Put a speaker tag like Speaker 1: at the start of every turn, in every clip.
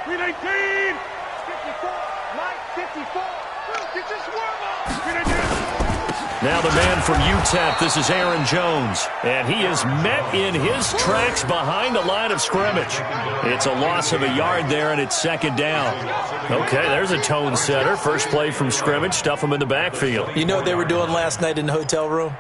Speaker 1: Green 18! 54! Mike, 54! Get your swerve on! Green 18!
Speaker 2: Now the man from UTEP, this is Aaron Jones, and he is met in his tracks behind the line of scrimmage. It's a loss of a yard there, and it's second down. Okay, there's a tone setter. First play from scrimmage, stuff him in the backfield.
Speaker 3: You know what they were doing last night in the hotel room?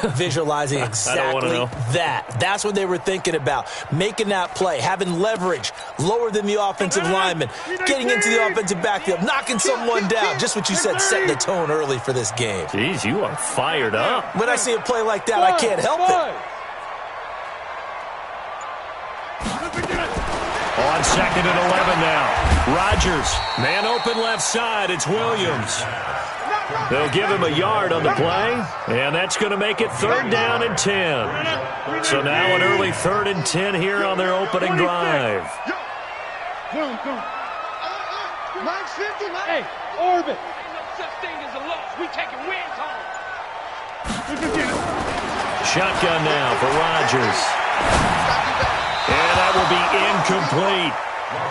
Speaker 3: Visualizing exactly that. That's what they were thinking about. Making that play, having leverage, lower than the offensive lineman, getting into the offensive backfield, knocking someone down. Just what you said, setting the tone early for this game.
Speaker 2: Jeez, you are fired up.
Speaker 3: When I see a play like that, I can't help it.
Speaker 2: On second and 11 now. Rodgers, man open left side. It's Williams. They'll give him a yard on the play, and that's going to make it third down and 10. So now an early third and 10 here on their opening drive.
Speaker 1: Hey, Orbit. No such thing as a loss. We taking wins home.
Speaker 2: Shotgun now for Rodgers. And that will be incomplete.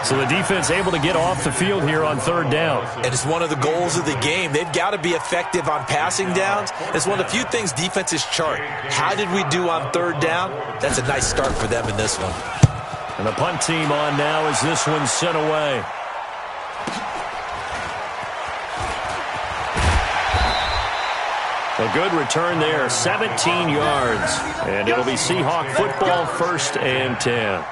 Speaker 2: So the defense able to get off the field here on third down.
Speaker 3: And it's one of the goals of the game. They've got to be effective on passing downs. It's one of the few things defenses chart. How did we do on third down? That's a nice start for them in this one.
Speaker 2: And the punt team on now as this one's sent away. A good return there, 17 yards. And it'll be Seahawk football, first and 10.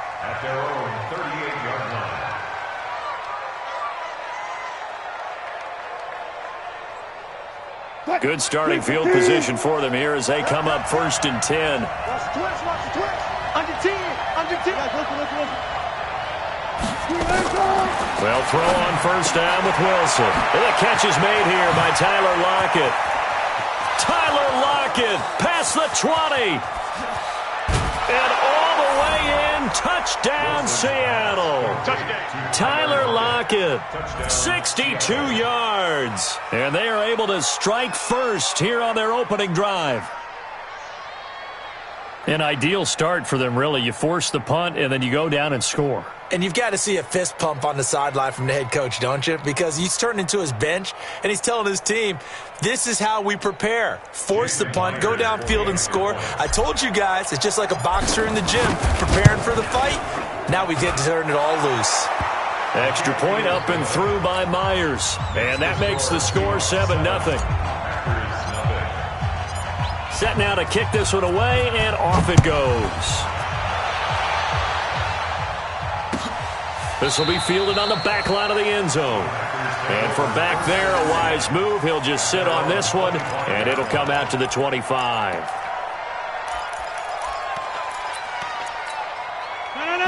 Speaker 2: Good starting field position for them here as they come up first and 10.
Speaker 1: Watch the twist, watch the twist. Under 10, under 10.
Speaker 2: Well, throw on first down with Wilson. And the catch is made here by Tyler Lockett. Tyler Lockett past the 20. And all the way in, touchdown Seattle. Touchdown. Tyler Lockett, 62 yards. And they are able to strike first here on their opening drive. An ideal start for them, really. You force the punt, and then you go down and score.
Speaker 3: And you've got to see a fist pump on the sideline from the head coach, don't you? Because he's turning into his bench, and he's telling his team, this is how we prepare. Force the punt, go downfield and score. I told you guys, it's just like a boxer in the gym, preparing for the fight. Now we get to turn it all loose.
Speaker 2: Extra point up and through by Myers. And that makes the score 7-0. Set now to kick this one away, and off it goes. This will be fielded on the back line of the end zone. And from back there, a wise move. He'll just sit on this one, and it'll come out to the 25.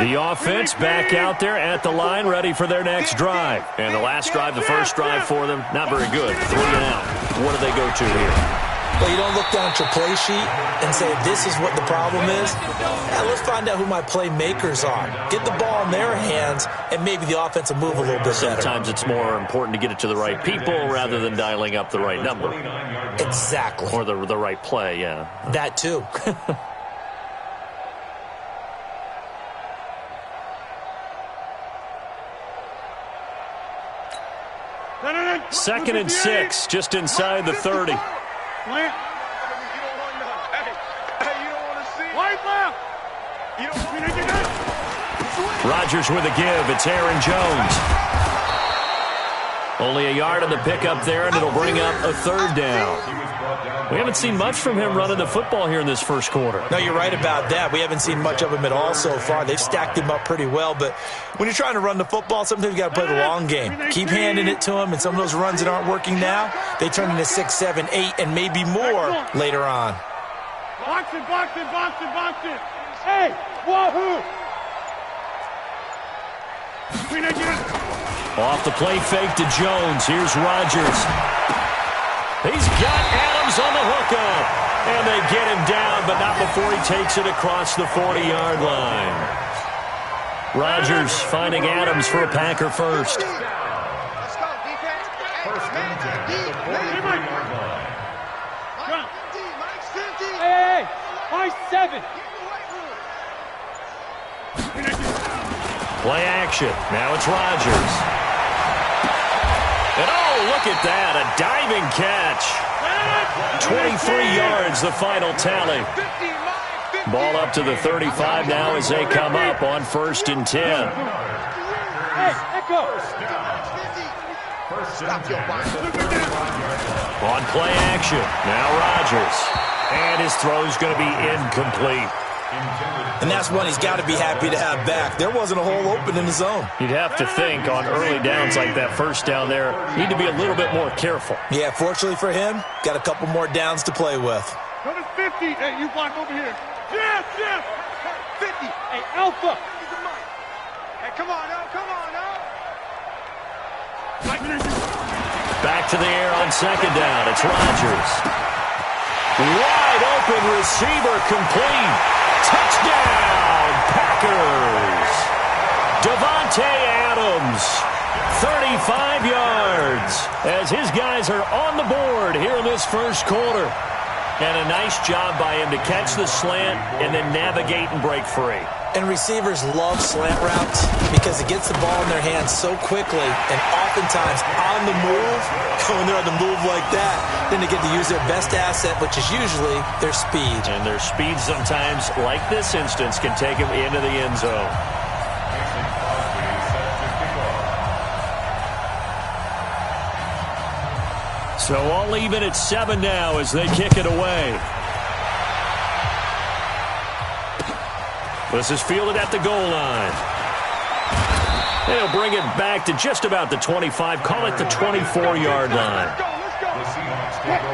Speaker 2: The offense back out there at the line, ready for their next drive. And the last drive, the first drive for them, not very good. 3 and out. What do they go to here?
Speaker 3: Well, you don't look down at your play sheet and say, this is what the problem is. Yeah, let's find out who my playmakers are. Get the ball in their hands, and maybe the offense will move a little bit better.
Speaker 2: Sometimes it's more important to get it to the right people rather than dialing up the right number.
Speaker 3: Exactly.
Speaker 2: Or the right play, yeah.
Speaker 3: That too.
Speaker 2: Second and 6, just inside the 30.
Speaker 1: Plant.
Speaker 2: Rodgers with a give. It's Aaron Jones. Only a yard on the pickup there, and it'll bring up a third down. We haven't seen much from him running the football here in this first quarter.
Speaker 3: No, you're right about that. We haven't seen much of him at all so far. They've stacked him up pretty well, but when you're trying to run the football, sometimes you got to play the long game. Keep handing it to him, and some of those runs that aren't working now, they turn into 6, 7, 8, and maybe more later on.
Speaker 1: Box it, box it, box it, box it. Hey, wahoo!
Speaker 2: Off the play fake to Jones. Here's Rodgers. He's got Adams on the hookup. And they get him down, but not before he takes it across the 40-yard line. Rodgers finding Adams for a Packer first.
Speaker 1: Let's go, defense. Hey, 7.
Speaker 2: Play action. Now it's Rodgers. And oh, look at that. A diving catch. 23 yards, the final tally. Ball up to the 35 now as they come up on 1st and 10.
Speaker 1: Hey, echo.
Speaker 2: On play action. Now Rodgers. And his throw's going to be incomplete.
Speaker 3: And that's one he's got to be happy to have back. There wasn't a hole open in the zone.
Speaker 2: You'd have to think on early downs like that first down there, need to be a little bit more careful.
Speaker 3: Yeah, fortunately for him, got a couple more downs to play with.
Speaker 1: Go to 50. Hey, you block over here. Jeff. 50. Hey, Alpha. Hey, come on now.
Speaker 2: Back to the air on 2nd down. It's Rodgers. Wide open receiver complete. Touchdown, Packers. Davante Adams, 35 yards, as his guys are on the board here in this first quarter. And a nice job by him to catch the slant and then navigate and break free.
Speaker 3: And receivers love slant routes because it gets the ball in their hands so quickly and oftentimes on the move. When they're on the move like that, then they get to use their best asset, which is usually their speed.
Speaker 2: And their speed sometimes, like this instance, can take them into the end zone. So all even at 7 now as they kick it away. This is fielded at the goal line. They'll bring it back to just about the 25. Call it the 24-yard line.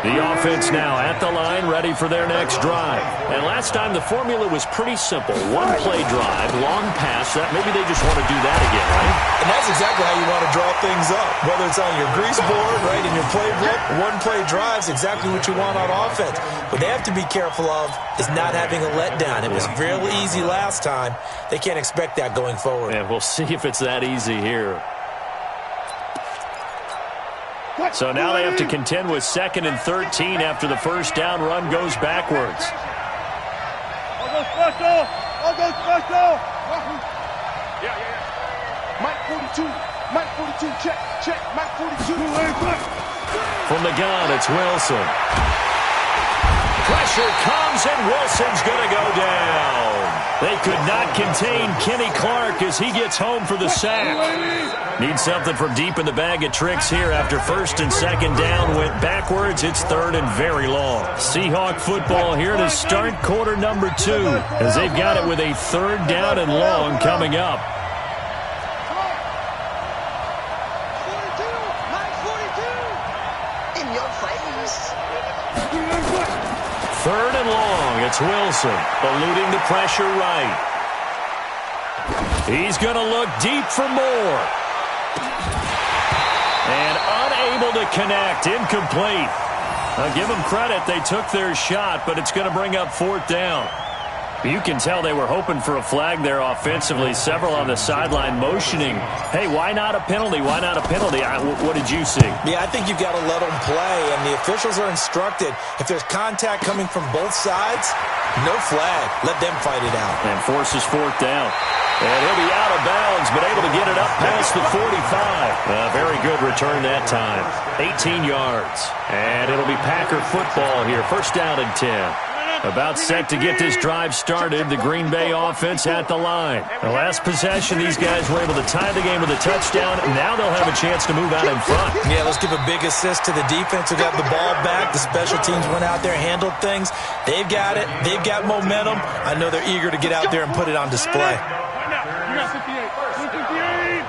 Speaker 2: The offense now at the line, ready for their next drive. And last time the formula was pretty simple. One play drive, long pass. That maybe they just want to do that again, right?
Speaker 3: And that's exactly how you want to draw things up. Whether it's on your grease board, right, in your playbook, one play drive is exactly what you want on offense. What they have to be careful of is not having a letdown. It was real easy last time. They can't expect that going forward.
Speaker 2: And we'll see if it's that easy here. So now they have to contend with 2nd and 13 after the first down run goes backwards.
Speaker 1: I'll go special. Yeah. Mike 42, check. Mike 42.
Speaker 2: From the gun, it's Wilson. Pressure comes, and Wilson's going to go down. They could not contain Kenny Clark as he gets home for the sack. Need something from deep in the bag of tricks here after 1st and 2nd down went backwards. It's 3rd and very long. Seahawk football here to start quarter number 2 as they've got it with a 3rd down and long coming up.
Speaker 4: In your face.
Speaker 2: 3rd and long. It's Wilson eluding the pressure right. He's going to look deep for more. And unable to connect. Incomplete. I'll give them credit. They took their shot, but it's going to bring up 4th down. You can tell they were hoping for a flag there offensively. Several on the sideline motioning. Hey, why not a penalty? Why not a penalty? What did you see?
Speaker 3: Yeah, I think you've got to let them play, and the officials are instructed. If there's contact coming from both sides, no flag. Let them fight it out.
Speaker 2: And forces 4th down. And he'll be out of bounds, but able to get it up past the 45. Very good return that time. 18 yards. And it'll be Packer football here. 1st down and 10. About set to get this drive started. The Green Bay offense at the line. The last possession, these guys were able to tie the game with a touchdown. Now they'll have a chance to move out in front.
Speaker 3: Yeah, let's give a big assist to the defense who got the ball back. The special teams went out there, handled things. They've got it. They've got momentum. I know they're eager to get out there and put it on display.
Speaker 1: You got 58.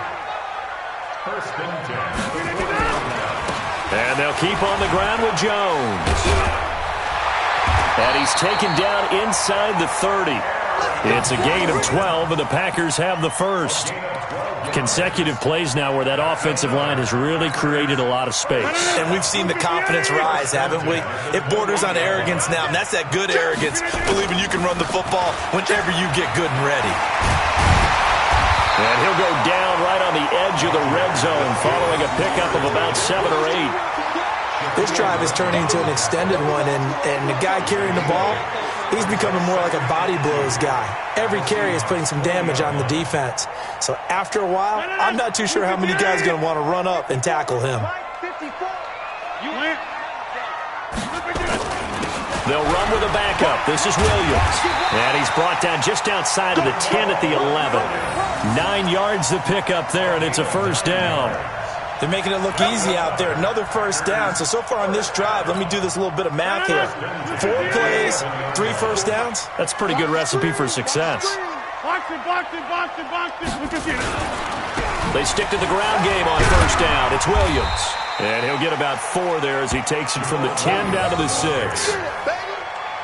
Speaker 4: 1st and 10.
Speaker 2: And they'll keep on the ground with Jones. And he's taken down inside the 30. It's a gain of 12, and the Packers have the first. Consecutive plays now where that offensive line has really created a lot of space.
Speaker 3: And we've seen the confidence rise, haven't we? It borders on arrogance now, and that's that good arrogance, believing you can run the football whenever you get good and ready.
Speaker 2: And he'll go down right on the edge of the red zone following a pickup of about 7 or 8.
Speaker 3: This drive is turning into an extended one, and the guy carrying the ball, He's becoming more like a body blows guy. Every carry is putting some damage on the defense. So after a while, I'm not too sure how many guys are going to want to run up and tackle him.
Speaker 2: They'll run with a backup. This is Williams. And he's brought down just outside of the 10 at the 11. 9 yards to pick up there, and it's a first down.
Speaker 3: They're making it look easy out there. Another first down. So far on this drive, let me do this little bit of math here. 4 plays, 3 first downs.
Speaker 2: That's a pretty good recipe for success. They stick to the ground game on first down. It's Williams. And he'll get about 4 there as he takes it from the 10 down to the 6.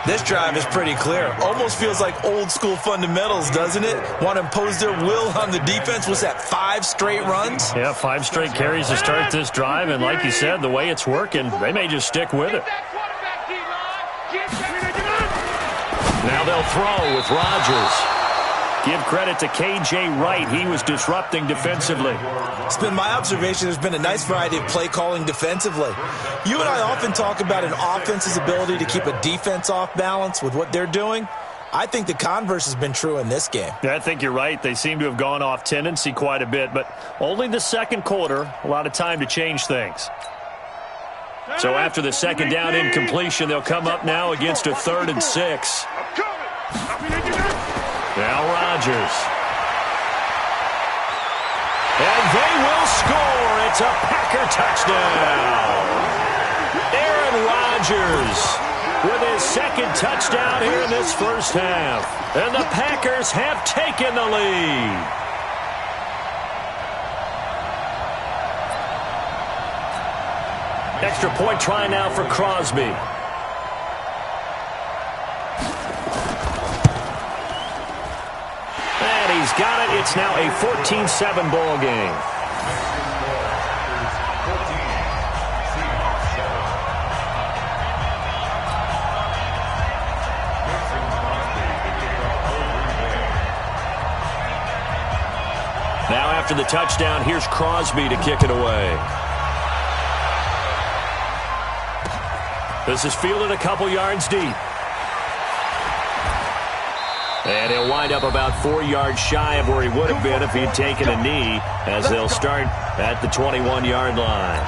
Speaker 3: This drive is pretty clear. Almost feels like old school fundamentals, doesn't it? Want to impose their will on the defense. Was that 5 straight runs?
Speaker 2: Yeah, 5 straight carries to start this drive. And like you said, the way it's working, they may just stick with it. Now they'll throw with Rodgers. Give credit to K.J. Wright. He was disrupting defensively.
Speaker 3: It's been my observation there's been a nice variety of play calling defensively. You and I often talk about an offense's ability to keep a defense off balance with what they're doing. I think the converse has been true in this game.
Speaker 2: Yeah, I think you're right. They seem to have gone off tendency quite a bit, but only the second quarter, a lot of time to change things. So after the second down incompletion, they'll come up now against a 3rd and 6. Now Rodgers. And they will score. It's a Packer touchdown. Aaron Rodgers with his 2nd touchdown here in this first half. And the Packers have taken the lead. Extra point try now for Crosby. He's got it. It's now a 14-7 ball game. Now after the touchdown, here's Crosby to kick it away. This is fielded a couple yards deep. And he'll wind up about 4 yards shy of where he would have been if he'd taken a knee, as they'll start at the 21-yard line.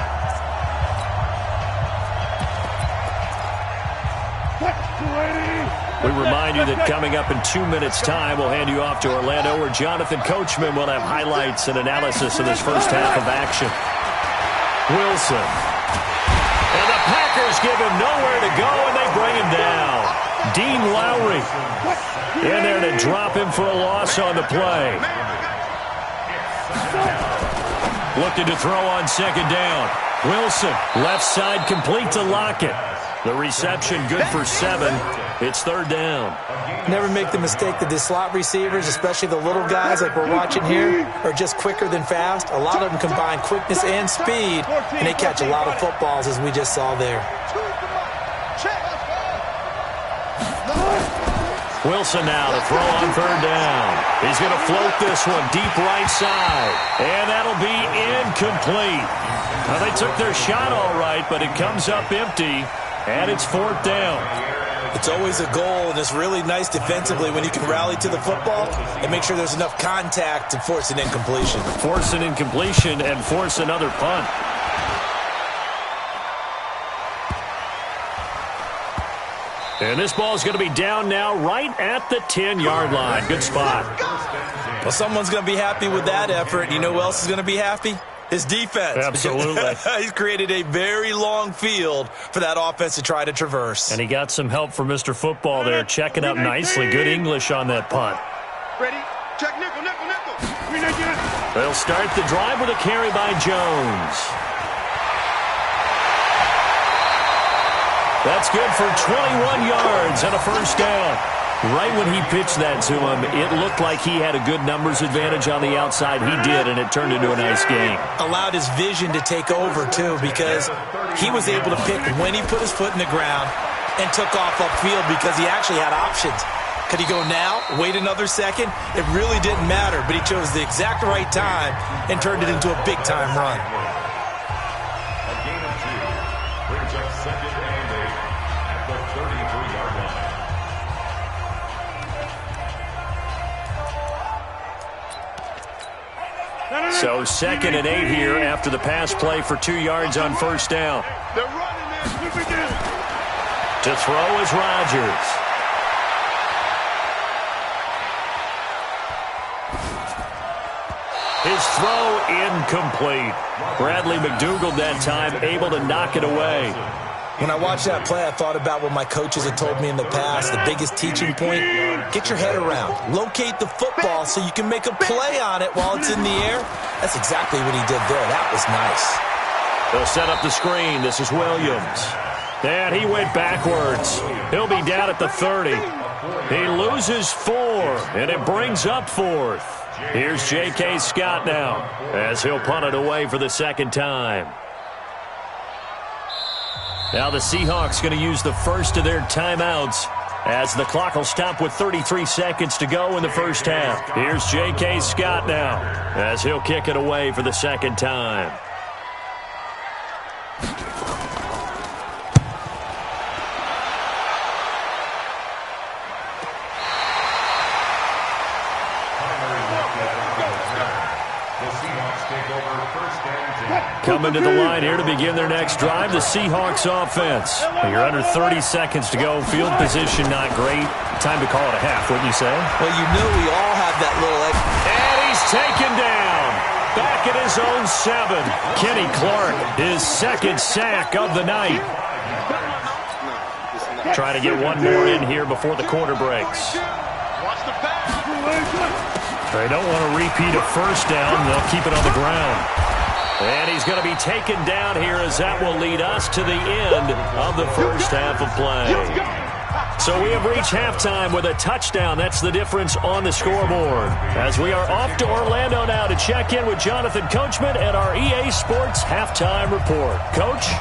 Speaker 2: We remind you that coming up in 2 minutes' time, we'll hand you off to Orlando, where Jonathan Coachman will have highlights and analysis of this first half of action. Wilson. And the Packers give him nowhere to go, and they bring him down. Dean Lowry in there to drop him for a loss on the play. Looking to throw on second down. Wilson, left side complete to Lockett. The reception good for 7. It's 3rd down.
Speaker 3: Never make the mistake that the slot receivers, especially the little guys like we're watching here, are just quicker than fast. A lot of them combine quickness and speed, and they catch a lot of footballs, as we just saw there.
Speaker 2: Wilson now to throw on 3rd down. He's going to float this one deep right side. And that'll be incomplete. Now, they took their shot all right, but it comes up empty, and it's 4th down.
Speaker 3: It's always a goal, and it's really nice defensively when you can rally to the football and make sure there's enough contact to force an incompletion.
Speaker 2: Force an incompletion and force another punt. And this ball is going to be down now right at the 10-yard line. Good spot.
Speaker 3: Well, someone's going to be happy with that effort. You know who else is going to be happy? His defense.
Speaker 2: Absolutely.
Speaker 3: He's created a very long field for that offense to try to traverse.
Speaker 2: And he got some help from Mr. Football there, checking up nicely. Good English on that punt.
Speaker 1: Ready? Check nickel.
Speaker 2: They'll start the drive with a carry by Jones. That's good for 21 yards and a first down. Right when he pitched that to him, it looked like he had a good numbers advantage on the outside. He did, and it turned into a nice game.
Speaker 3: Allowed his vision to take over, too, because he was able to pick when he put his foot in the ground and took off upfield because he actually had options. Could he go now, wait another second? It really didn't matter, but he chose the exact right time and turned it into a big-time run.
Speaker 4: A gain of 2 brings up 2nd and 8 at the 33-yard line.
Speaker 2: So 2nd and 8 here after the pass play for 2 yards on first down.
Speaker 1: They're running, man.
Speaker 2: To throw is Rodgers. His throw incomplete. Bradley McDougald that time able to knock it away.
Speaker 3: When I watched that play, I thought about what my coaches had told me in the past. The biggest teaching point, get your head around. Locate the football so you can make a play on it while it's in the air. That's exactly what he did there. That was nice.
Speaker 2: They'll set up the screen. This is Williams. And he went backwards. He'll be down at the 30. He loses 4, and it brings up 4th. Here's J.K. Scott now as he'll punt it away for the 2nd time. Now the Seahawks going to use the first of their timeouts as the clock will stop with 33 seconds to go in the first half. Here's J.K. Scott now as he'll kick it away for the 2nd time. Coming to the line here to begin their next drive, the Seahawks offense. You're under 30 seconds to go. Field position not great. Time to call it a half, wouldn't you say?
Speaker 3: Well, you know we all have that little...
Speaker 2: And he's taken down. Back at his own 7. Kenny Clark, his 2nd sack of the night. Trying to get one more in here before the quarter breaks. They don't want to repeat a first down. They'll keep it on the ground. And he's going to be taken down here as that will lead us to the end of the first half of play. So we have reached halftime with a touchdown. That's the difference on the scoreboard. As we are off to Orlando now to check in with Jonathan Coachman at our EA Sports Halftime Report. Coach?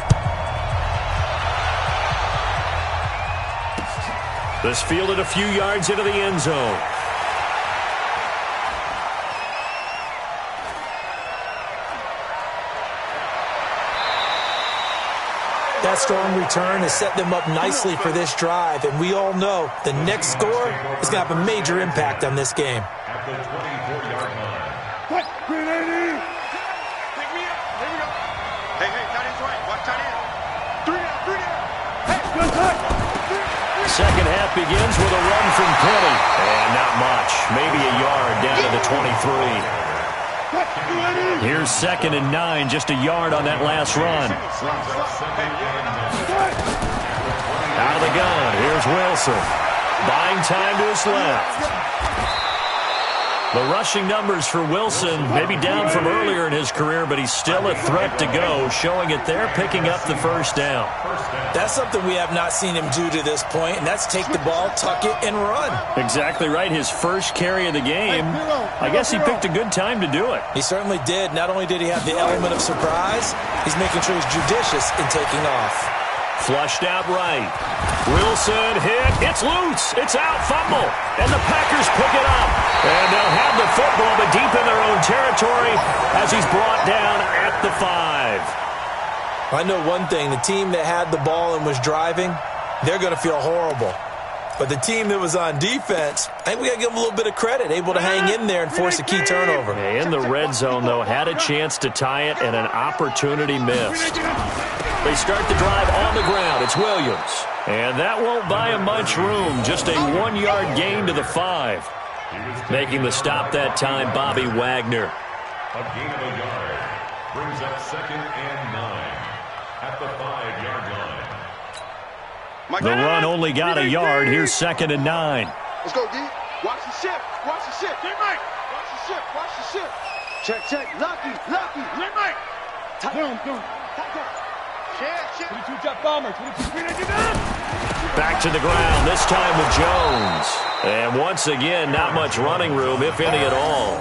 Speaker 2: This fielded a few yards into the end zone.
Speaker 3: That strong return has set them up nicely for this drive, and we all know the next score is going to have a major impact on this game.
Speaker 4: At the 24-yard line.
Speaker 1: What? Here we go. Hey, tight end's right. Watch tight end. 3 down. Hey, good touch.
Speaker 2: Second half begins with a run from Penny. And not much. Maybe a yard down to the 23. Here's 2nd and 9, just a yard on that last run. Out of the gun, here's Wilson. Buying time to his left. The rushing numbers for Wilson maybe down from earlier in his career, but he's still a threat to go, showing it there, picking up the first down.
Speaker 3: That's something we have not seen him do to this point, and that's take the ball, tuck it, and run.
Speaker 2: Exactly right. His first carry of the game. I guess he picked a good time to do it.
Speaker 3: He certainly did. Not only did he have the element of surprise, he's making sure he's judicious in taking off.
Speaker 2: Flushed out right. Wilson hit. It's loose. It's out. Fumble. And the Packers pick it up. And they'll have the football, but deep in their own territory as he's brought down at the 5.
Speaker 3: I know one thing. The team that had the ball and was driving, they're going to feel horrible. But the team that was on defense, I think we got to give them a little bit of credit, able to hang in there and force a key turnover.
Speaker 2: In the red zone, though, had a chance to tie it and an opportunity missed. They start the drive on the ground. It's Williams. And that won't buy him much room. Just a 1-yard gain to the 5. Making the stop that time, Bobby Wagner.
Speaker 4: A gain of a yard. Brings up 2nd and 9 at the 5-yard line.
Speaker 2: The run only got a yard. Here's 2nd and 9.
Speaker 1: Let's go, D. Watch the ship. Watch the ship. Hey, Mike. Watch the ship. Watch the ship. Check. Lucky. Hey, Mike. Boom. Ship. 22 jet bombers. 22.
Speaker 2: Back to the ground, this time with Jones. And once again, not much running room, if any at all.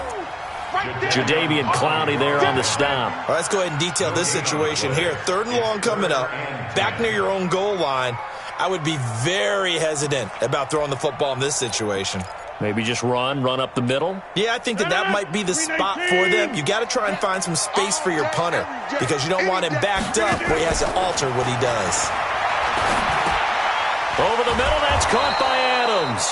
Speaker 2: Jadeveon Clowney there on the stop.
Speaker 3: All right, let's go ahead and detail this situation here. 3rd and long coming up, back near your own goal line. I would be very hesitant about throwing the football in this situation.
Speaker 2: Maybe just run up the middle?
Speaker 3: Yeah, I think that might be the spot for them. You got to try and find some space for your punter because you don't want him backed up where he has to alter what he does.
Speaker 2: Over the middle, that's caught by Adams.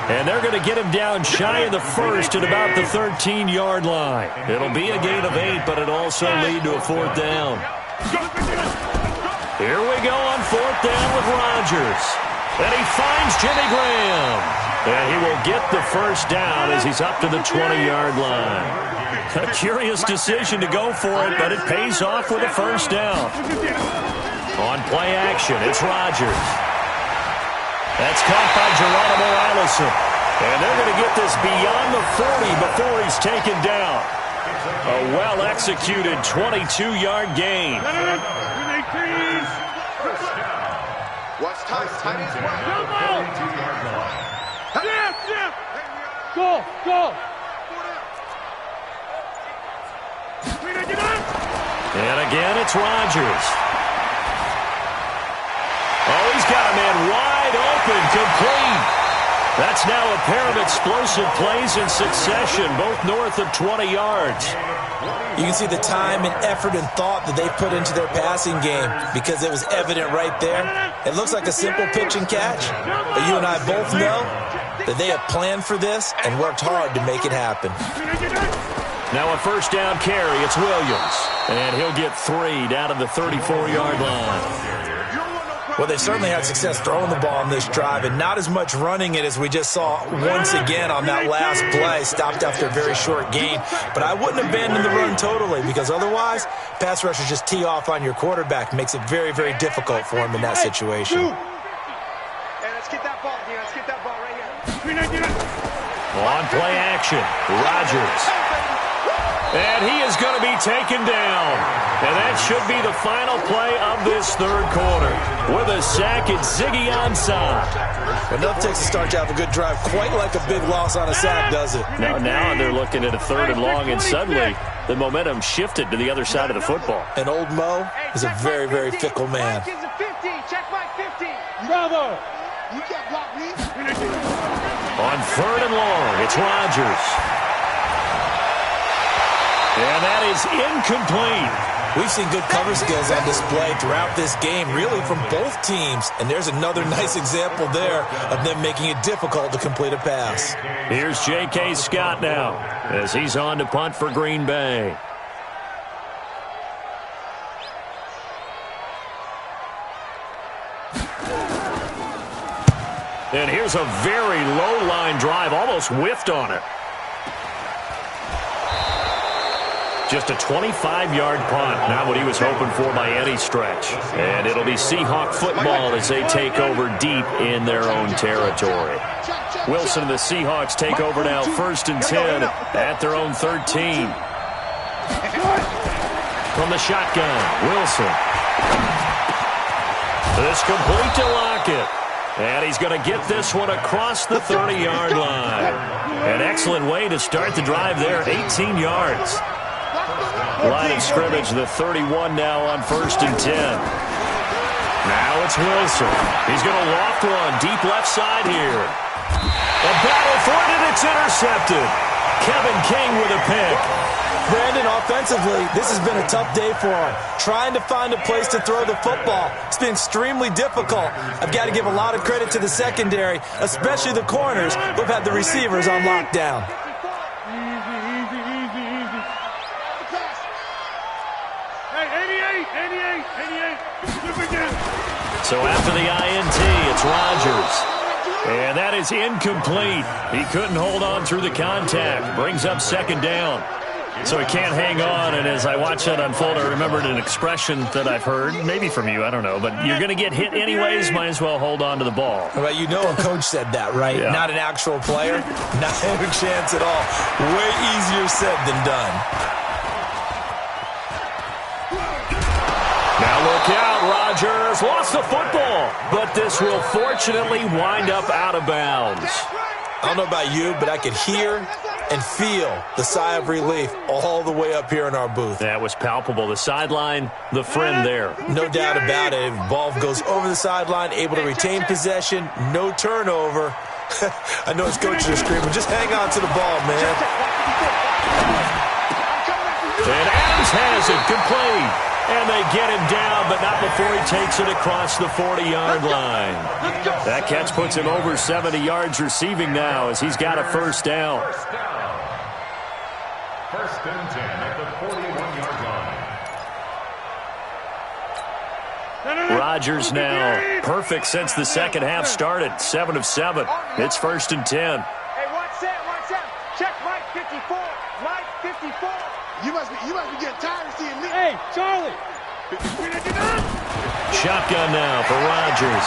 Speaker 2: And they're going to get him down shy of the first at about the 13-yard line. It'll be a gain of 8, but it'll also lead to a 4th down. Here we go on 4th down with Rodgers. And he finds Jimmy Graham. And he will get the first down as he's up to the 20-yard line. A curious decision to go for it, but it pays off with a 1st down. On play action, it's Rodgers. That's caught by Geronimo Allison. And they're going to get this beyond the 40 before he's taken down. A well-executed 22-yard gain.
Speaker 1: Watch tight. Tight as well. Go.
Speaker 2: And again, it's Rodgers. Oh, he's got a man wide open, complete. That's now a pair of explosive plays in succession, both north of 20 yards.
Speaker 3: You can see the time and effort and thought that they put into their passing game because it was evident right there. It looks like a simple pitch and catch, but you and I both know that they have planned for this and worked hard to make it happen.
Speaker 2: Now a 1st down carry, it's Williams, and he'll get 3 down to the 34-yard line.
Speaker 3: Well, they certainly had success throwing the ball on this drive, and not as much running it as we just saw once again on that last play. Stopped after a very short gain. But I wouldn't abandon the run totally, because otherwise, pass rushers just tee off on your quarterback. Makes it very, very difficult for him in that situation.
Speaker 1: Hey, let's get that ball, Let's get that ball right here.
Speaker 2: On play action, Rodgers. And he is going to be taken down. And that should be the final play of this 3rd quarter. With a sack, it's Ziggy Ansah.
Speaker 3: Well, nothing takes a start to have a good drive quite like a big loss on a sack, does it?
Speaker 2: Now they're looking at a 3rd and long, and suddenly the momentum shifted to the other side of the football.
Speaker 3: And old Mo is a very, very fickle man.
Speaker 1: Check my 50. Bravo. You can't block me.
Speaker 2: On 3rd and long, it's Rodgers. And that is incomplete.
Speaker 3: We've seen good cover skills on display throughout this game, really from both teams. And there's another nice example there of them making it difficult to complete a pass.
Speaker 2: Here's J.K. Scott now as he's on to punt for Green Bay. And here's a very low line drive, almost whiffed on it. Just a 25-yard punt, not what he was hoping for by any stretch. And it'll be Seahawk football as they take over deep in their own territory. Wilson and the Seahawks take over now 1st and 10 at their own 13. From the shotgun, Wilson. This complete to Lockett. And he's going to get this one across the 30-yard line. An excellent way to start the drive there, 18 yards. Line of scrimmage, the 31 now on 1st and 10. Now it's Wilson. He's going to loft one deep left side here. A battle for it, and it's intercepted. Kevin King with a pick.
Speaker 3: Brandon, offensively, this has been a tough day for him. Trying to find a place to throw the football. It's been extremely difficult. I've got to give a lot of credit to the secondary, especially the corners who've had the receivers on lockdown.
Speaker 2: So after the INT, it's Rodgers. And that is incomplete. He couldn't hold on through the contact. Brings up 2nd down. So he can't hang on, and as I watch that unfold, I remembered an expression that I've heard, maybe from you, I don't know, but you're going to get hit anyways, might as well hold on to the ball.
Speaker 3: Well, you know a coach said that, right?
Speaker 2: Yeah.
Speaker 3: Not an actual player. Not a chance at all. Way easier said than done.
Speaker 2: Now look out, Rodgers lost the football, but this will fortunately wind up out of bounds.
Speaker 3: I don't know about you, but I could hear and feel the sigh of relief all the way up here in our booth.
Speaker 2: That was palpable. The sideline, the friend there.
Speaker 3: No doubt about it. Ball goes over the sideline, able to retain possession, no turnover. I know his coaches are screaming, just hang on to the ball, man.
Speaker 2: And Adams has it, complete. And they get him down, but not before he takes it across the 40-yard line. That catch puts him over 70 yards receiving now as he's got a first down.
Speaker 4: First and 10 at the 41-yard line.
Speaker 2: Rodgers now perfect since the second half started. 7 of 7. It's first and 10.
Speaker 1: Hey, watch that. Check Mike 54. Mike 54. You must be getting tired of seeing me. Hey, Charlie.
Speaker 2: Shotgun now for Rodgers.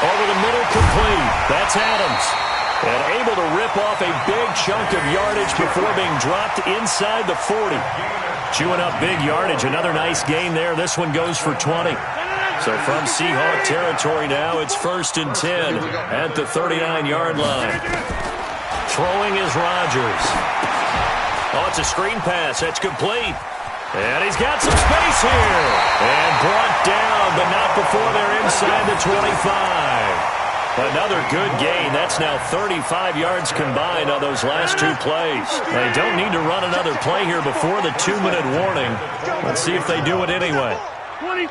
Speaker 2: Over the middle, complete. That's Adams. And able to rip off a big chunk of yardage before being dropped inside the 40. Chewing up big yardage. Another nice gain there. This one goes for 20. So from Seahawk territory now, it's first and 10 at the 39-yard line. Throwing is Rodgers. Oh, it's a screen pass. That's complete. And he's got some space here. And brought down, but not before they're inside the 25. Another good gain. That's now 35 yards combined on those last two plays. They don't need to run another play here before the 2-minute warning. Let's see if they do it anyway.
Speaker 1: 26.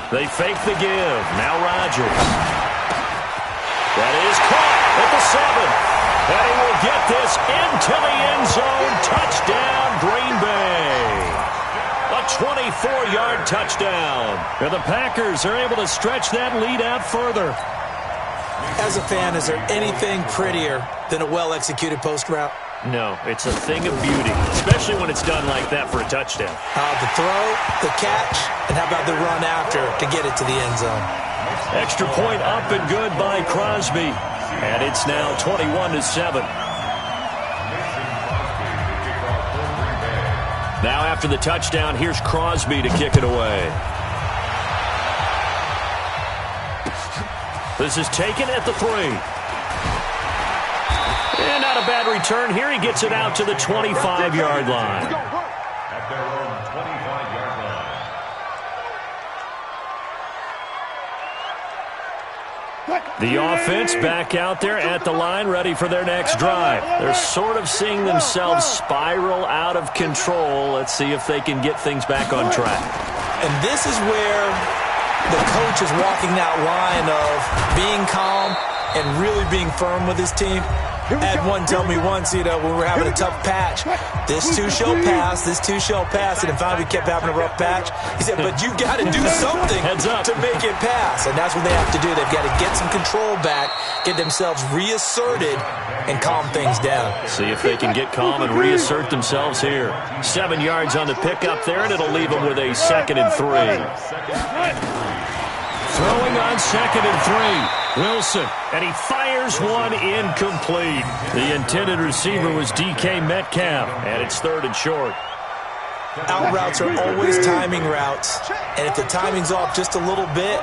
Speaker 2: They fake the give. Now Rodgers. That is caught at the 7. And he will get this into the end zone. Touchdown, Green Bay. A 24-yard touchdown. And the Packers are able to stretch that lead out further.
Speaker 3: As a fan, is there anything prettier than a well-executed post route?
Speaker 2: No, it's a thing of beauty, especially when it's done like that for a touchdown.
Speaker 3: The throw, the catch, and how about the run after to get it to the end zone?
Speaker 2: Extra point up and good by Crosby. And it's now 21-7. Now after the touchdown, here's Crosby to kick it away. This is taken at the 3. And not a bad return here. He gets it out to the 25-yard line.
Speaker 4: At their own 25-yard line.
Speaker 2: The offense back out there at the line, ready for their next drive. They're sort of seeing themselves spiral out of control. Let's see if they can get things back on track.
Speaker 3: And this is where the coach is walking that line of being calm and really being firm with his team. I had one tell me once, when we were having a tough patch, this too shall pass, this too shall pass, and then finally we kept having a rough patch. He said, but you got to do something to make it pass, and that's what they have to do. They've got to get some control back, get themselves reasserted, and calm things down.
Speaker 2: See if they can get calm and reassert themselves here. 7 yards on the pickup there, and it'll leave them with a 2nd and 3. Throwing on 2nd and 3. Wilson, and he fires one incomplete. The intended receiver was DK Metcalf, and it's 3rd and short.
Speaker 3: Out routes are always timing routes, and if the timing's off just a little bit,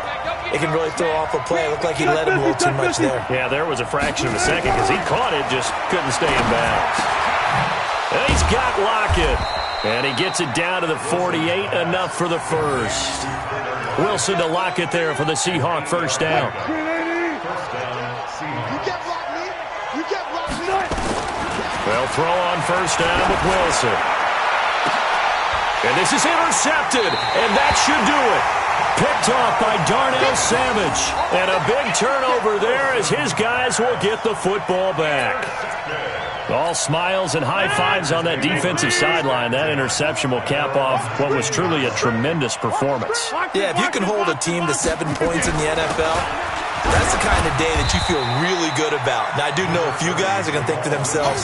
Speaker 3: it can really throw off a play. It looked like he let him a little too much there.
Speaker 2: Yeah, there was a fraction of a second because he caught it, just couldn't stay in bounds. And he's got Lockett, and he gets it down to the 48, enough for the first. Wilson to Lockett there for the Seahawk first down. Well, throw on first down with Wilson. And this is intercepted, and that should do it. Picked off by Darnell Savage. And a big turnover there as his guys will get the football back. All smiles and high fives on that defensive sideline. That interception will cap off what was truly a tremendous performance.
Speaker 3: Yeah, if you can hold a team to 7 points in the NFL, that's the kind of day that you feel really good about. Now, I do know a few guys are going to think to themselves,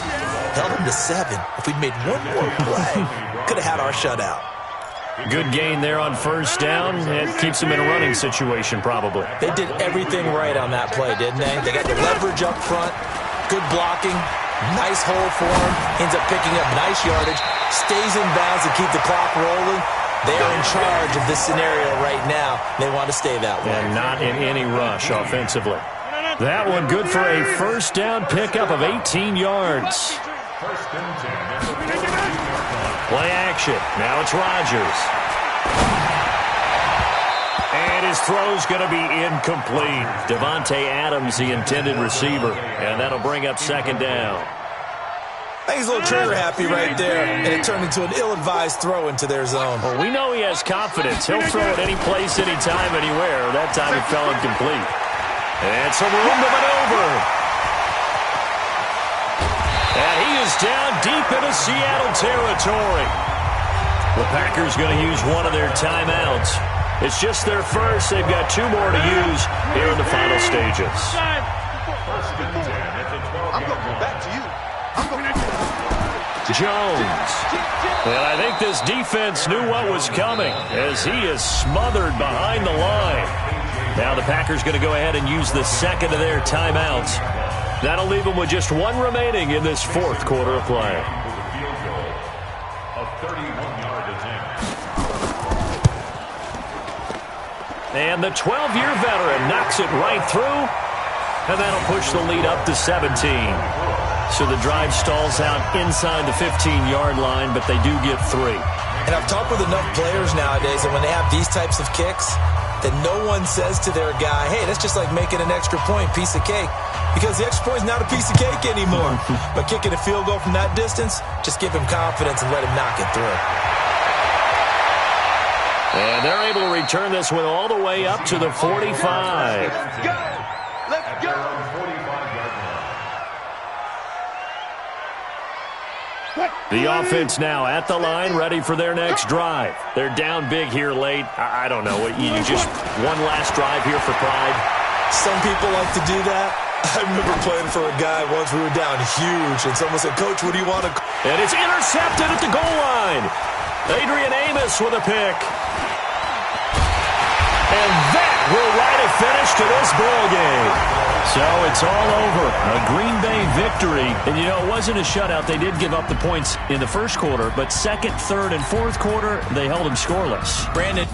Speaker 3: held them to 7. If we'd made one more play, could have had our shutout.
Speaker 2: Good gain there on first down. It keeps them in a running situation, probably.
Speaker 3: They did everything right on that play, didn't they? They got the leverage up front, good blocking, nice hole for him, ends up picking up nice yardage, stays in bounds to keep the clock rolling. They are in charge of this scenario right now. They want to stay that way.
Speaker 2: And not in any rush offensively. That one good for a first down pickup of 18 yards. Play action. Now it's Rodgers. And his throw's going to be incomplete. Devontae Adams, the intended receiver. And that'll bring up 2nd down.
Speaker 3: I think he's a little trigger happy right there, and it turned into an ill-advised throw into their zone.
Speaker 2: Well, we know he has confidence. He'll throw it any place, anytime, anywhere. That time it fell incomplete. And some room to maneuver. And he is down deep into Seattle territory. The Packers going to use one of their timeouts. It's just their first. They've got 2 more to use here in the final stages.
Speaker 1: I'm going to come back to you.
Speaker 2: Jones. And I think this defense knew what was coming as he is smothered behind the line. Now the Packers going to go ahead and use the second of their timeouts. That'll leave them with just 1 remaining in this 4th quarter of play. And the 12-year veteran knocks it right through, and that'll push the lead up to 17. So the drive stalls out inside the 15-yard line, but they do get 3.
Speaker 3: And I've talked with enough players nowadays, and when they have these types of kicks, that no one says to their guy, hey, that's just like making an extra point, piece of cake. Because the extra point is not a piece of cake anymore. But kicking a field goal from that distance, just give him confidence and let him knock it through.
Speaker 2: And they're able to return this one all the way up to the 45.
Speaker 1: Let's go! Let's go!
Speaker 2: The offense now at the line, ready for their next drive. They're down big here late. I don't know. You just one last drive here for pride.
Speaker 3: Some people like to do that. I remember playing for a guy once. We were down huge, and someone said, Coach, what do you want to...
Speaker 2: And it's intercepted at the goal line. Adrian Amos with a pick. And that will write a finish to this ball game. So it's all over. A Green Bay victory. And, you know, it wasn't a shutout. They did give up the points in the first quarter, but second, third, and fourth quarter, they held them scoreless.
Speaker 3: Brandon.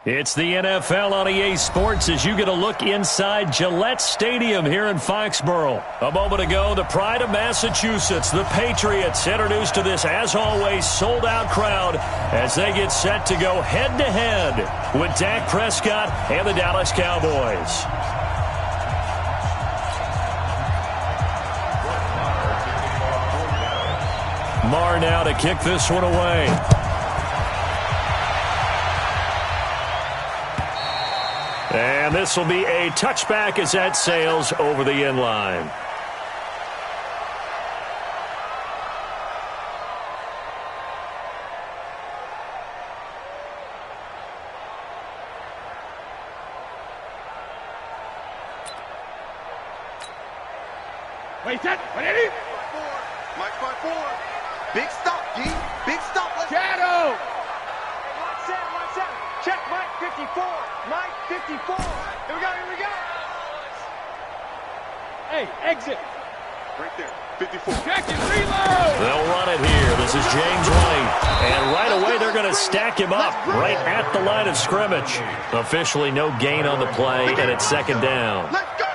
Speaker 2: It's the NFL on EA Sports as you get a look inside Gillette Stadium here in Foxborough. A moment ago, the pride of Massachusetts, the Patriots, introduced to this, as always, sold-out crowd as they get set to go head-to-head with Dak Prescott and the Dallas Cowboys. Marr now to kick this one away. And this will be a touchback as that sails over the end line.
Speaker 1: Wait, set. 180. Mike 5-4. Big stop, G. Big stop. Let's Shadow. Watch out. Check Mike 54. Mike 54. Here we go. Hey, exit. Right there. 54. Check it. Reload.
Speaker 2: They'll run it here. This is James White. And right away, they're going to stack him up right at the line of scrimmage. Officially no gain on the play, and it's second down.
Speaker 1: Let's go.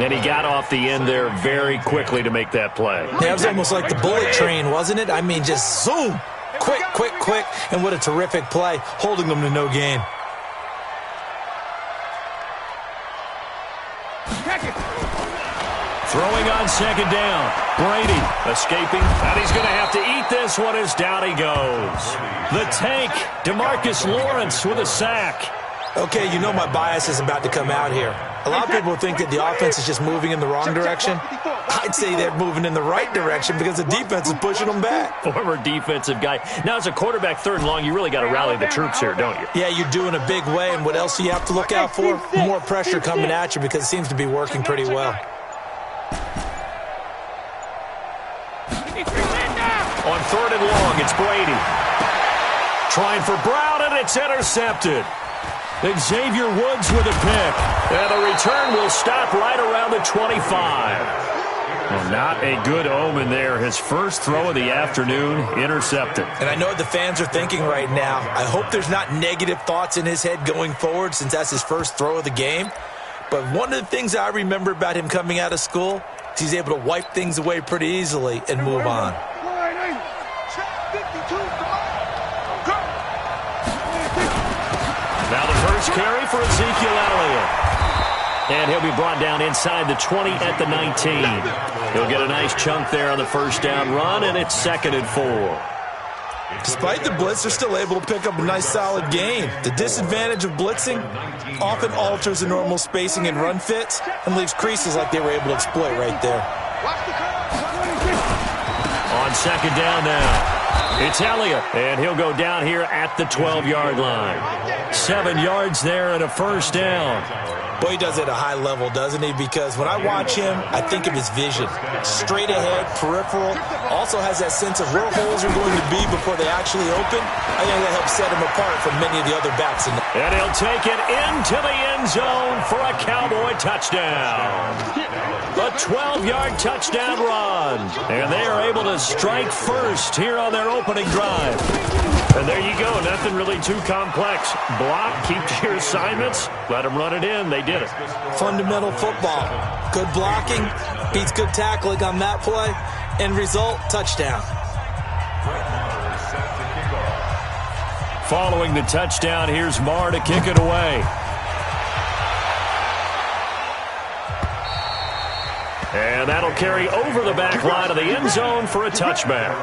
Speaker 2: And he got off the end there very quickly to make that play.
Speaker 3: Yeah, it was almost like the bullet train, wasn't it? I mean, just zoom. Quick. And what a terrific play, holding them to no gain.
Speaker 2: Throwing on second down. Brady escaping. And he's going to have to eat this one as down he goes. The tank, DeMarcus Lawrence with a sack.
Speaker 3: Okay, you know my bias is about to come out here. A lot of people think that the offense is just moving in the wrong direction. I'd say they're moving in the right direction because the defense is pushing them back.
Speaker 2: Former defensive guy. Now, as a quarterback, 3rd and long, you really got to rally the troops here, don't you?
Speaker 3: Yeah, you're doing a big way, and what else do you have to look out for? More pressure coming at you because it seems to be working pretty well.
Speaker 2: On 3rd and long, it's Brady. Trying for Brown, and it's intercepted. Xavier Woods with a pick. And the return will stop right around the 25. Well, not a good omen there. His first throw of the afternoon, intercepted.
Speaker 3: And I know what the fans are thinking right now. I hope there's not negative thoughts in his head going forward since that's his first throw of the game. But one of the things I remember about him coming out of school is he's able to wipe things away pretty easily and move on.
Speaker 2: Now the first carry for Ezekiel Elliott. And he'll be brought down inside the 20 at the 19. He'll get a nice chunk there on the first down run, and it's 2nd and 4.
Speaker 3: Despite the blitz, they're still able to pick up a nice solid gain. The disadvantage of blitzing often alters the normal spacing and run fits and leaves creases like they were able to exploit right there.
Speaker 2: On 2nd down now. It's Elliott, and he'll go down here at the 12-yard line. 7 yards there and a first down.
Speaker 3: Boy, he does it at a high level, doesn't he? Because when I watch him, I think of his vision. Straight ahead, peripheral. Also has that sense of where holes are going to be before they actually open. I think that helps set him apart from many of the other backs.
Speaker 2: And he'll take it into the end zone for a Cowboy touchdown. A 12-yard touchdown run. And they are able to strike first here on their opening drive. And there you go. Nothing really too complex. Block, keep to your assignments, let them run it in. They did it.
Speaker 3: Fundamental football. Good blocking beats good tackling on that play. End result, touchdown.
Speaker 2: Following the touchdown, here's Marr to kick it away. And that'll carry over the back line of the end zone for a touchback.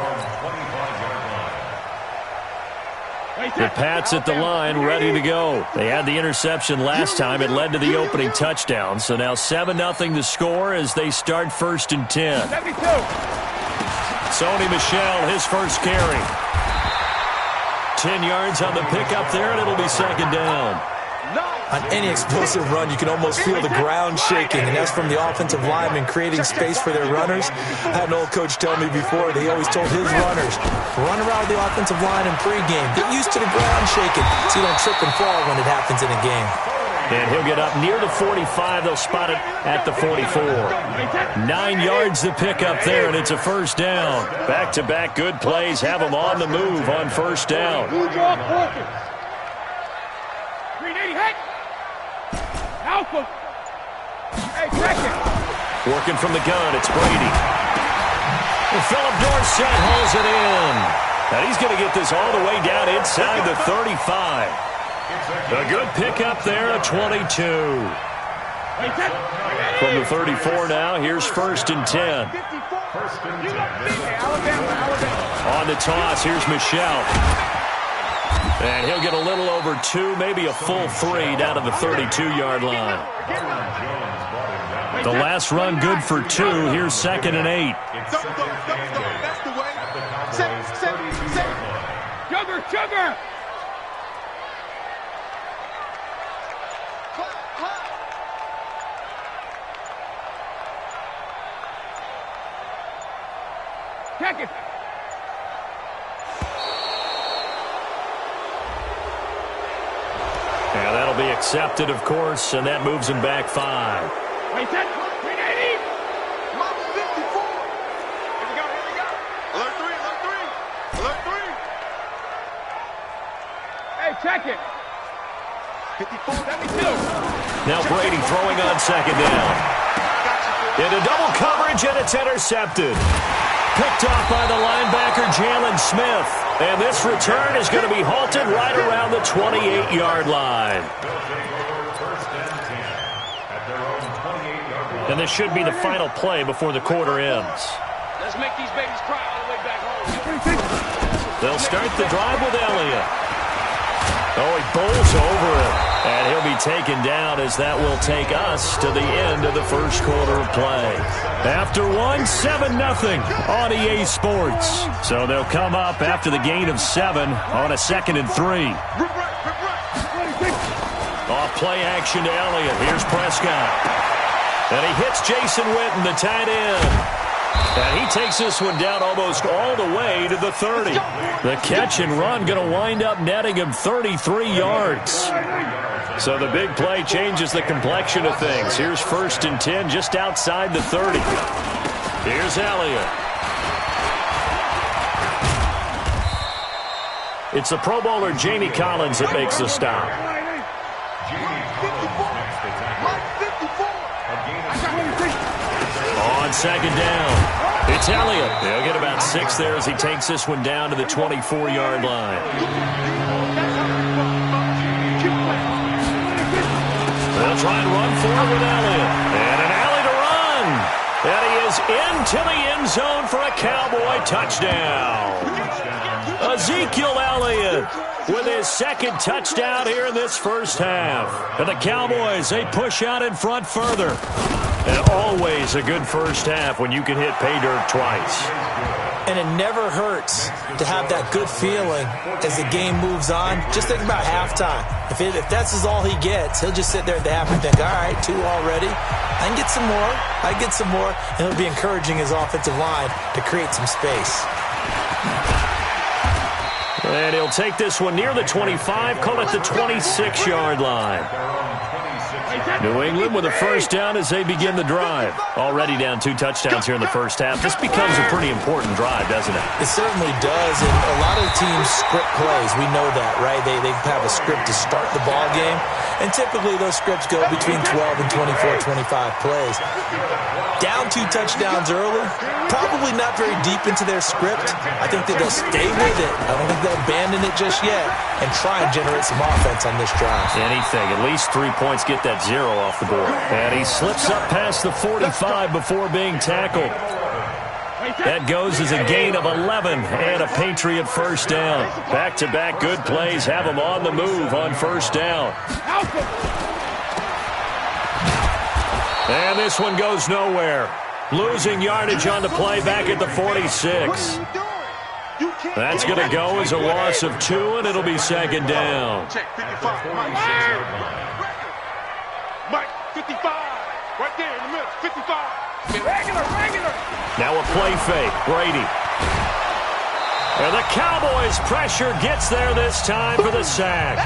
Speaker 2: The Pats at the line, ready to go. They had the interception last time. It led to the opening touchdown. So now 7-0 to score as they start 1st and 10. Sony Michel, his first carry. 10 yards on the pickup there, and it'll be 2nd down.
Speaker 3: On any explosive run, you can almost feel the ground shaking, and that's from the offensive linemen creating space for their runners. I had an old coach tell me before that he always told his runners, run around the offensive line in pregame. Get used to the ground shaking so you don't trip and fall when it happens in a game.
Speaker 2: And he'll get up near the 45. They'll spot it at the 44. 9 yards to pick up there, and it's a first down. Back-to-back good plays have them on the move on first down. Working from the gun, it's Brady. And Philip Dorsett hauls it in. And he's going to get this all the way down inside the 35. A good pickup there, a 22. From the 34 now, here's 1st and 10. On the toss, here's Michel. And he'll get a little over 2, maybe a full 3 down to the 32-yard line. The last run good for 2. Here's 2nd and 8.
Speaker 1: Sugar! Check it.
Speaker 2: Yeah, that'll be accepted, of course, and that moves him back 5.
Speaker 1: Wait, set. 380. 54. Here we go. Alert 3. Alert 3. Hey, check it. 54, 72.
Speaker 2: Now Brady throwing on 2nd down. Into double coverage, and it's intercepted. Picked off by the linebacker, Jalen Smith. And this return is going to be halted right around the 28-yard line. And this should be the final play before the quarter ends.
Speaker 1: Let's make these babies cry all the way back home.
Speaker 2: They'll start the drive with Elliott. Oh, he bowls over it. And he'll be taken down as that will take us to the end of the first quarter of play. After one, 7-0 on EA Sports. So they'll come up after the gain of 7 on a 2nd and 3. Off play action to Elliott. Here's Prescott. And he hits Jason Witten, the tight end. And he takes this one down almost all the way to the 30. The catch and run going to wind up netting him 33 yards. So the big play changes the complexion of things. Here's 1st and 10 just outside the 30. Here's Elliott. It's the Pro Bowler Jamie Collins that makes the stop. On 2nd down, it's Elliott. He'll get about 6 there as he takes this one down to the 24-yard line. They'll try and run forward with Elliott. And an alley to run. And he is into the end zone for a Cowboy touchdown. Ezekiel Elliott with his 2nd touchdown here in this first half. And the Cowboys, they push out in front further. And always a good first half when you can hit pay dirt twice.
Speaker 3: And it never hurts to have that good feeling as the game moves on. Just think about halftime. If that's all he gets, he'll just sit there at the half and think, all right, 2 already. I can get some more. I get some more. And he'll be encouraging his offensive line to create some space.
Speaker 2: And he'll take this one near the 25, call it the 26-yard line. New England with a first down as they begin the drive. Already down 2 touchdowns here in the first half. This becomes a pretty important drive, doesn't it?
Speaker 3: It certainly does, and a lot of the teams script plays. We know that, right? They have a script to start the ball game, and typically those scripts go between 12 and 24, 25 plays. Down 2 touchdowns early, probably not very deep into their script. I think that they'll stay with it. I don't think they'll abandon it just yet and try and generate some offense on this drive.
Speaker 2: Anything, at least 3 points, get that 0 off the board. And he slips up past the 45 before being tackled. That goes as a gain of 11 and a Patriot first down. Back-to-back good plays have them on the move on first down. And this one goes nowhere. Losing yardage on the play back at the 46. That's going to go as a loss of 2, and it'll be 2nd down.
Speaker 1: Mike, 55. Right there in the middle, 55. Regular.
Speaker 2: Now a play fake, Brady. And the Cowboys' pressure gets there this time for the sack.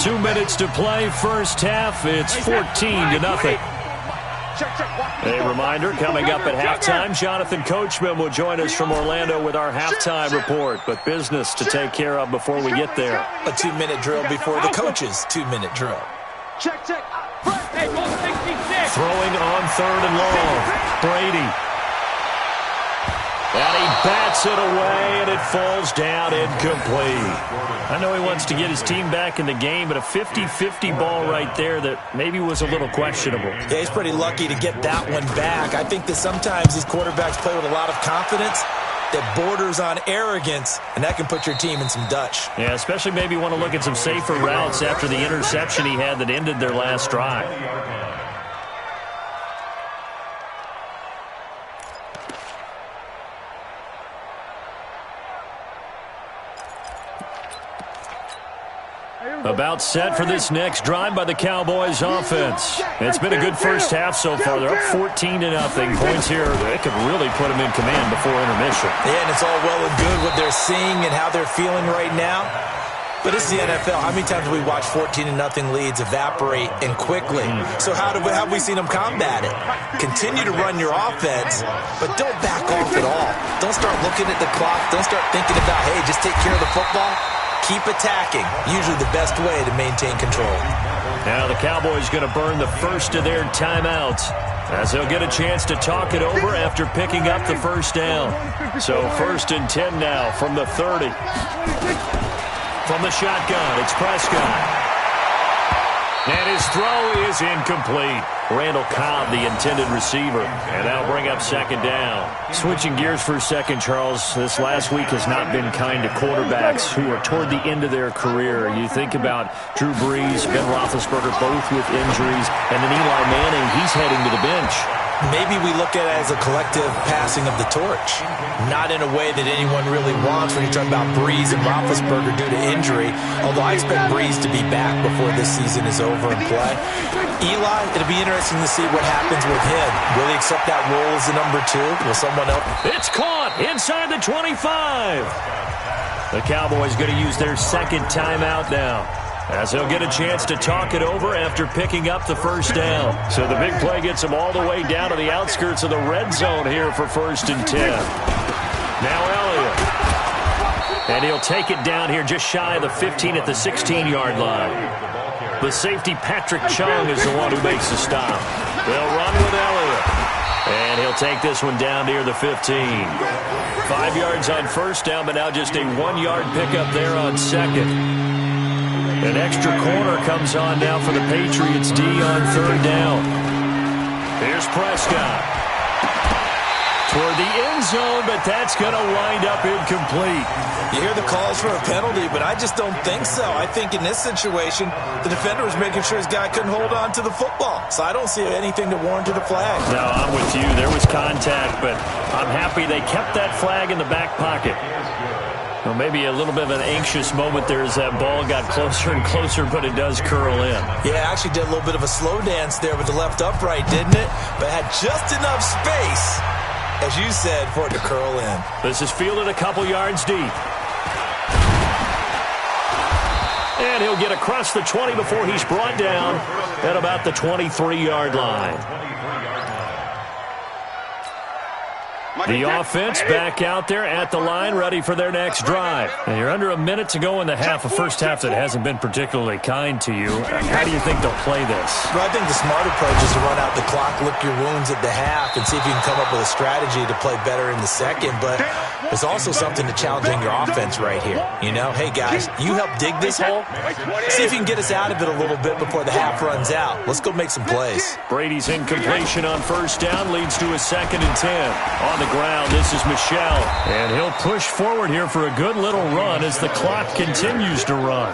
Speaker 2: 2 minutes to play first half. It's 14-0. A reminder, coming up at halftime, Jonathan Coachman will join us from Orlando with our halftime report. But business to take care of before we get there.
Speaker 3: A 2-minute drill before the coach's 2-minute drill.
Speaker 1: Check.
Speaker 2: Throwing on 3rd and long. Brady. And he bats it away, and it falls down incomplete. I know he wants to get his team back in the game, but a 50-50 ball right there that maybe was a little questionable.
Speaker 3: Yeah, he's pretty lucky to get that one back. I think that sometimes these quarterbacks play with a lot of confidence that borders on arrogance, and that can put your team in some Dutch.
Speaker 2: Yeah, especially maybe want to look at some safer routes after the interception he had that ended their last drive. About set for this next drive by the Cowboys offense. It's been a good first half so far. They're up 14-0. Points here, they could really put them in command before intermission.
Speaker 3: Yeah, and it's all well and good what they're seeing and how they're feeling right now. But it's the NFL. How many times have we watched 14-0 leads evaporate and quickly? So how have we seen them combat it? Continue to run your offense, but don't back off at all. Don't start looking at the clock. Don't start thinking about, hey, just take care of the football. Keep attacking. Usually the best way to maintain control.
Speaker 2: Now the Cowboys going to burn the first of their timeouts as they'll get a chance to talk it over after picking up the first down. So 1st and 10 now from the 30. From the shotgun, it's Prescott. And his throw is incomplete. Randall Cobb, the intended receiver. And that'll bring up second down. Switching gears for a second, Charles. This last week has not been kind to quarterbacks who are toward the end of their career. You think about Drew Brees, Ben Roethlisberger, both with injuries. And then Eli Manning, he's heading to the bench.
Speaker 3: Maybe we look at it as a collective passing of the torch. Not in a way that anyone really wants when you talk about Brees and Roethlisberger due to injury, although I expect Brees to be back before this season is over and play. Eli, it'll be interesting to see what happens with him. Will he accept that role as the number 2? Will someone else?
Speaker 2: It's caught inside the 25. The Cowboys going to use their second timeout now, as they'll get a chance to talk it over after picking up the first down. So the big play gets them all the way down to the outskirts of the red zone here for 1st and 10. Now Elliott. And he'll take it down here just shy of the 15 at the 16-yard line. The safety, Patrick Chung, is the one who makes the stop. They'll run with Elliott. And he'll take this one down near the 15. 5 yards on first down, but now just a 1-yard pickup there on second. An extra corner comes on now for the Patriots D on 3rd down. Here's Prescott. Toward the end zone, but that's going to wind up incomplete.
Speaker 3: You hear the calls for a penalty, but I just don't think so. I think in this situation, the defender was making sure his guy couldn't hold on to the football. So I don't see anything to warrant a flag.
Speaker 2: No, I'm with you. There was contact, but I'm happy they kept that flag in the back pocket. Well, maybe a little bit of an anxious moment there as that ball got closer and closer, but it does curl in.
Speaker 3: Yeah, actually did a little bit of a slow dance there with the left upright, didn't it? But had just enough space, as you said, for it to curl in.
Speaker 2: This is fielded a couple yards deep. And he'll get across the 20 before he's brought down at about the 23-yard line. The offense back out there at the line, ready for their next drive. And you're under a minute to go in the half, a first half that hasn't been particularly kind to you. How do you think they'll play this?
Speaker 3: Well, I think the smart approach is to run out the clock, lick your wounds at the half, and see if you can come up with a strategy to play better in the second. But there's also something to challenging your offense right here. You know, hey, guys, you help dig this hole. See if you can get us out of it a little bit before the half runs out. Let's go make some plays.
Speaker 2: Brady's incompletion on first down leads to a 2nd and 10. On the ground, this is Michel. And he'll push forward here for a good little run as the clock continues to run.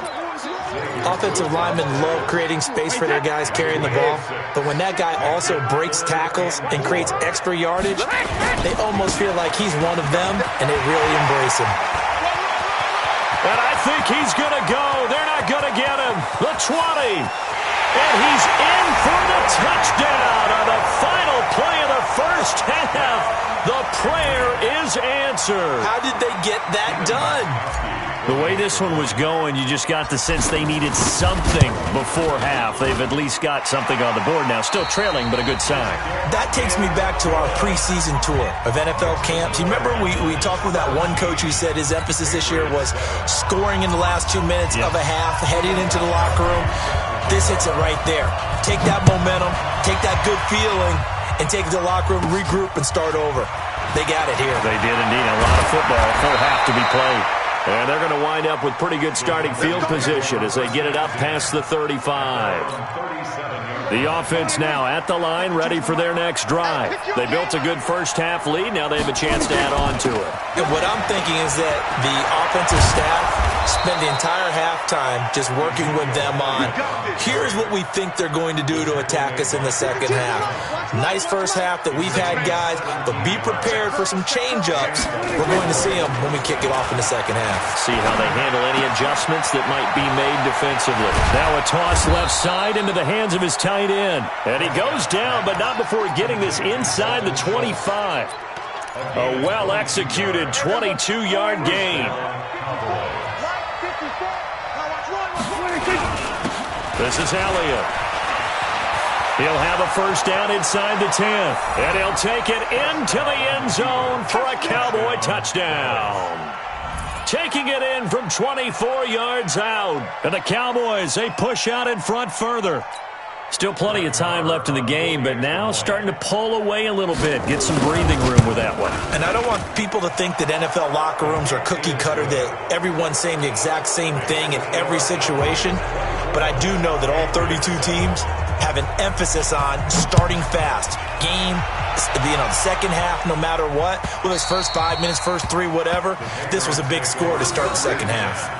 Speaker 3: Offensive linemen love creating space for their guys carrying the ball, but when that guy also breaks tackles and creates extra yardage, they almost feel like he's one of them, and they really embrace him.
Speaker 2: And I think he's going to go. They're not going to get him. The 20. And he's in for the touchdown on the final play of the first half. The prayer is answered.
Speaker 3: How did they get that done?
Speaker 2: The way this one was going, you just got the sense they needed something before half. They've at least got something on the board now. Still trailing, but a good sign.
Speaker 3: That takes me back to our preseason tour of NFL camps. You remember we talked with that one coach who said his emphasis this year was scoring in the last 2 minutes of a half, heading into the locker room. This hits it right there. Take that momentum, take that good feeling, and take it to the locker room, regroup, and start over. They got it here.
Speaker 2: They did indeed. A lot of football, full half to be played. And they're going to wind up with pretty good starting field position as they get it up past the 35. The offense now at the line, ready for their next drive. They built a good first half lead. Now they have a chance to add on to it.
Speaker 3: And what I'm thinking is that the offensive staff spend the entire halftime just working with them on, here's what we think they're going to do to attack us in the second half. Nice first half that we've had, guys, but be prepared for some change-ups. We're going to see them when we kick it off in the second half.
Speaker 2: See how they handle any adjustments that might be made defensively. Now a toss left side into the hands of his tight end. And he goes down, but not before getting this inside the 25. A well-executed 22-yard gain. This is Elliott. He'll have a first down inside the 10. And he'll take it into the end zone for a Cowboy touchdown. Taking it in from 24 yards out. And the Cowboys, they push out in front further. Still plenty of time left in the game, but now starting to pull away a little bit. Get some breathing room with that one.
Speaker 3: And I don't want people to think that NFL locker rooms are cookie cutter, that everyone's saying the exact same thing in every situation. but I do know that all 32 teams have an emphasis on starting fast. The second half, no matter what, whether it's first 5 minutes, first 3, whatever, this was a big score to start the second half.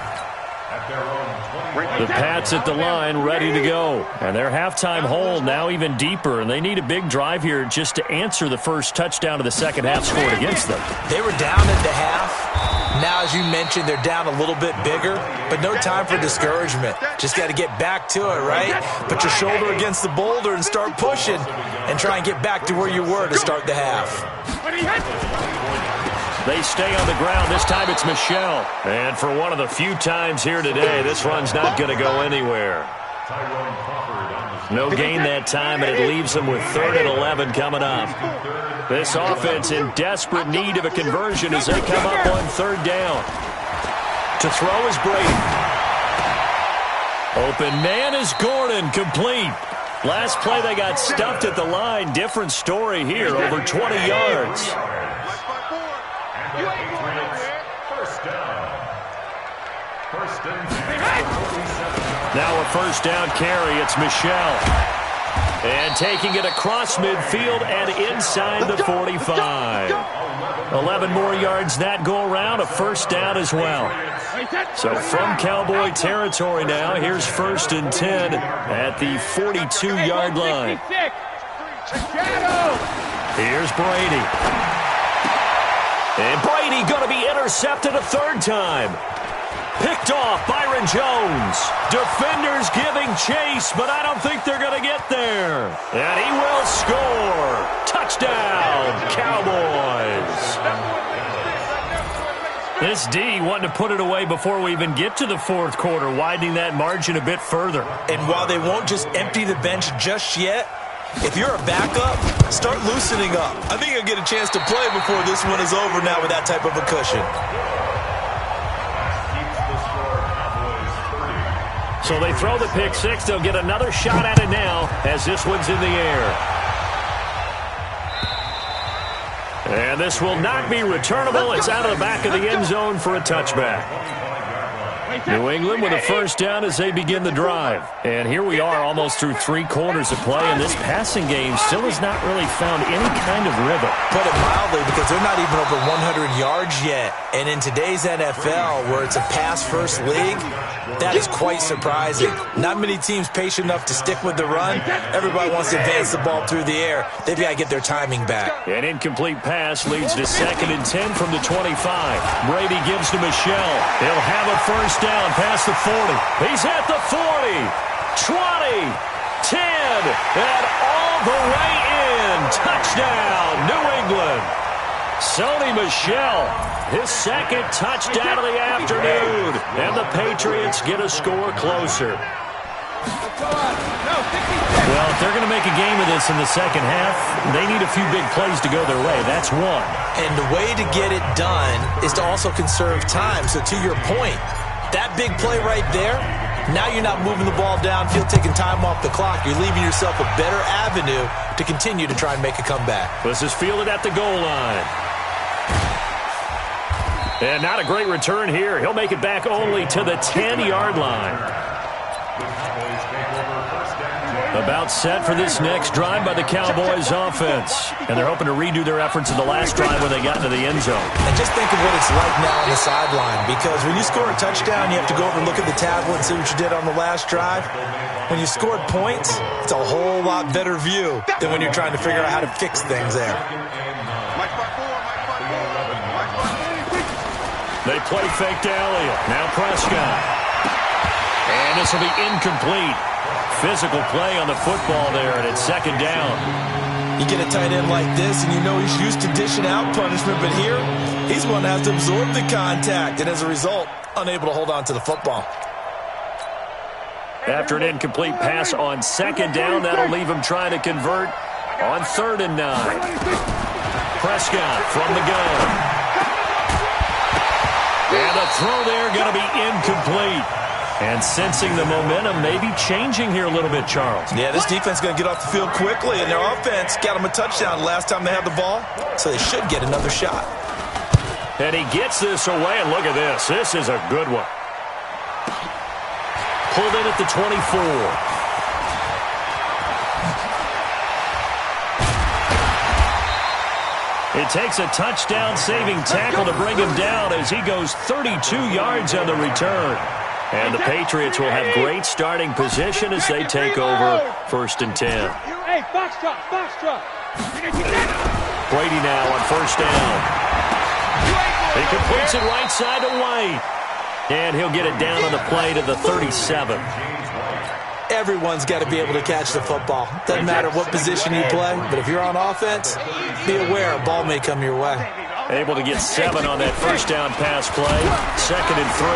Speaker 2: The Pats at the line, ready to go. And their halftime hole now even deeper, and they need a big drive here just to answer the first touchdown of the second half scored against them.
Speaker 3: They were down at the half. Now, as you mentioned, they're down a little bit bigger, but no time for discouragement. Just got to get back to it, right? Put your shoulder against the boulder and start pushing and try and get back to where you were to start the half.
Speaker 2: They stay on the ground. This time it's Michelle. And for one of the few times here today, this run's not going to go anywhere. No gain that time, and it leaves them with 3rd and 11 coming up. This offense in desperate need of a conversion as they come up on 3rd down. To throw is Brady. Open man is Gordon, complete. Last play they got stuffed at the line. Different story here, over 20 yards. Now a first down carry. It's Michelle. And taking it across midfield and inside the 45. 11 more yards that go around. A first down as well. So from Cowboy territory now, here's 1st and 10 at the 42-yard line. Here's Brady. And Brady going to be intercepted a 3rd time. Picked off, Byron Jones. Defenders giving chase, but I don't think they're going to get there. And he will score. Touchdown, Cowboys. This D wanting to put it away before we even get to the 4th quarter, widening that margin a bit further.
Speaker 3: And while they won't just empty the bench just yet, if you're a backup, start loosening up. I think you'll get a chance to play before this one is over now with that type of a cushion.
Speaker 2: So they throw the pick 6. They'll get another shot at it now as this one's in the air. And this will not be returnable. It's out of the back of the end zone for a touchback. New England with a first down as they begin the drive. And here we are almost through 3 quarters of play, and this passing game still has not really found any kind of rhythm.
Speaker 3: Put it mildly, because they're not even over 100 yards yet. And in today's NFL, where it's a pass-first league, that is quite surprising. Not many teams patient enough to stick with the run. Everybody wants to advance the ball through the air. They've got to get their timing back.
Speaker 2: An incomplete pass leads to 2nd and 10 from the 25. Brady gives to Michelle. He'll have a first down past the 40. He's at the 40, 20, 10, and all the way in. Touchdown, New England. Sony Michel, his 2nd touchdown of the afternoon, and the Patriots get a score closer. Well, if they're going to make a game of this in the second half, they need a few big plays to go their way. That's one.
Speaker 3: And the way to get it done is to also conserve time. So to your point, that big play right there, now you're not moving the ball downfield, taking time off the clock. You're leaving yourself a better avenue to continue to try and make a comeback.
Speaker 2: This is fielded at the goal line. And not a great return here. He'll make it back only to the 10-yard line. About set for this next drive by the Cowboys offense. And they're hoping to redo their efforts in the last drive when they got into the end zone.
Speaker 3: And just think of what it's like now on the sideline. Because when you score a touchdown, you have to go over and look at the tablet and see what you did on the last drive. When you scored points, it's a whole lot better view than when you're trying to figure out how to fix things there.
Speaker 2: They play fake to Elliott. Now Prescott. And this will be incomplete. Physical play on the football there, and it's 2nd down.
Speaker 3: You get a tight end like this, and you know he's used to dishing out punishment, but here, he's going to have to absorb the contact, and as a result, unable to hold on to the football.
Speaker 2: After an incomplete pass on 2nd down, that'll leave him trying to convert on 3rd and 9. Prescott from the gun. And the throw there going to be incomplete. And sensing the momentum maybe changing here a little bit, Charles.
Speaker 3: Yeah, this defense is going to get off the field quickly, and their offense got them a touchdown last time they had the ball, so they should get another shot.
Speaker 2: And he gets this away, and look at this. This is a good one. pulled in at the 24. It takes a touchdown-saving tackle to bring him down as he goes 32 yards on the return. And the Patriots will have great starting position as they take over 1st and 10.
Speaker 1: Hey, foxtrot.
Speaker 2: Brady now on 1st down. He completes it right side to White. And he'll get it down on the play to the 37.
Speaker 3: Everyone's got to be able to catch the football. Doesn't matter what position you play, but if you're on offense, be aware a ball may come your way.
Speaker 2: Able to get 7 on that 1st down pass play. 2nd and 3.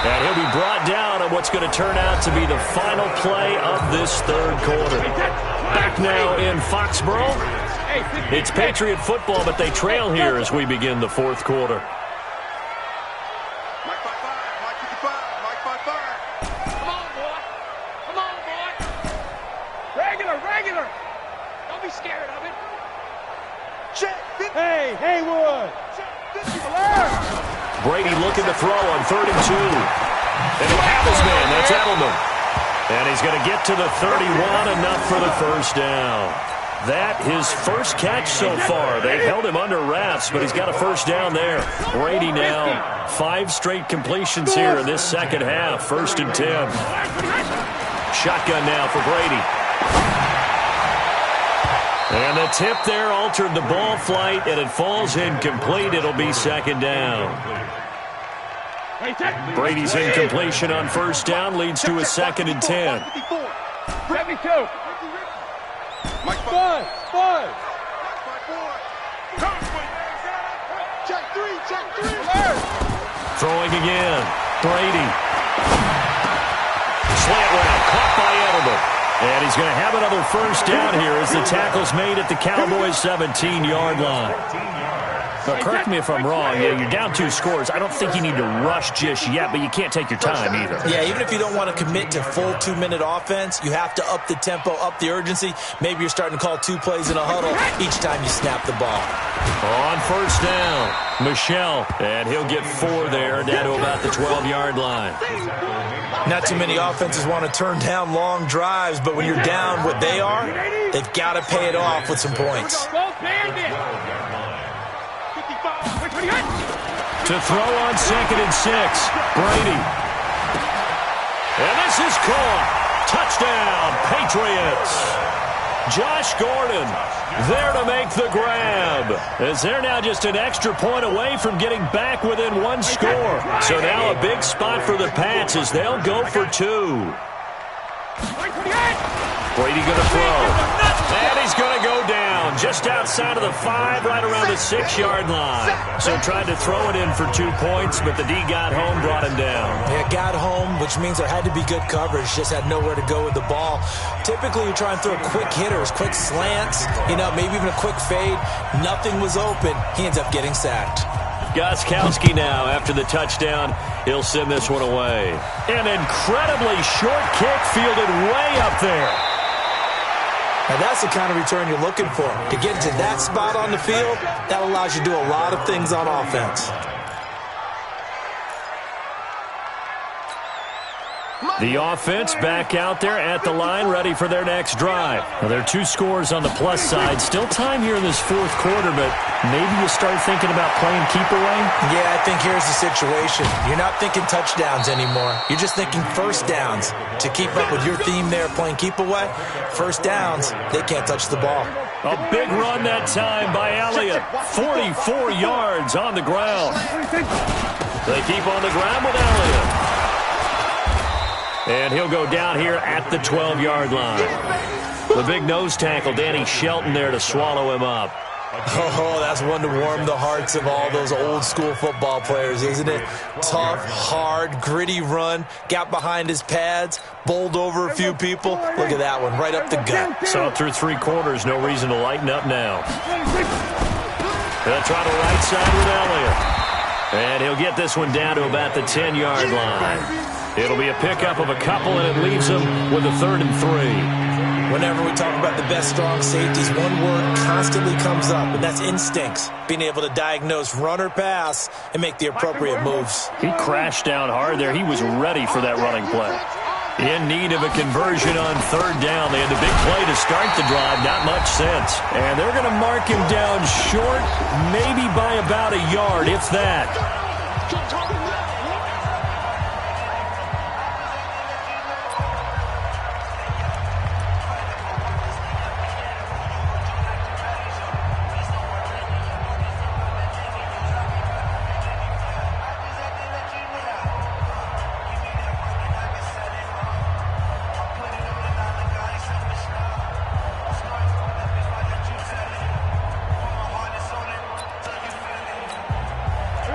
Speaker 2: And he'll be brought down on what's going to turn out to be the final play of this 3rd quarter. Back now in Foxborough. It's Patriot football, but they trail here as we begin the 4th quarter.
Speaker 1: Regular. Don't be scared of it. Hey, Haywood.
Speaker 2: Brady looking to throw on 3rd and 2. And he'll have his man. That's Edelman. And he's going to get to the 31, enough for the 1st down. That his first catch so far. They've held him under wraps, but he's got a 1st down there. Brady now 5 straight completions here in this 2nd half. 1st and 10. Shotgun now for Brady. And the tip there altered the ball flight, and it falls incomplete. It'll be 2nd down. Brady's incompletion on 1st down leads to a 2nd and 10.
Speaker 1: Five.
Speaker 2: Throwing again. Brady. Slant route caught by Edelman. And he's going to have another 1st down here as the tackle's made at the Cowboys' 17-yard line. Now, correct me if I'm wrong. Yeah, you're down 2 scores. I don't think you need to rush just yet, but you can't take your time either.
Speaker 3: Yeah, even if you don't want to commit to full 2-minute offense, you have to up the tempo, up the urgency. Maybe you're starting to call 2 plays in a huddle each time you snap the ball.
Speaker 2: On 1st down, Michelle, and he'll get 4 there, down to about the 12-yard line.
Speaker 3: Not too many offenses want to turn down long drives, but when you're down what they are, they've got to pay it off with some points.
Speaker 2: To throw on 2nd and 6, Brady. And this is caught. Touchdown, Patriots. Josh Gordon there to make the grab, as they're now just an extra point away from getting back within 1 score. So now a big spot for the Pats as they'll go for 2. Brady going to throw. And he's going to go down just outside of the 5, right around the 6-yard line. So tried to throw it in for 2 points, but the D got home, brought him down.
Speaker 3: Yeah, got home, which means there had to be good coverage. Just had nowhere to go with the ball. Typically, you try and throw quick hitters, quick slants, maybe even a quick fade. Nothing was open. He ends up getting sacked.
Speaker 2: Gostkowski now, after the touchdown, he'll send this one away. An incredibly short kick fielded way up there.
Speaker 3: Now that's the kind of return you're looking for. To get to that spot on the field, that allows you to do a lot of things on offense.
Speaker 2: The offense back out there at the line, ready for their next drive. Well, there are 2 scores on the plus side. Still time here in this 4th quarter, but maybe you start thinking about playing keep away?
Speaker 3: Yeah, I think here's the situation. You're not thinking touchdowns anymore. You're just thinking 1st downs. To keep up with your theme there, playing keep away, 1st downs, they can't touch the ball.
Speaker 2: A big run that time by Elliott. 44 yards on the ground. They keep on the ground with Elliott. And he'll go down here at the 12-yard line. The big nose tackle, Danny Shelton, there to swallow him up.
Speaker 3: Oh, that's one to warm the hearts of all those old-school football players, isn't it? Tough, hard, gritty run, got behind his pads, bowled over a few people. Look at that one, right up the gut.
Speaker 2: Saw it through 3 quarters, no reason to lighten up now. They'll try the right side with Elliott. And he'll get this one down to about the 10-yard line. It'll be a pickup of a couple, and it leaves him with a 3rd and 3.
Speaker 3: Whenever we talk about the best strong safeties, one word constantly comes up, and that's instincts. Being able to diagnose run or pass and make the appropriate moves.
Speaker 2: He crashed down hard there. He was ready for that running play. In need of a conversion on third down. They had the big play to start the drive, not much sense. And they're going to mark him down short, maybe by about a yard, if that.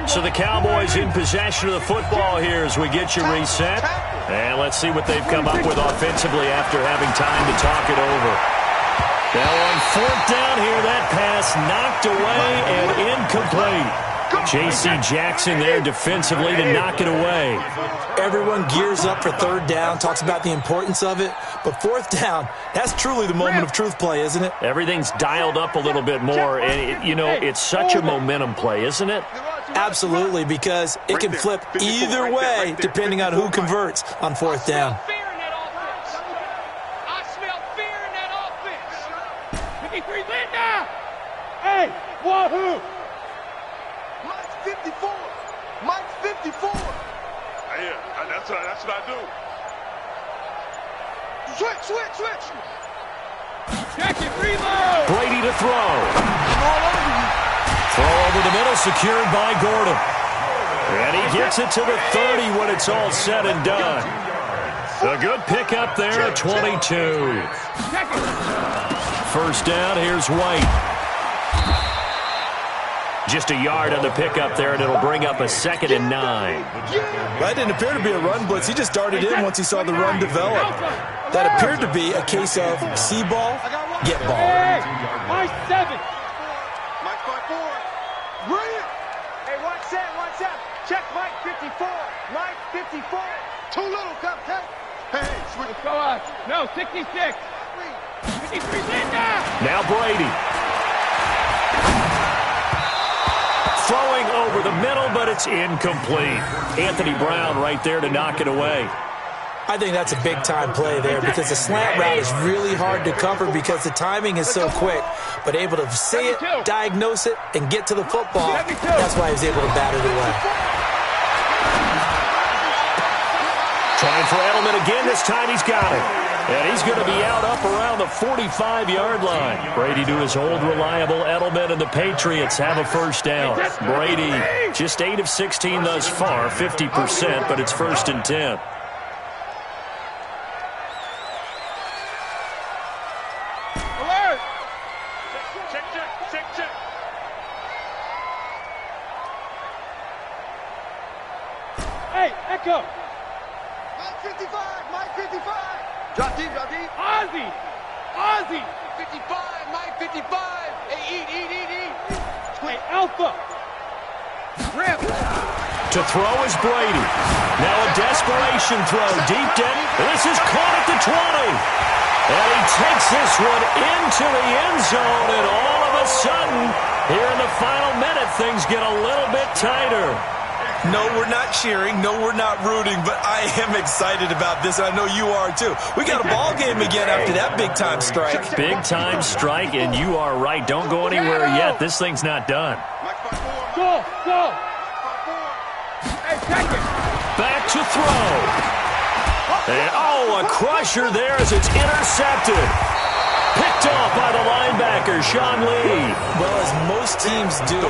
Speaker 2: So the Cowboys in possession of the football here as we get you reset. And let's see what they've come up with offensively after having time to talk it over. Now on fourth down here, that pass knocked away and incomplete. J.C. Jackson there defensively to knock it away.
Speaker 3: Everyone gears up for third down, talks about the importance of it. But fourth down, that's truly the moment of truth play, isn't it?
Speaker 2: Everything's dialed up a little bit more. And, it's such a momentum play, isn't it?
Speaker 3: Absolutely, because it can flip either way depending on who converts on fourth down.
Speaker 1: I smell fear in that offense. 53, Linda! Hey, wahoo! Mike's 54. Mike's 54.
Speaker 5: Yeah, that's what I do.
Speaker 1: Switch. Check it, reload.
Speaker 2: Brady to throw. Throw over the middle, secured by Gordon. And he gets it to the 30 when it's all said and done. A good pickup there at 22. First down, here's White. Just a yard on the pickup there, and it'll bring up a 2nd and 9.
Speaker 3: That didn't appear to be a run blitz. He just darted in once he saw the run develop. That appeared to be a case of see ball, get ball.
Speaker 1: Hey, my 7. Mike 54. Brilliant. Hey, watch that. Check Mike 54. Mike 54. Too little, Cupcake. Hey, switch. Let's go out. No, 66. 53, Linda.
Speaker 2: Now Brady. Throwing over the middle, but it's incomplete. Anthony Brown right there to knock it away.
Speaker 3: I think that's a big-time play there because the slant route is really hard to cover because the timing is so quick. But able to see it, diagnose it, and get to the football, that's why he was able to bat it away.
Speaker 2: Trying for Edelman again. This time he's got it. And he's going to be out up around the 45-yard line. Brady to his old reliable Edelman, and the Patriots have a first down. Brady just 8 of 16 thus far, 50%, but it's 1st and 10.
Speaker 1: Alert! Check. Hey, Echo! Mike 55! Drop deep. Ozzy! 55, Mike 55! Hey, eat! Hey, Alpha! Rip!
Speaker 2: To throw is Brady. Now a desperation throw deep down. This is caught at the 20. And he takes this one into the end zone, and all of a sudden, here in the final minute, things get a little bit tighter.
Speaker 3: No, we're not cheering. No, we're not rooting, but I am excited about this. I know you are, too. We got a ball game again after that big-time strike.
Speaker 2: Big-time strike, and you are right. Don't go anywhere yet. This thing's not done.
Speaker 1: Go! Hey, check it!
Speaker 2: Back to throw. And, a crusher there as it's intercepted. Picked off by the linebacker, Sean Lee.
Speaker 3: Well, as most teams do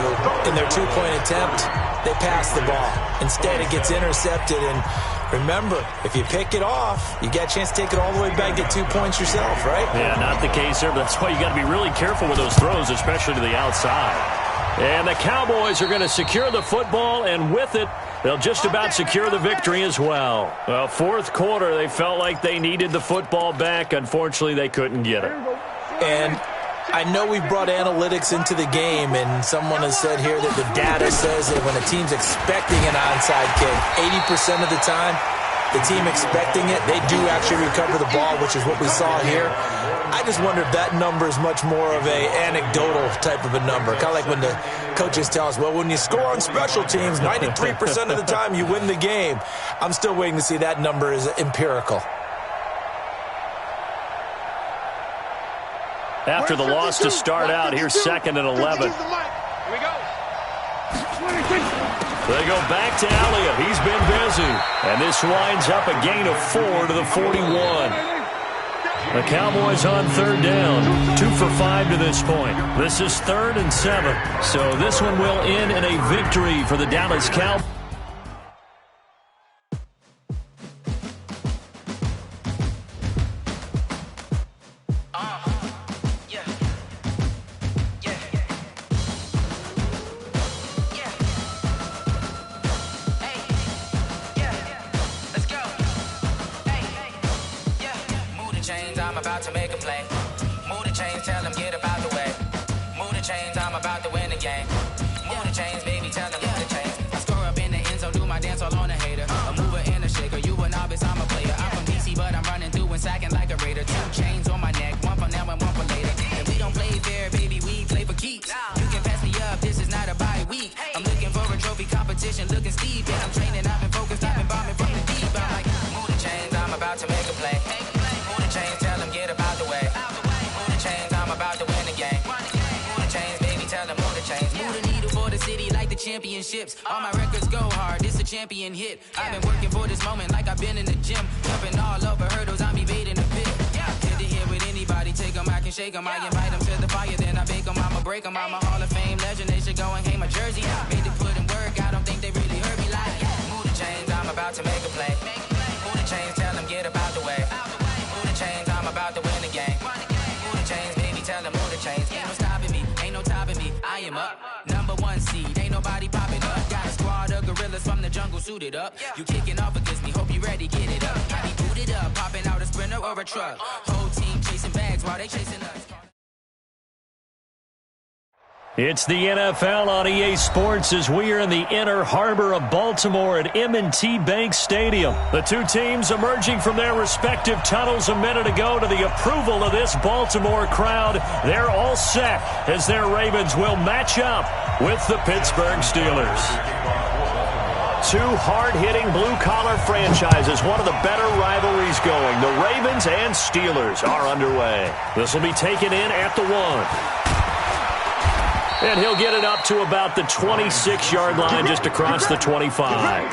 Speaker 3: in their two-point attempt, they pass the ball. Instead, it gets intercepted. And remember, if you pick it off, you get a chance to take it all the way back, get 2 points yourself, right?
Speaker 2: Yeah, not the case there, but that's why you got to be really careful with those throws, especially to the outside. And the Cowboys are going to secure the football, and with it, they'll just about secure the victory as well. Well, fourth quarter, they felt like they needed the football back. Unfortunately, they couldn't get it.
Speaker 3: And I know we've brought analytics into the game, and someone has said here that the data says that when a team's expecting an onside kick, 80% of the time, the team expecting it, they do actually recover the ball, which is what we saw here. I just wonder if that number is much more of a anecdotal type of a number. Kind of like when the coaches tell us, well, when you score on special teams, 93% of the time you win the game. I'm still waiting to see that number is empirical.
Speaker 2: After the loss to start out, here's 2nd and 11.
Speaker 1: Here we go.
Speaker 2: They go back to Elliott. He's been busy. And this winds up a gain of 4 to the 41. The Cowboys on 3rd down. 2 for 5 to this point. This is 3rd and 7. So this one will end in a victory for the Dallas Cowboys.
Speaker 6: I'm about to make a play. Move the chains, tell them get about the way. Move the chains, I'm about to win the game. Move the chains, baby, tell them move the chains. I score up in the end zone, do my dance all on a hater. A mover and a shaker, you a novice, I'm a player. I'm from DC, but I'm running through and sacking like a raider. 2 chains on my neck, 1 for now and 1 for later. And we don't play fair, baby, we play for keeps. You can pass me up, this is not a bye week. I'm looking for a trophy competition, looking steep. And I'm training, I've been focused, I've been bombing from the deep. I'm like, move the chains, I'm about to make a play. Move the chains, tell them get about the way. Move the chains, I'm about to win the game. Move the chains, baby, tell them move the chains. Move the needle for the city like the championships. All my records go hard, this a champion hit. I've been working for this moment like I've been in the gym. Jumping all over hurdles, I'm evading the pit. Good to hear with anybody, take them, I can shake them. I invite them to the fire, then I bake them, I'ma break them. I'm a Hall of Fame legend, they should go and hang my jersey. Made to put in work, I don't think they really heard me like. Move the chains, I'm about to make a play. Move the chains, tell them get about the way. Move the chains, I'm about to win the game. Move the chains, baby, tell them move the chains. Ain't no stopping me, ain't no topping me. I am up, #1 seed, ain't nobody popping up. Got a squad of gorillas from the jungle suited up. You kicking off against me, hope you ready, get it up. I be booted up, popping out a Sprinter or a truck. Whole team chasing bags while they chasing us.
Speaker 2: It's the NFL on EA Sports as we are in the inner harbor of Baltimore at M&T Bank Stadium. The two teams emerging from their respective tunnels a minute ago to the approval of this Baltimore crowd. They're all set as their Ravens will match up with the Pittsburgh Steelers. Two hard-hitting blue-collar franchises, one of the better rivalries going. The Ravens and Steelers are underway. This will be taken in at the 1. And he'll get it up to about the 26-yard line, just across the 25.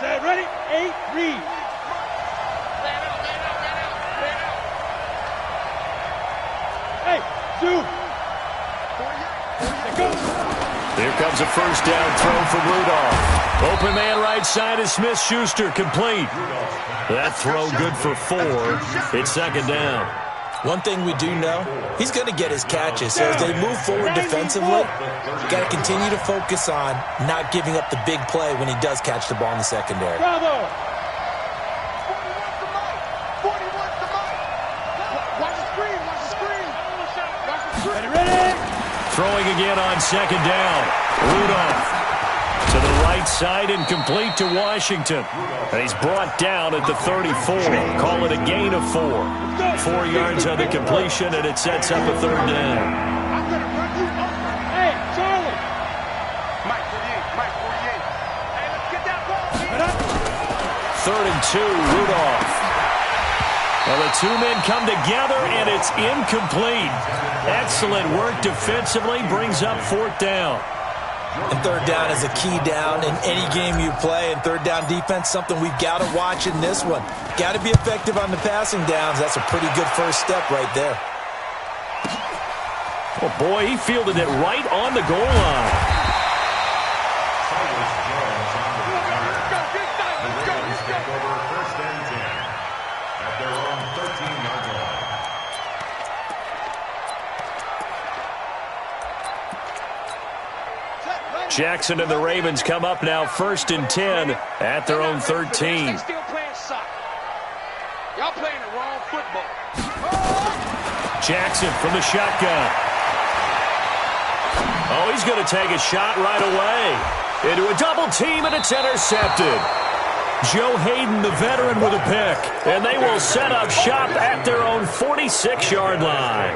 Speaker 1: Set, ready, 8, read. Hey, zoom.
Speaker 2: Here comes a first down throw from Rudolph. Open man right side is Smith-Schuster, complete. That throw good for 4. It's 2nd down.
Speaker 3: One thing we do know, he's going to get his catches. So as they move forward defensively, got to continue to focus on not giving up the big play when he does catch the ball in the secondary.
Speaker 1: Bravo. 41's the mic. Watch the screen, watch the screen. Watch the screen. Ready?
Speaker 2: Throwing again on 2nd down. Rudolph to the right side and complete to Washington. And he's brought down at the 34. Call it a gain of 4. 4 yards on the completion, and it sets up a 3rd down.
Speaker 1: I'm going to run you over. Hey, Charlie. Mike 48, Mike 48. Hey, let's get that ball.
Speaker 2: 3rd and 2, Rudolph. Well, the two men come together, and it's incomplete. Excellent work defensively, brings up 4th down.
Speaker 3: And 3rd down is a key down in any game you play. And 3rd down defense, something we've got to watch in this one. Got to be effective on the passing downs. That's a pretty good first step right there.
Speaker 2: Oh, boy, he fielded it right on the goal line. Jackson and the Ravens come up now 1st and 10 at their own 13.
Speaker 1: They still playing soccer. Y'all playing the wrong football.
Speaker 2: Jackson from the shotgun. Oh, he's going to take a shot right away. Into a double team, and it's intercepted. Joe Hayden, the veteran, with a pick. And they will set up shop at their own 46-yard line.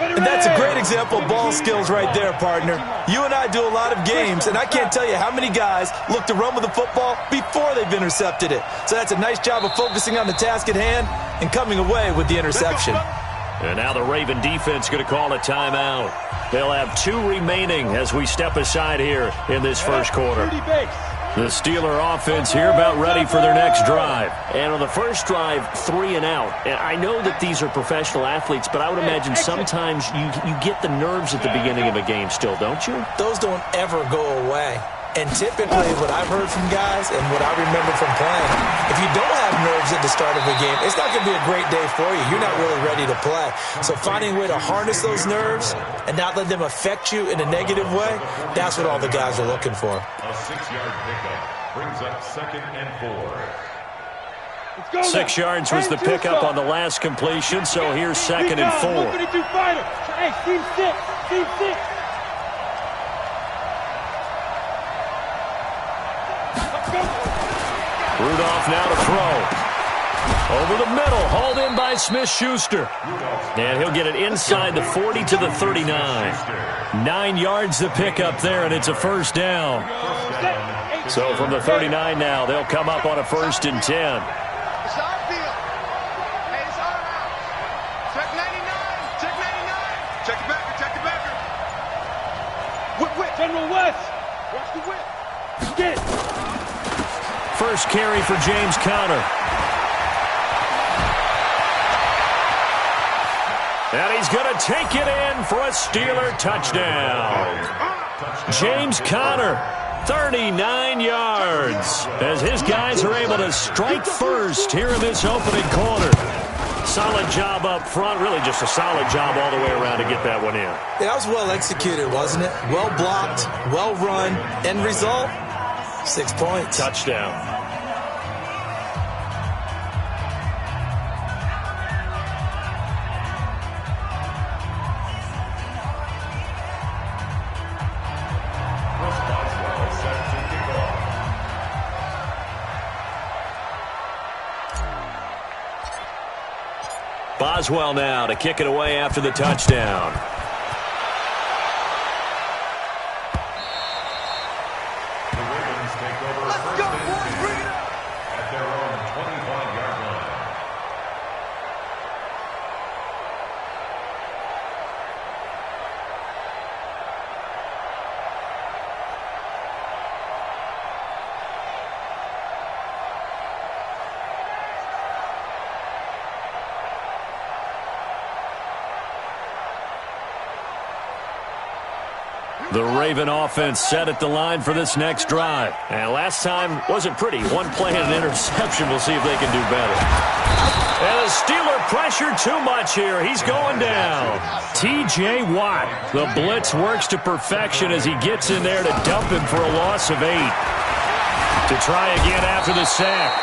Speaker 3: And that's a great example of ball skills right there, partner. You and I do a lot of games, and I can't tell you how many guys look to run with the football before they've intercepted it. So that's a nice job of focusing on the task at hand and coming away with the interception.
Speaker 2: And now the Raven defense going to call a timeout. They'll have 2 remaining as we step aside here in this first quarter. The Steeler offense here about ready for their next drive.
Speaker 7: And on the first drive, 3 and out. And I know that these are professional athletes, but I would imagine sometimes you get the nerves at the beginning of a game still, don't you?
Speaker 3: Those don't ever go away. And typically what I've heard from guys and what I remember from playing, if you don't have nerves at the start of a game, it's not going to be a great day for you. You're not really ready to play. So finding a way to harness those nerves and not let them affect you in a negative way, that's what all the guys are looking for.
Speaker 4: A 6-yard pickup brings up 2nd and 4.
Speaker 2: 6 yards was the pickup on the last completion, so here's 2nd and 4.
Speaker 1: Hey, team 6, team 6.
Speaker 2: Rudolph now to throw. Over the middle, hauled in by Smith-Schuster. And he'll get it inside the 40 to the 39. 9 yards the pickup there, and it's a first down. So from the 39 now, they'll come up on a 1st and 10.
Speaker 1: It's our field. Hey, it's our house. Check 99. Check 99. Check the backer. Check the backer. Whip. General West. Watch the whip. Get it.
Speaker 2: First carry for James Conner. And he's going to take it in for a Steeler touchdown. James Conner, 39 yards, as his guys are able to strike first here in this opening quarter. Solid job up front, really just a solid job all the way around to get that one in.
Speaker 3: Yeah, that was well executed, wasn't it? Well blocked, well run. End result, 6 points.
Speaker 2: Touchdown. Boswell now to kick it away after the touchdown.
Speaker 4: The Ravens take over. Let's go, boys, bring it up! At their own 25-yard line.
Speaker 2: The Raven offense set at the line for this next drive. And last time wasn't pretty. 1 play and an interception. We'll see if they can do better. And the Steeler pressure too much here. He's going down. T.J. Watt. The blitz works to perfection as he gets in there to dump him for a loss of 8. To try again after the sack.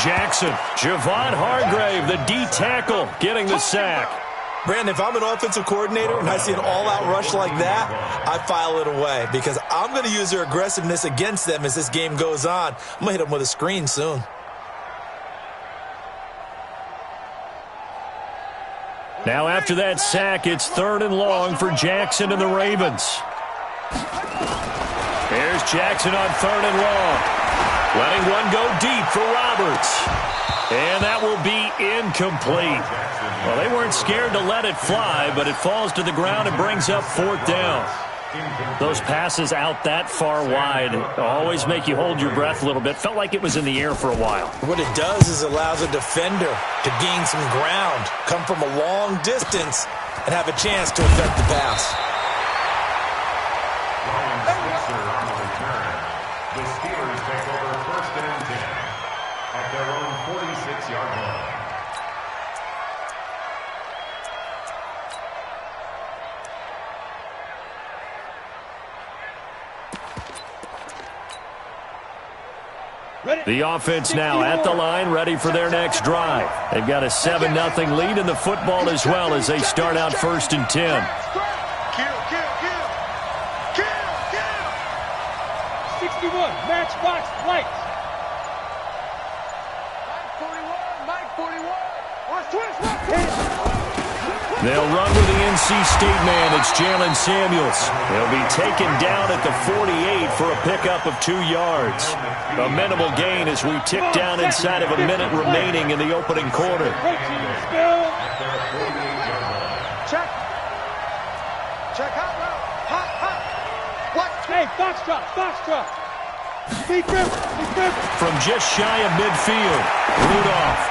Speaker 2: Jackson. Javon Hargrave, the D tackle, getting the sack.
Speaker 3: Brandon, if I'm an offensive coordinator and I see an all-out rush like that, I file it away because I'm going to use their aggressiveness against them as this game goes on. I'm going to hit them with a screen soon.
Speaker 2: Now after that sack, it's 3rd and long for Jackson and the Ravens. Here's Jackson on 3rd and long. Letting one go deep for Roberts. And that will be incomplete. Well, they weren't scared to let it fly, but it falls to the ground and brings up 4th down. Those passes out that far wide always make you hold your breath a little bit. Felt like it was in the air for a while.
Speaker 3: What it does is allows a defender to gain some ground, come from a long distance, and have a chance to affect the pass.
Speaker 4: On the return, the Steelers take over 1st and 10 at their own 46-yard line.
Speaker 2: The offense now at the line, ready for their next drive. They've got a 7-0 lead in the football as well as they start out 1st and 10.
Speaker 1: Kill. 61, matchbox lights.
Speaker 2: They'll run with the NC State man. It's Jalen Samuels. He'll be taken down at the 48 for a pickup of 2 yards. A minimal gain as we tick down inside of a minute remaining in the opening quarter.
Speaker 1: Check. Check hot route. Hot. What? Hey, box drop.
Speaker 2: From just shy of midfield, Rudolph.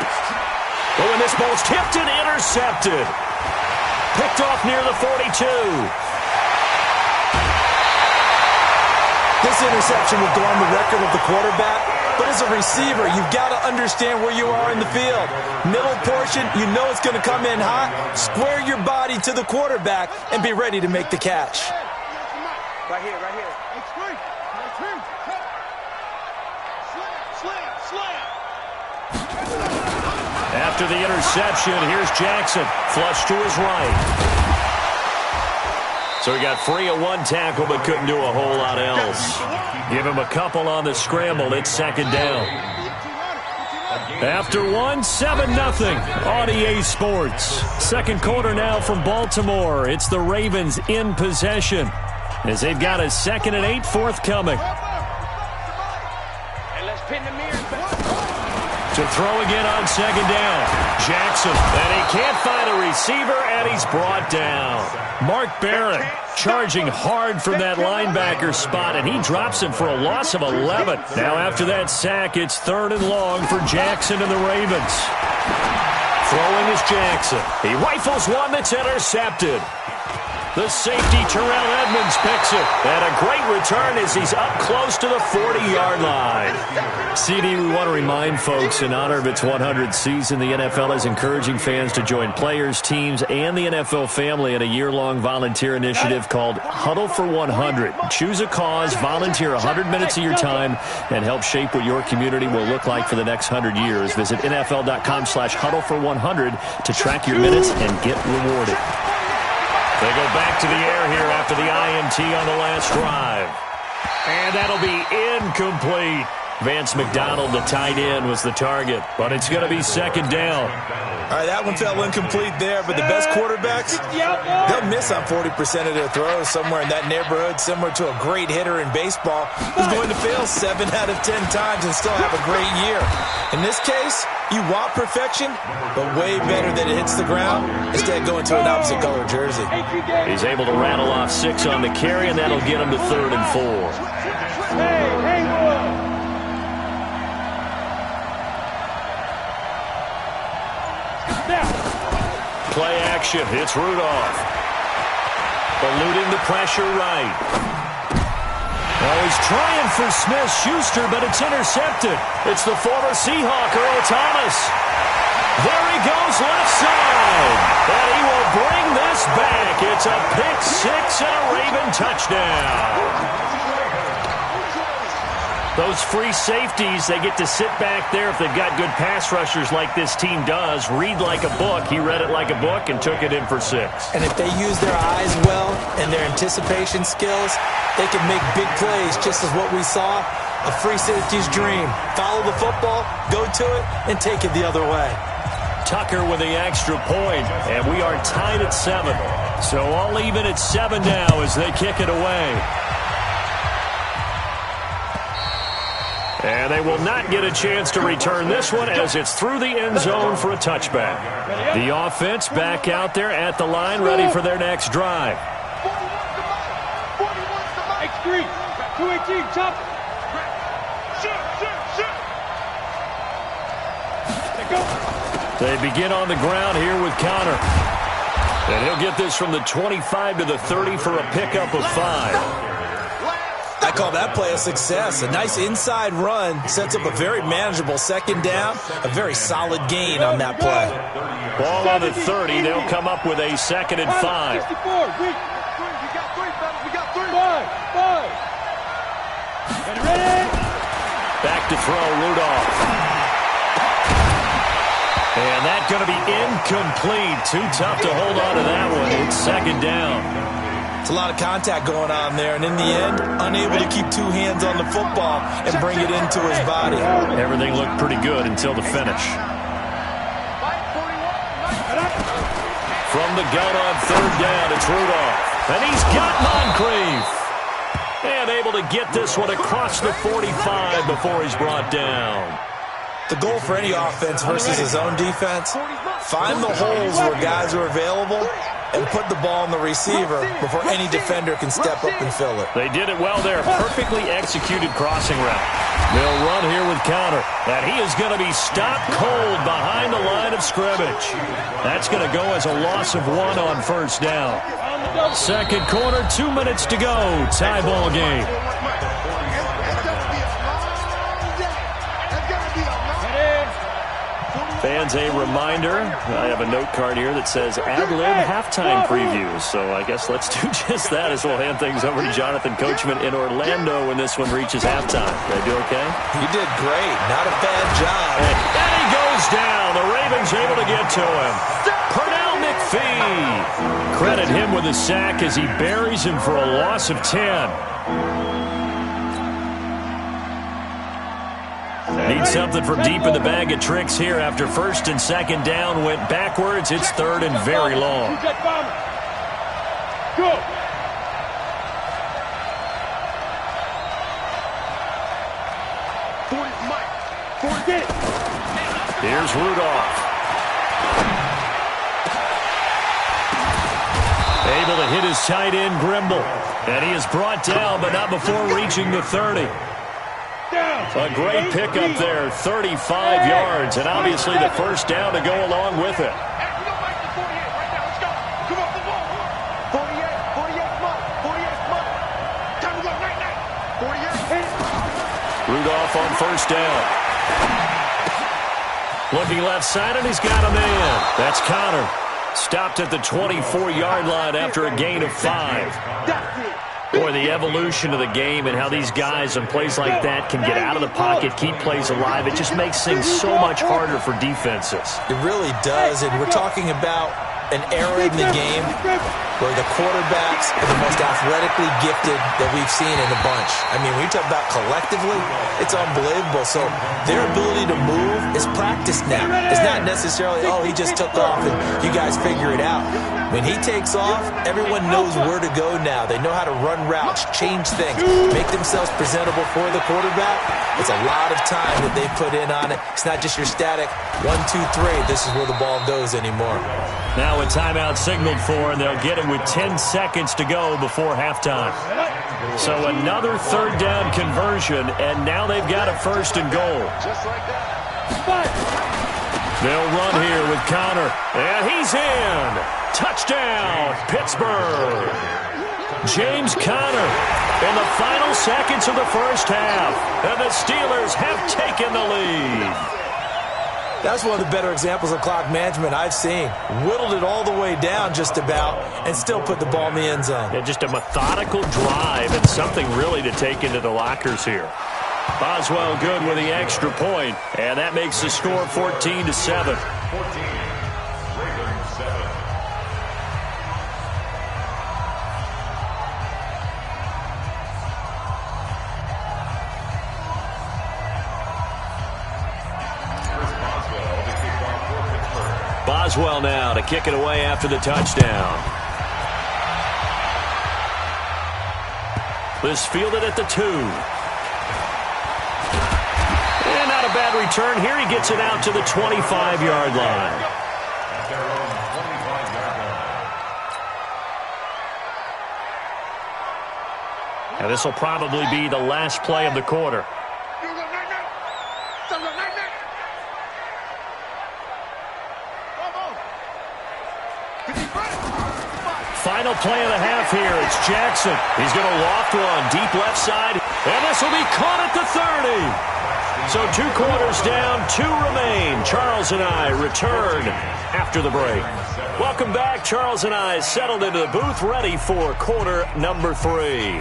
Speaker 2: Oh, and this ball's tipped and intercepted. Picked off near the 42.
Speaker 3: This interception will go on the record of the quarterback, but as a receiver, you've got to understand where you are in the field. Middle portion, you know it's going to come in hot. Square your body to the quarterback and be ready to make the catch.
Speaker 1: Right here. Slam.
Speaker 2: After the interception, here's Jackson. Flush to his right. So he got free of one tackle but couldn't do a whole lot else. Give him a couple on the scramble. It's second down. After one, 7-0 on EA Sports. Second quarter now from Baltimore. It's the Ravens in possession as they've got a 2nd and 8 forthcoming. To throw again on second down. Jackson, and he can't find a receiver, and he's brought down. Mark Barron charging hard from that linebacker spot, and he drops him for a loss of 11. Now after that sack, it's 3rd and long for Jackson and the Ravens. Throwing is Jackson. He rifles one that's intercepted. The safety, Terrell Edmonds, picks it. And a great return as he's up close to the 40-yard line. CD, we want to remind folks, in honor of its 100th season, the NFL is encouraging fans to join players, teams, and the NFL family in a year-long volunteer initiative called Huddle for 100. Choose a cause, volunteer 100 minutes of your time, and help shape what your community will look like for the next 100 years. Visit NFL.com/huddle-for-100 to track your minutes and get rewarded. They go back to the air here after the INT on the last drive. And that'll be incomplete. Vance McDonald, the tight end, was the target, but it's going to be second down.
Speaker 3: All right, that one fell incomplete there, but the best quarterbacks, they'll miss on 40% of their throws somewhere in that neighborhood, similar to a great hitter in baseball who's going to fail 7 out of 10 times and still have a great year. In this case, you want perfection, but way better that it hits the ground instead of going to an opposite color jersey.
Speaker 2: He's able to rattle off 6 on the carry, and that'll get him to 3rd and 4. Play action. It's Rudolph. Eluding the pressure right. Well, he's trying for Smith-Schuster, but it's intercepted. It's the former Seahawk, Earl Thomas. There he goes left side. And he will bring this back. It's a pick 6 and a Raven touchdown. Those free safeties, they get to sit back there if they've got good pass rushers like this team does. Read like a book. He read it like a book and took it in for 6.
Speaker 3: And if they use their eyes well and their anticipation skills, they can make big plays, just as what we saw, a free safety's dream. Follow the football, go to it, and take it the other way.
Speaker 2: Tucker with the extra point, and we are tied at 7. So all even at 7 now as they kick it away. And they will not get a chance to return this one as it's through the end zone for a touchback. The offense back out there at the line, ready for their next drive.
Speaker 1: X3, 218, chop.
Speaker 2: They begin on the ground here with Connor. And he'll get this from the 25 to the 30 for a pickup of 5.
Speaker 3: I call that play a success. A nice inside run sets up a very manageable second down, a very solid gain on that play.
Speaker 2: Ball on the 30. They'll come up with a 2nd and 5.
Speaker 1: We got 3. Ready?
Speaker 2: Back to throw, Rudolph. And that's going to be incomplete. Too tough to hold on to that one. It's second down.
Speaker 3: It's a lot of contact going on there, and in the end, unable to keep 2 hands on the football and bring it into his body.
Speaker 2: Everything looked pretty good until the finish. From the gun on third down, it's Rudolph. And he's got Moncrief. And able to get this one across the 45 before he's brought down.
Speaker 3: The goal for any offense versus his own defense, find the holes where guys are available and put the ball on the receiver before any defender can step up and fill it.
Speaker 2: They did it well there. Perfectly executed crossing route. They'll run here with counter. And he is going to be stopped cold behind the line of scrimmage. That's going to go as a loss of 1 on first down. Second quarter, 2 minutes to go. Tie ball game. Fans, a reminder, I have a note card here that says ad-lib halftime previews. So I guess let's do just that as we'll hand things over to Jonathan Coachman in Orlando when this one reaches halftime. Did I do okay?
Speaker 3: You did great. Not a bad job.
Speaker 2: And he goes down. The Ravens able to get to him. Pernell McPhee. Credit him with a sack as he buries him for a loss of 10. Need something from deep in the bag of tricks here after first and second down went backwards. It's third and very long.
Speaker 1: Go.
Speaker 2: Here's Rudolph. Able to hit his tight end, Grimble. And he is brought down, but not before reaching the 30. A great pickup there, 35 yards, and obviously the first down to go along with it. Rudolph on first down. Looking left side, and he's got a man. That's Connor. Stopped at the 24-yard line after a gain of 5. Boy, the evolution of the game and how these guys in plays like that can get out of the pocket, keep plays alive, it just makes things so much harder for defenses.
Speaker 3: It really does, and we're talking about an era in the game where the quarterbacks are the most athletically gifted that we've seen in a bunch. I mean, when you talk about collectively, it's unbelievable. So their ability to move is practiced now. It's not necessarily, oh, he just took off and you guys figure it out. When he takes off, everyone knows where to go now. They know how to run routes, change things, make themselves presentable for the quarterback. It's a lot of time that they put in on it. It's not just your static 1, 2, 3. This is where the ball goes anymore.
Speaker 2: Now a timeout signaled for, and they'll get it with 10 seconds to go before halftime. So another third down conversion, and now they've got a first and goal.
Speaker 1: Just like that.
Speaker 2: They'll run here with Connor, and he's in. Touchdown, Pittsburgh. James Conner in the final seconds of the first half, and the Steelers have taken the lead.
Speaker 3: That's one of the better examples of clock management I've seen. Whittled it all the way down just about and still put the ball in the end zone.
Speaker 2: Yeah, just a methodical drive and something really to take into the lockers here. Boswell good with the extra point, and that makes the score 14-7.
Speaker 4: 14, Ravens 7.
Speaker 2: Boswell now to kick it away after the touchdown. This fielded at the 2. And not a bad return. Here he gets it out to the 25-yard line.
Speaker 4: At their own 25-yard line.
Speaker 2: And this will probably be the last play of the quarter. Final play of the half here. It's Jackson. He's going to loft one deep left side, and this will be caught at the 30. So 2 quarters down, 2 remain. Charles and I return after the break. Welcome back. Charles and I settled into the booth, ready for quarter number 3.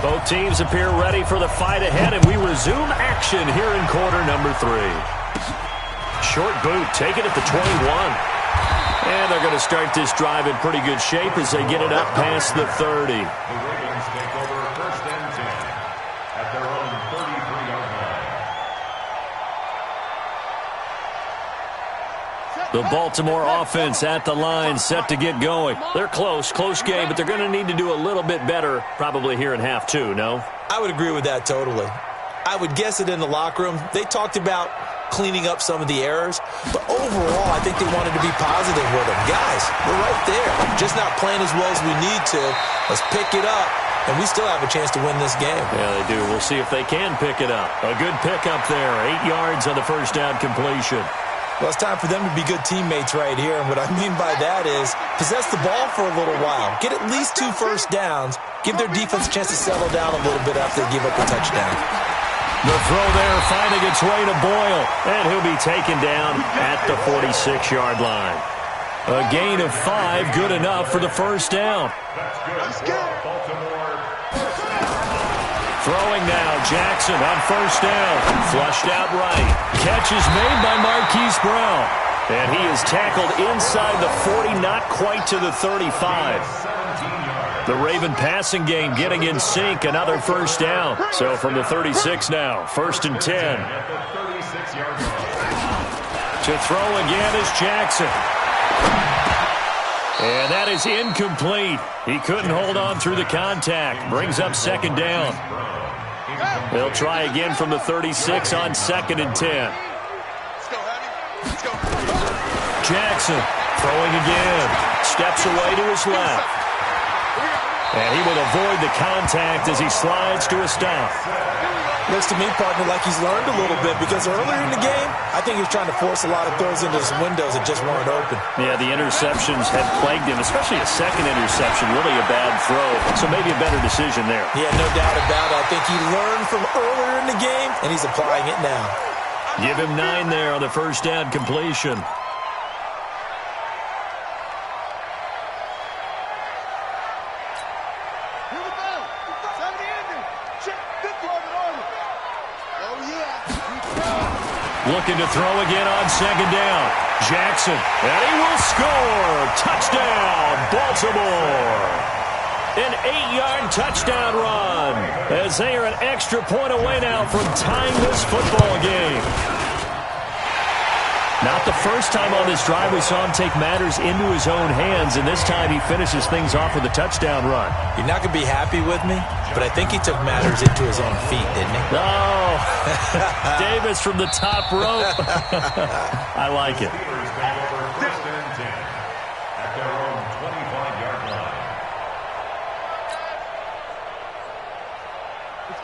Speaker 2: Both teams appear ready for the fight ahead, and we resume action here in quarter number 3. Short boot, taken at the 21. And they're going to start this drive in pretty good shape as they get it up past the 30.
Speaker 4: The Ravens take over 1st and 10 at their own 33-yard line.
Speaker 2: The Baltimore offense at the line, set to get going. They're close game, but they're going to need to do a little bit better probably here in half two, no?
Speaker 3: I would agree with that totally. I would guess it in the locker room. They talked about cleaning up some of the errors, but overall, I think they wanted to be positive with them. Guys, we're right there. Just not playing as well as we need to. Let's pick it up, and we still have a chance to win this game.
Speaker 2: Yeah, they do. We'll see if they can pick it up. A good pickup there. 8 yards on the first down completion.
Speaker 3: Well, it's time for them to be good teammates right here, and what I mean by that is possess the ball for a little while. Get at least 2 first downs. Give their defense a chance to settle down a little bit after they give up a touchdown.
Speaker 2: The throw there finding its way to Boyle, and he'll be taken down at the 46-yard line. A gain of 5, good enough for the first down.
Speaker 4: That's good. Baltimore.
Speaker 2: Throwing now, Jackson on first down. Flushed out right. Catch is made by Marquise Brown. And he is tackled inside the 40, not quite to the 35. The Raven passing game getting in sync, another first down. So from the 36 now, 1st and 10. To throw again is Jackson. And that is incomplete. He couldn't hold on through the contact. Brings up 2nd down. They'll try again from the 36 on 2nd and 10. Jackson throwing again. Steps away to his left. And he will avoid the contact as he slides to a stop.
Speaker 3: Looks to me, partner, like he's learned a little bit because earlier in the game, I think he was trying to force a lot of throws into some windows that just weren't open.
Speaker 2: Yeah, the interceptions have plagued him, especially a second interception, really a bad throw. So maybe a better decision there.
Speaker 3: Yeah, no doubt about it. I think he learned from earlier in the game, and he's applying it now.
Speaker 2: Give him 9 there on the first down completion. Looking to throw again on 2nd down. Jackson, and he will score. Touchdown, Baltimore. An 8-yard touchdown run as they are an extra point away now from tying this football game. Not the first time on this drive we saw him take matters into his own hands, and this time he finishes things off with a touchdown run.
Speaker 3: You're not going to be happy with me, but I think he took matters into his own feet, didn't he?
Speaker 2: Oh, Davis from the top rope. I like it.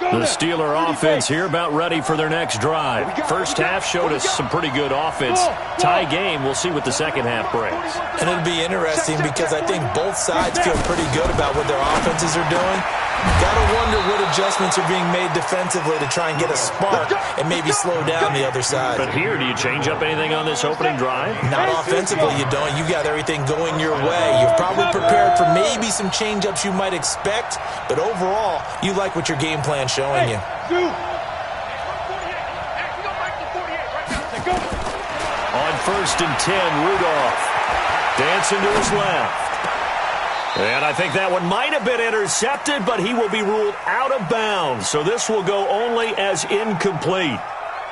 Speaker 2: The Steeler offense here about ready for their next drive. First half showed us some pretty good offense. Tie game, we'll see what the second half brings.
Speaker 3: And it'll be interesting because I think both sides feel pretty good about what their offenses are doing. Got to wonder what adjustments are being made defensively to try and get a spark and maybe slow down the other side.
Speaker 2: But here, do you change up anything on this opening drive?
Speaker 3: Not offensively, you don't. You got everything going your way. You've probably prepared for maybe some change-ups you might expect, but overall, you like what your game plan's showing you.
Speaker 2: On 1st and 10, Rudolph dancing to his left. And I think that one might have been intercepted, but he will be ruled out of bounds. So this will go only as incomplete.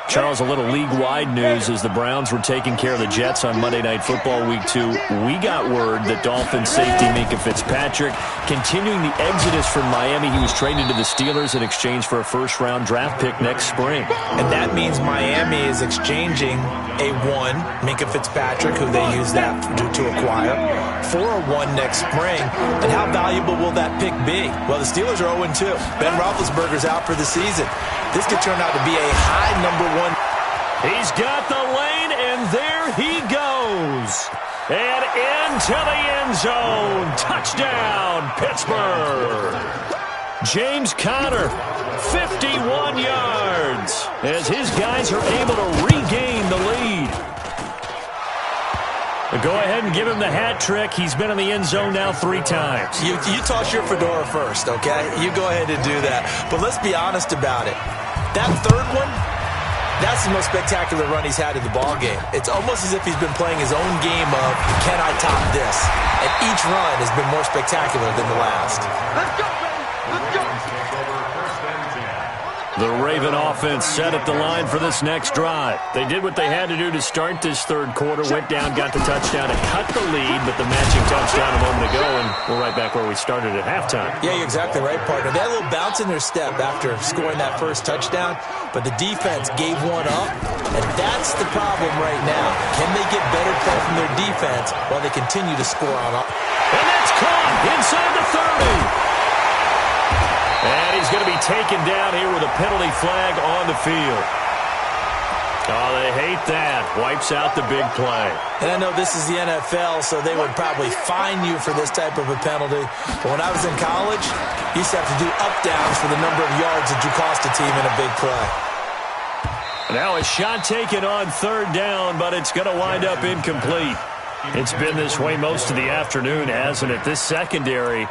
Speaker 2: Charles, a little league-wide news as the Browns were taking care of the Jets on Monday Night Football Week 2. We got word that Dolphins safety Minkah Fitzpatrick continuing the exodus from Miami. He was traded to the Steelers in exchange for a first-round draft pick next spring.
Speaker 3: And that means Miami is exchanging a 1, Minkah Fitzpatrick, who they used that to acquire, for a 1 next spring. And how valuable will that pick be? Well, the Steelers are 0-2. Ben Roethlisberger's out for the season. This could turn out to be a high number 1.
Speaker 2: He's got the lane, and there he goes. And into the end zone. Touchdown, Pittsburgh. James Conner, 51 yards, as his guys are able to regain the lead. Go ahead and give him the hat trick. He's been in the end zone now 3 times.
Speaker 3: You toss your fedora first, okay? You go ahead and do that. But let's be honest about it. That third one, That's the most spectacular run he's had in the ball game. It's almost as if he's been playing his own game of, can I top this? And each run has been more spectacular than the last.
Speaker 1: Let's go, baby. Let's go.
Speaker 2: The Raven offense set at the line for this next drive. They did what they had to do to start this third quarter, went down, got the touchdown to cut the lead, but the matching touchdown a moment ago, and we're right back where we started at halftime.
Speaker 3: Yeah, you're exactly right, partner. They had a little bounce in their step after scoring that first touchdown, but the defense gave one up, and that's the problem right now. Can they get better play from their defense while they continue to score on up?
Speaker 2: And that's caught inside the 30. And he's going to be taken down here with a penalty flag on the field. Oh, they hate that. Wipes out the big play.
Speaker 3: And I know this is the NFL, so they would probably fine you for this type of a penalty. But when I was in college, you used to have to do up-downs for the number of yards that you cost a team in a big play.
Speaker 2: Now a shot taken on third down, but it's going to wind up incomplete. It's been this way most of the afternoon, hasn't it? This secondary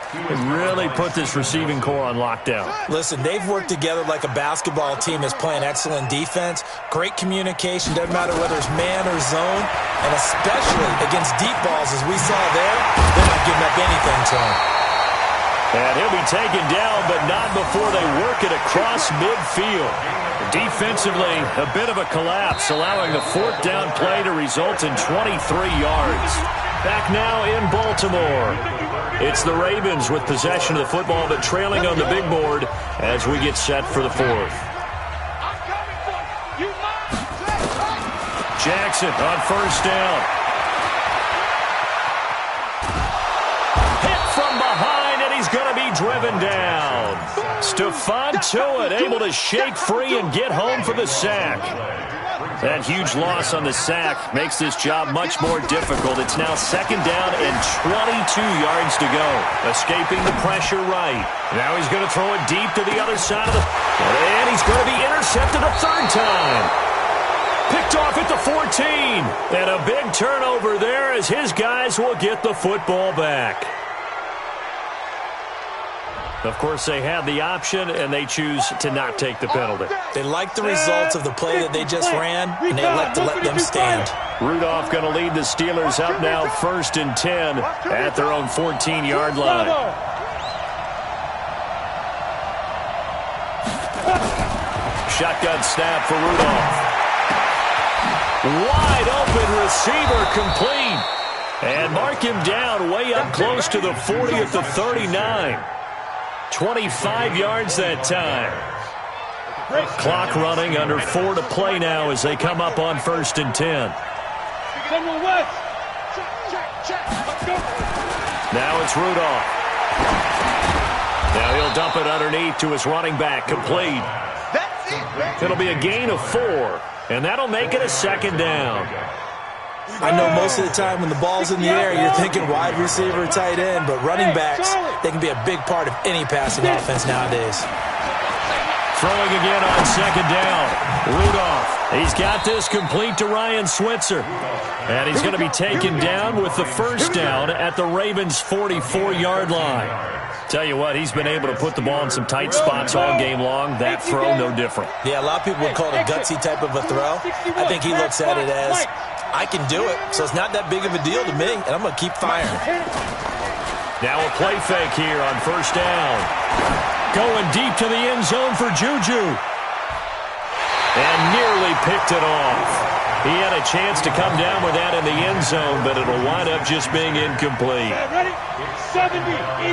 Speaker 2: really put this receiving core on lockdown.
Speaker 3: Listen, they've worked together like a basketball team that's playing excellent defense. Great communication, doesn't matter whether it's man or zone. And especially against deep balls, as we saw there, they're not giving up anything to him.
Speaker 2: And he'll be taken down, but not before they work it across midfield. Defensively, a bit of a collapse, allowing the fourth down play to result in 23 yards. Back now in Baltimore. It's the Ravens with possession of the football, but trailing on the big board as we get set for the fourth. Jackson on first down. Hit from behind, and he's going to be driven down. Stephon Tuitt able to shake free and get home for the sack. That huge loss on the sack makes this job much more difficult. It's now second down and 22 yards to go. Escaping the pressure right. Now he's going to throw it deep to the other side of the... And he's going to be intercepted a third time. Picked off at the 14. And a big turnover there as his guys will get the football back. Of course, they had the option, and they choose to not take the penalty.
Speaker 3: They like the results of the play that they just ran, and they elect to let them stand.
Speaker 2: Rudolph going to lead the Steelers up now 1st and 10 at their own 14-yard line. Shotgun snap for Rudolph. Wide open receiver complete. And mark him down way up close to the 40 at the 39. 25 yards that time. Clock running, under 4 to play now as they come up on 1st and 10. Now it's Rudolph. Now he'll dump it underneath to his running back, complete. It'll be a gain of 4, and that'll make it a second down.
Speaker 3: I know most of the time when the ball's in the air, you're thinking wide receiver, tight end, but running backs, they can be a big part of any passing offense nowadays.
Speaker 2: Throwing again on second down. Rudolph, he's got this complete to Ryan Switzer. And he's going to be taken down with the first down at the Ravens' 44-yard line. Tell you what, he's been able to put the ball in some tight spots all game long. That throw, no different.
Speaker 3: Yeah, a lot of people would call it a gutsy type of a throw. I think he looks at it as, I can do it, so it's not that big of a deal to me, and I'm going to keep firing.
Speaker 2: Now a play fake here on first down. Going deep to the end zone for Juju. And nearly picked it off. He had a chance to come down with that in the end zone, but it'll wind up just being incomplete.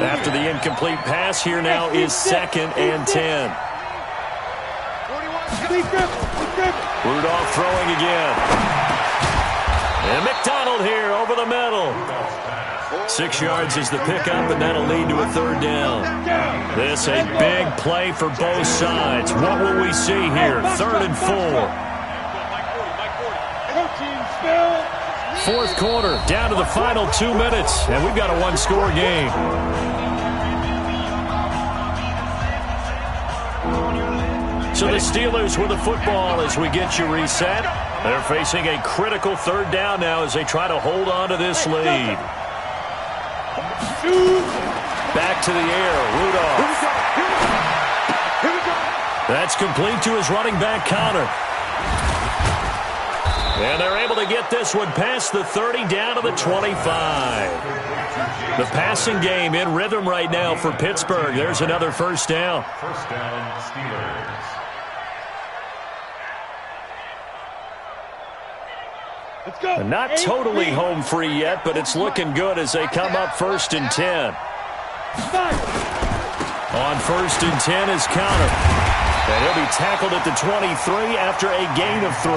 Speaker 2: After the incomplete pass, here now is 2nd and 10. Rudolph throwing again. And McDonald here over the middle. 6 yards is the pickup, and that'll lead to a third down. This a big play for both sides. What will we see here? 3rd and 4. Fourth quarter, down to the final 2 minutes, and we've got a one-score game. So the Steelers with the football as we get you reset. They're facing a critical third down now as they try to hold on to this lead. Back to the air, Rudolph. That's complete to his running back, Connor. And they're able to get this one past the 30 down to the 25. The passing game in rhythm right now for Pittsburgh. There's another first down.
Speaker 4: First down, Steelers.
Speaker 1: Let's go.
Speaker 2: And not totally home free yet, but it's looking good as they come up 1st and 10. On 1st and 10 is Connor. And he'll be tackled at the 23 after a gain of 3.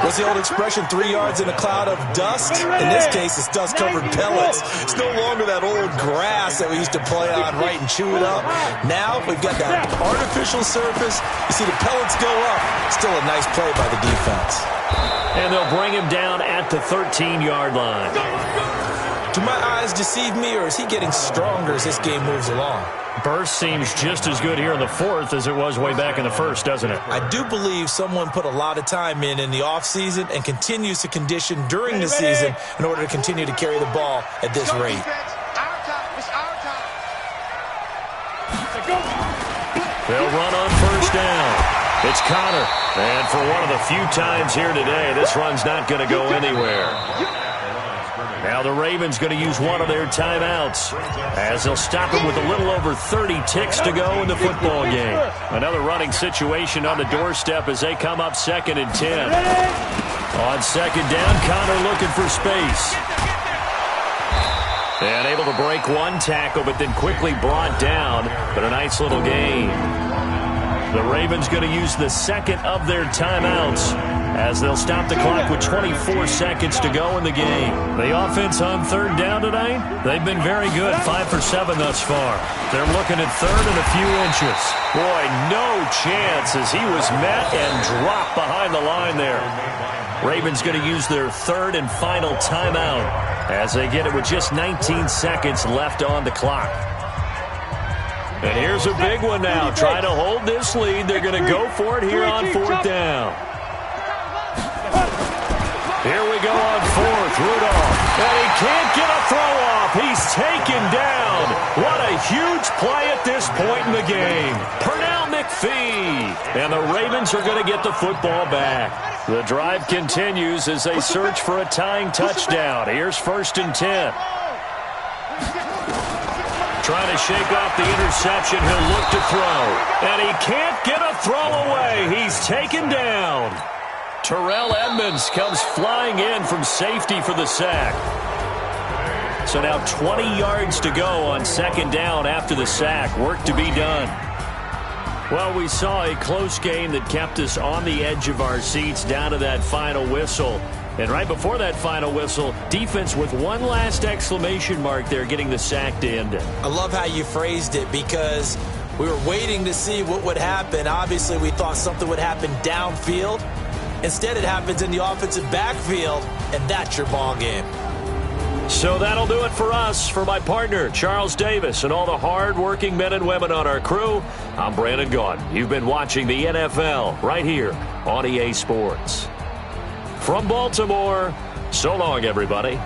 Speaker 3: What's the old expression, 3 yards in a cloud of dust? In this case, it's dust-covered pellets. It's no longer that old grass that we used to play on, right, and chew it up. Now we've got that artificial surface. You see the pellets go up. Still a nice play by the defense.
Speaker 2: And they'll bring him down at the 13-yard line.
Speaker 3: Do my eyes deceive me, or is he getting stronger as this game moves along?
Speaker 2: Burst seems just as good here in the 4th as it was way back in the 1st, doesn't it?
Speaker 3: I do believe someone put a lot of time in the offseason and continues to condition during the season in order to continue to carry the ball at this rate.
Speaker 2: They'll run on 1st down. It's Connor. And for one of the few times here today, this run's not going to go anywhere. Now the Ravens going to use one of their timeouts as they'll stop him with a little over 30 ticks to go in the football game. Another running situation on the doorstep as they come up 2nd and 10. On 2nd down, Connor looking for space. And able to break one tackle, but then quickly brought down. But a nice little gain. The Ravens going to use the 2nd of their timeouts as they'll stop the clock with 24 seconds to go in the game. The offense on 3rd down tonight, they've been very good, 5 for 7 thus far. They're looking at 3rd and a few inches. Boy, no chance as he was met and dropped behind the line there. Ravens going to use their 3rd and final timeout as they get it with just 19 seconds left on the clock. And here's a big one now. Trying to hold this lead. They're going to go for it here on 4th down. Here we go on 4th. Rudolph. And he can't get a throw off. He's taken down. What a huge play at this point in the game. Pernell McPhee. And the Ravens are going to get the football back. The drive continues as they search for a tying touchdown. Here's 1st and 10. Trying to shake off the interception. He'll look to throw. And he can't get a throw away. He's taken down. Terrell Edmonds comes flying in from safety for the sack. So now 20 yards to go on 2nd down after the sack. Work to be done. Well, we saw a close game that kept us on the edge of our seats down to that final whistle. And right before that final whistle, defense with one last exclamation mark there, getting the sack to end it.
Speaker 3: I love how you phrased it because we were waiting to see what would happen. Obviously, we thought something would happen downfield. Instead, it happens in the offensive backfield, and that's your ball game.
Speaker 2: So that'll do it for us. For my partner, Charles Davis, and all the hard-working men and women on our crew, I'm Brandon Gaudin. You've been watching the NFL right here on EA Sports. From Baltimore, so long, everybody.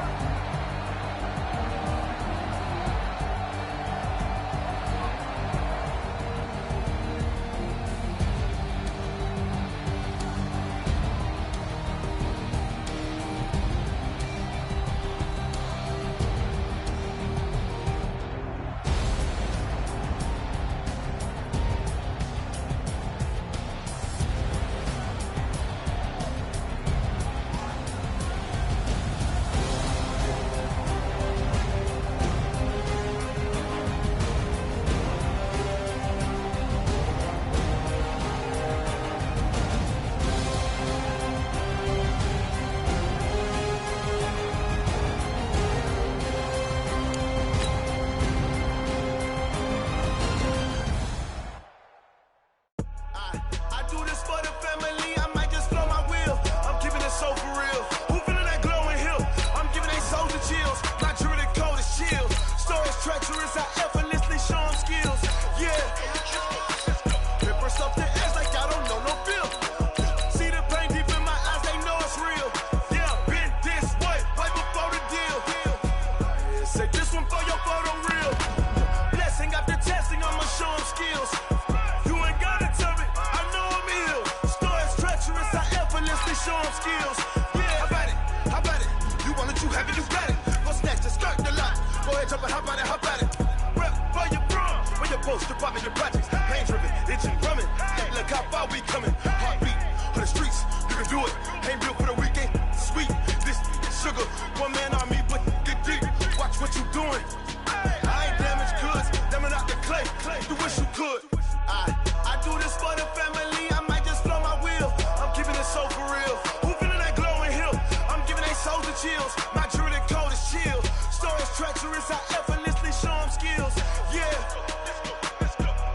Speaker 1: Show 'em skills. Yeah, how about it? How about it? You want it, you have it, you got it. Go snatch the skirt, the lot. Go ahead, jump it, how about it? How about it? Rep for your prom, for your post, your poppin', your projects. Pain driven, itching, drumming. Hey, look how far we coming. Heartbeat on the streets, you can do it. Ain't built for the weekend. Sweet, this sugar, one man army, but get deep. Watch what you doing. I ain't damaged goods, damn it out the clay. You wish you could. I do this for the family. I might just blow my wheel. I'm keeping it so for real. Who feeling that glowing hill? I'm giving they souls the chills. My jewelry code is chill. Stories treacherous, I effortlessly show them skills. Yeah.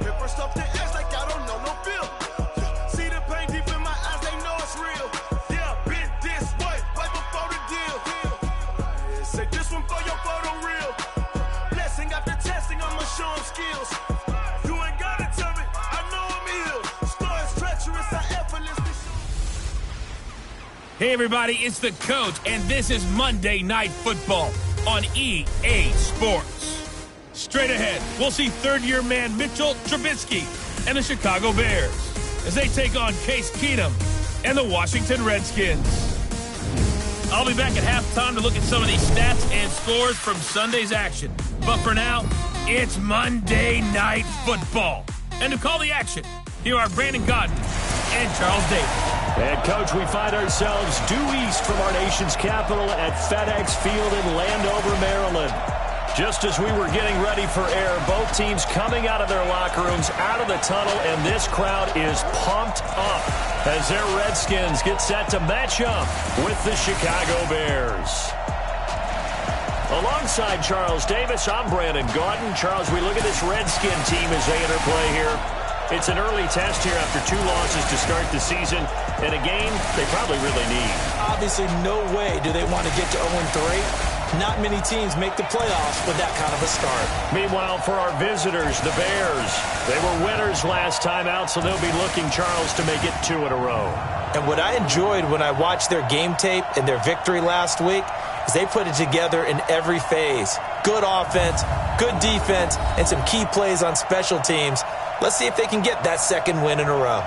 Speaker 1: Hit first off the edge like I don't know no feel. See the pain deep in my eyes, they know it's real. Yeah, been this way, right before the deal. Say this one for your photo real. Blessing after testing, I'ma show them skills. You ain't gotta tell me, I know I'm ill. Stories treacherous, I effortlessly.
Speaker 8: Hey everybody, it's the Coach, and this is Monday Night Football on EA Sports. Straight ahead, we'll see third-year man Mitchell Trubisky and the Chicago Bears as they take on Case Keenum and the Washington Redskins. I'll be back at halftime to look at some of these stats and scores from Sunday's action. But for now, it's Monday Night Football. And to call the action, here are Brandon Godden and Charles Davis.
Speaker 2: And, Coach, we find ourselves due east from our nation's capital at FedEx Field in Landover, Maryland. Just as we were getting ready for air, both teams coming out of their locker rooms, out of the tunnel, and this crowd is pumped up as their Redskins get set to match up with the Chicago Bears. Alongside Charles Davis, I'm Brandon Gaudin. Charles, we look at this Redskin team as they interplay here. It's an early test here after 2 losses to start the season, and a game they probably really need.
Speaker 3: Obviously, no way do they want to get to 0-3. Not many teams make the playoffs with that kind of a start.
Speaker 2: Meanwhile, for our visitors, the Bears, they were winners last time out, so they'll be looking, Charles, to make it 2 in a row.
Speaker 3: And what I enjoyed when I watched their game tape and their victory last week is they put it together in every phase. Good offense, good defense, and some key plays on special teams. Let's see if they can get that second win in a row.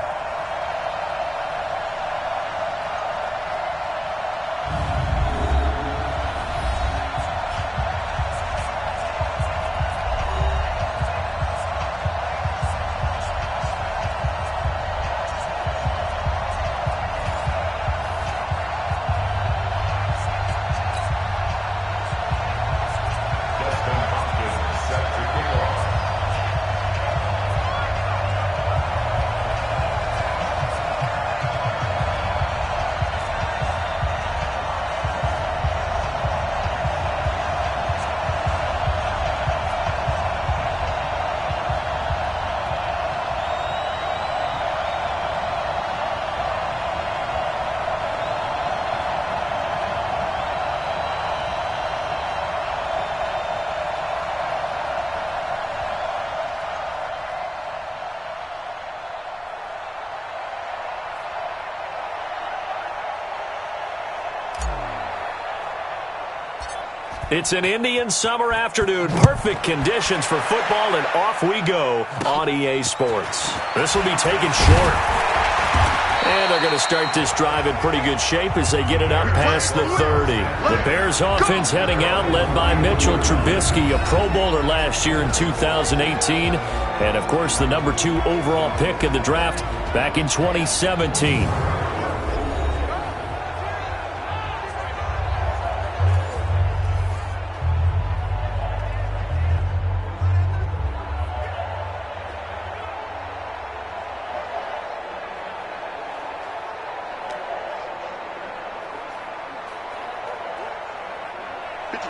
Speaker 2: It's an Indian summer afternoon. Perfect conditions for football, and off we go on EA Sports. This will be taken short. And they're going to start this drive in pretty good shape as they get it up past the 30. The Bears offense heading out, led by Mitchell Trubisky, a Pro Bowler last year in 2018. And, of course, the number 2 overall pick in the draft back in 2017.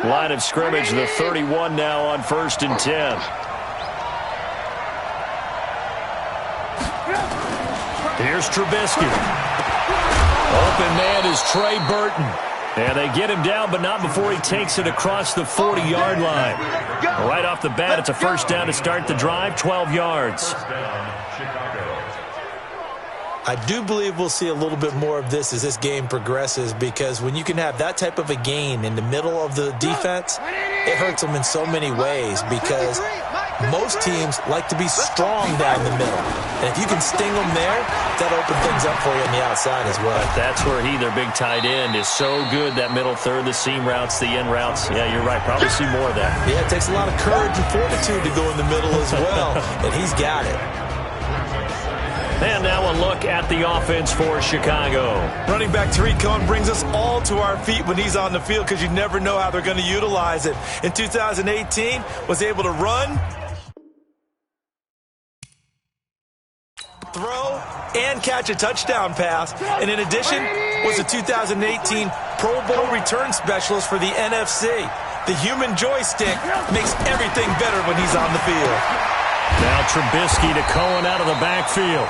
Speaker 2: Line of scrimmage, the 31 now on 1st and 10. Here's Trubisky. Open man is Trey Burton. And they get him down, but not before he takes it across the 40-yard line. Right off the bat, it's a first down to start the drive, 12 yards.
Speaker 3: I do believe we'll see a little bit more of this as this game progresses, because when you can have that type of a gain in the middle of the defense, it hurts them in so many ways, because most teams like to be strong down the middle. And if you can sting them there, that'll open things up for you on the outside as well.
Speaker 7: That's where their big tight end, is so good, that middle third, the seam routes, the in routes. Yeah, you're right. Probably see more of that.
Speaker 3: Yeah, it takes a lot of courage and fortitude to go in the middle as well, and he's got it.
Speaker 7: And now a look at the offense for Chicago.
Speaker 3: Running back Tariq Cohen brings us all to our feet when he's on the field because you never know how they're going to utilize it. In 2018, was able to run, throw, and catch a touchdown pass. And in addition, was a 2018 Pro Bowl return specialist for the NFC. The human joystick makes everything better when he's on the field.
Speaker 2: Now Trubisky to Cohen out of the backfield.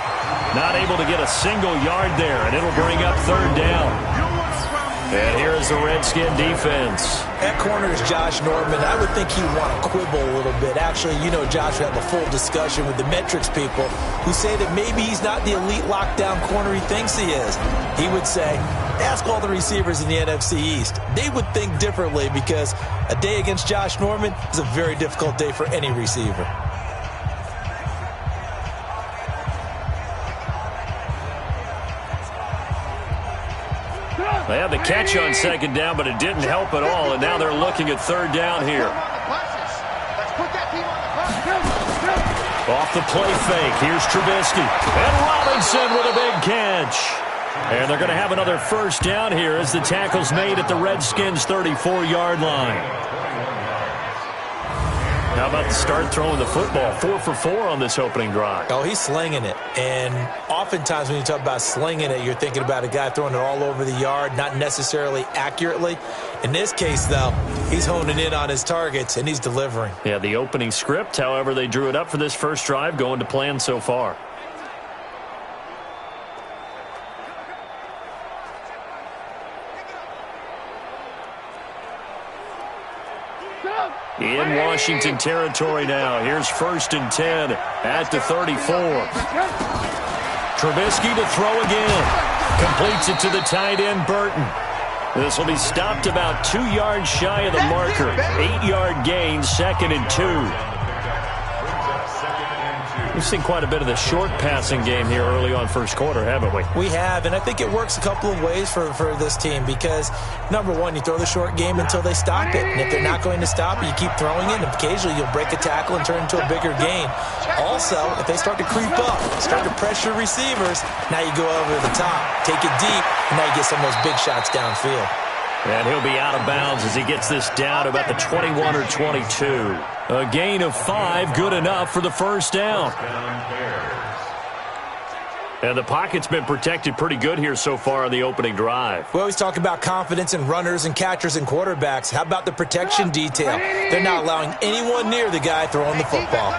Speaker 2: Not able to get a single yard there, and it'll bring up third down. And here is the Redskin defense.
Speaker 3: At corner is Josh Norman. I would think he'd want to quibble a little bit. Actually, Josh would have a full discussion with the metrics people who say that maybe he's not the elite lockdown corner he thinks he is. He would say, ask all the receivers in the NFC East. They would think differently because a day against Josh Norman is a very difficult day for any receiver.
Speaker 2: They had the catch on second down, but it didn't help at all, and now they're looking at third down here. Off the play fake, here's Trubisky. And Robinson with a big catch. And they're going to have another first down here as the tackle's made at the Redskins' 34-yard line. How about the start throwing the football? 4 for 4 on this opening drive.
Speaker 3: Oh, he's slinging it. And oftentimes when you talk about slinging it, you're thinking about a guy throwing it all over the yard, not necessarily accurately. In this case, though, he's honing in on his targets, and he's delivering.
Speaker 2: Yeah, the opening script, however, they drew it up for this first drive, going to plan so far. In Washington territory now. Here's 1st and 10 at the 34. Trubisky to throw again. Completes it to the tight end, Burton. This will be stopped about 2 yards shy of the marker. 8-yard gain, 2nd and 2. We've seen quite a bit of the short passing game here early on first quarter, haven't we?
Speaker 3: We have, and I think it works a couple of ways for this team because, number one, you throw the short game until they stop it. And if they're not going to stop it, you keep throwing it, and occasionally you'll break a tackle and turn into a bigger gain. Also, if they start to creep up, start to pressure receivers, now you go over the top, take it deep, and now you get some of those big shots downfield.
Speaker 2: And he'll be out of bounds as he gets this down to about the 21 or 22. A gain of 5, good enough for the first down. And the pocket's been protected pretty good here so far on the opening drive.
Speaker 3: We always talk about confidence in runners and catchers and quarterbacks. How about the protection detail? They're not allowing anyone near the guy throwing the football.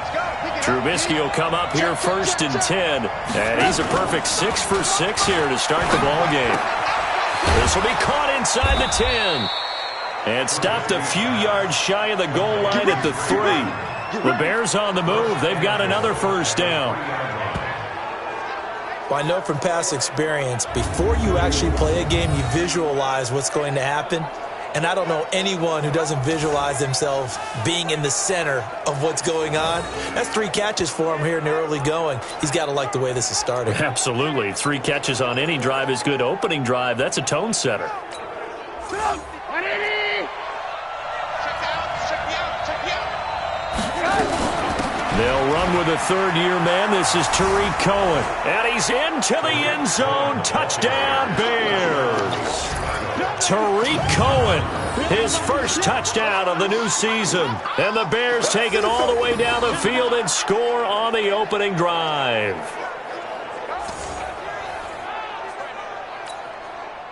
Speaker 2: Trubisky will come up here 1st and 10. And he's a perfect 6 for 6 here to start the ball game. This will be caught inside the 10. And stopped a few yards shy of the goal line at the 3. The Bears on the move. They've got another first down.
Speaker 3: Well, I know from past experience, before you actually play a game, you visualize what's going to happen. And I don't know anyone who doesn't visualize themselves being in the center of what's going on. That's 3 catches for him here in the early going. He's got to like the way this is starting.
Speaker 2: Absolutely. 3 catches on any drive is good. Opening drive, that's a tone setter. They'll run with a third-year man. This is Tariq Cohen. And he's into the end zone. Touchdown, Bears. Tariq Cohen, his first touchdown of the new season. And the Bears take it all the way down the field and score on the opening drive.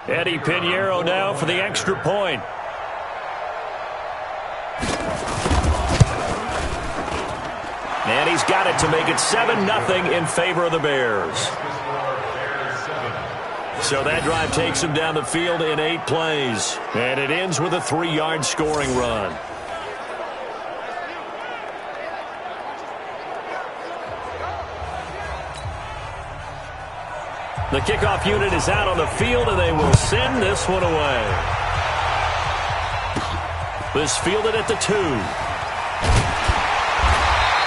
Speaker 2: Eddie Pinheiro now for the extra point. And he's got it to make it 7-0 in favor of the Bears. So that drive takes him down the field in 8 plays. And it ends with a 3-yard scoring run. The kickoff unit is out on the field, and they will send this one away. This fielded at the 2.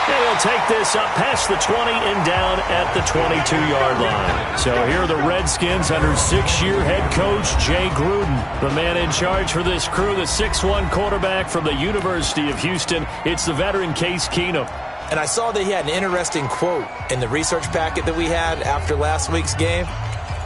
Speaker 2: And he'll take this up past the 20 and down at the 22-yard line. So here are the Redskins under 6-year head coach Jay Gruden. The man in charge for this crew, the 6'1 quarterback from the University of Houston. It's the veteran Case Keenum.
Speaker 3: And I saw that he had an interesting quote in the research packet that we had after last week's game.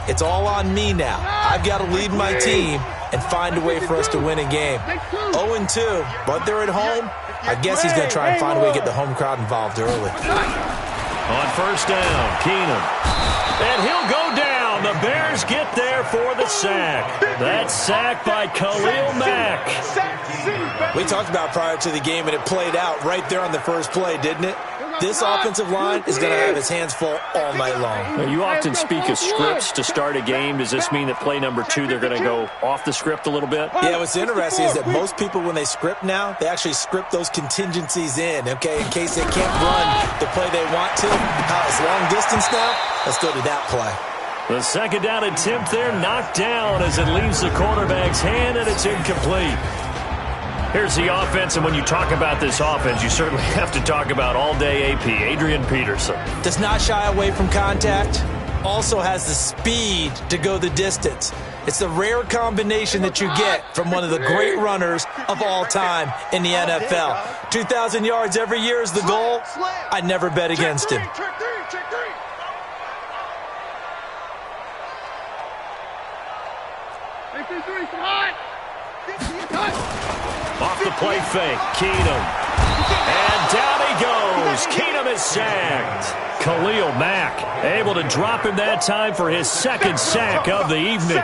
Speaker 3: It's all on me now. I've got to lead my team and find a way for us to win a game. 0-2, but they're at home. I guess he's going to try and find a way to get the home crowd involved early.
Speaker 2: On first down, Keenum. And he'll go down. The Bears get there for the sack. That's sacked by Khalil Mack.
Speaker 3: We talked about prior to the game, and it played out right there on the first play, didn't it? This offensive line is going to have its hands full all night long.
Speaker 2: Now, you often speak of scripts to start a game. Does this mean that play number 2, they're going to go off the script a little bit?
Speaker 3: Yeah, what's interesting is that most people, when they script now, they actually script those contingencies in, okay, in case they can't run the play they want to. It's long distance now. Let's go to that play.
Speaker 2: The second down attempt there knocked down as it leaves the quarterback's hand, and it's incomplete. Here's the offense, and when you talk about this offense, you certainly have to talk about all-day AP, Adrian Peterson.
Speaker 3: Does not shy away from contact. Also has the speed to go the distance. It's the rare combination that you get from one of the great runners of all time in the NFL. 2,000 yards every year is the goal. I never bet against him.
Speaker 2: Off the play fake, Keenum. And down he goes. Keenum is sacked. Khalil Mack able to drop him that time for his second sack of the evening.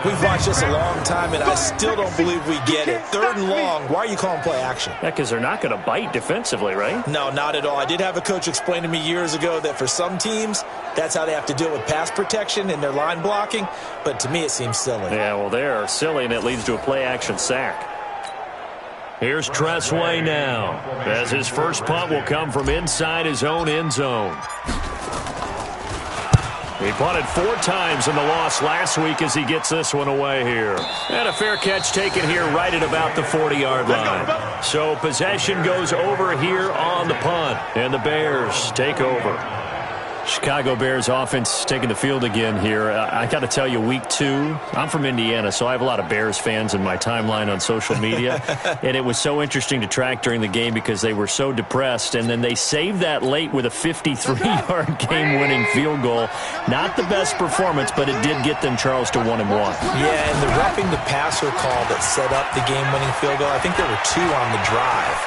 Speaker 3: We've watched this a long time, and I still don't believe we get it. 3rd and long. Why are you calling play action?
Speaker 2: Yeah, because they're not going to bite defensively, right?
Speaker 3: No, not at all. I did have a coach explain to me years ago that for some teams, that's how they have to deal with pass protection and their line blocking. But to me, it seems silly.
Speaker 2: Yeah, well, they're silly, and it leads to a play-action sack. Here's Tressway now, as his first punt will come from inside his own end zone. He punted 4 times in the loss last week as he gets this one away here. And a fair catch taken here right at about the 40-yard line. So possession goes over here on the punt, and the Bears take over. Chicago Bears offense taking the field again here. I got to tell you, week 2, I'm from Indiana, so I have a lot of Bears fans in my timeline on social media. And it was so interesting to track during the game because they were so depressed. And then they saved that late with a 53-yard game-winning field goal. Not the best performance, but it did get them, Charles, to 1-1.
Speaker 3: Yeah, and the roughing the passer call that set up the game-winning field goal, I think there were 2 on the drive.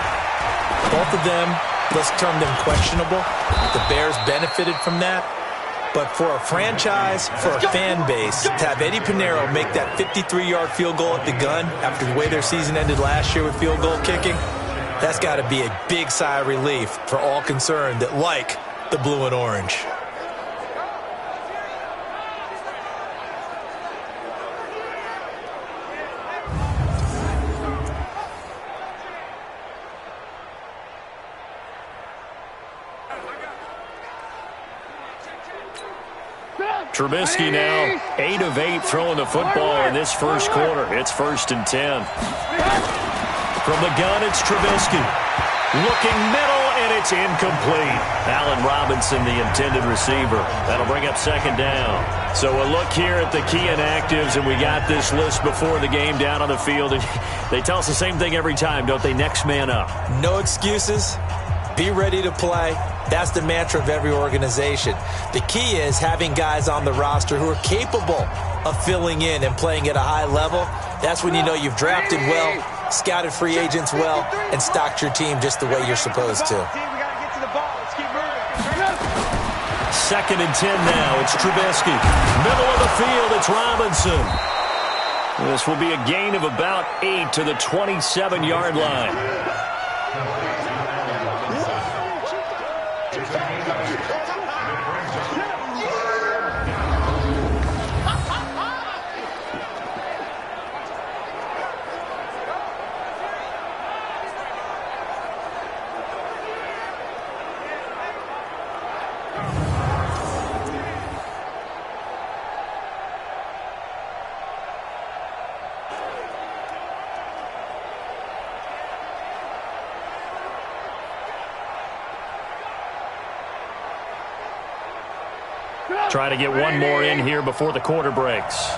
Speaker 3: Both of them, let's term them questionable. The Bears benefited from that. But for a franchise, for a fan base, to have Eddie Pinheiro make that 53-yard field goal at the gun after the way their season ended last year with field goal kicking, that's got to be a big sigh of relief for all concerned that like the blue and orange.
Speaker 2: Trubisky now 8 of 8 throwing the football in this first quarter. It's 1st and 10. From the gun, it's Trubisky. Looking middle, and it's incomplete. Allen Robinson, the intended receiver. That'll bring up 2nd down. So a look here at the key inactives, and we got this list before the game down on the field. And they tell us the same thing every time, don't they? Next man up.
Speaker 3: No excuses. Be ready to play. That's the mantra of every organization. The key is having guys on the roster who are capable of filling in and playing at a high level. That's when you know you've drafted well, scouted free agents well, and stocked your team just the way you're supposed to.
Speaker 2: 2nd and 10 now. It's Trubisky. Middle of the field, it's Robinson. This will be a gain of about 8 to the 27-yard line.
Speaker 7: Try to get one more in here before the quarter breaks.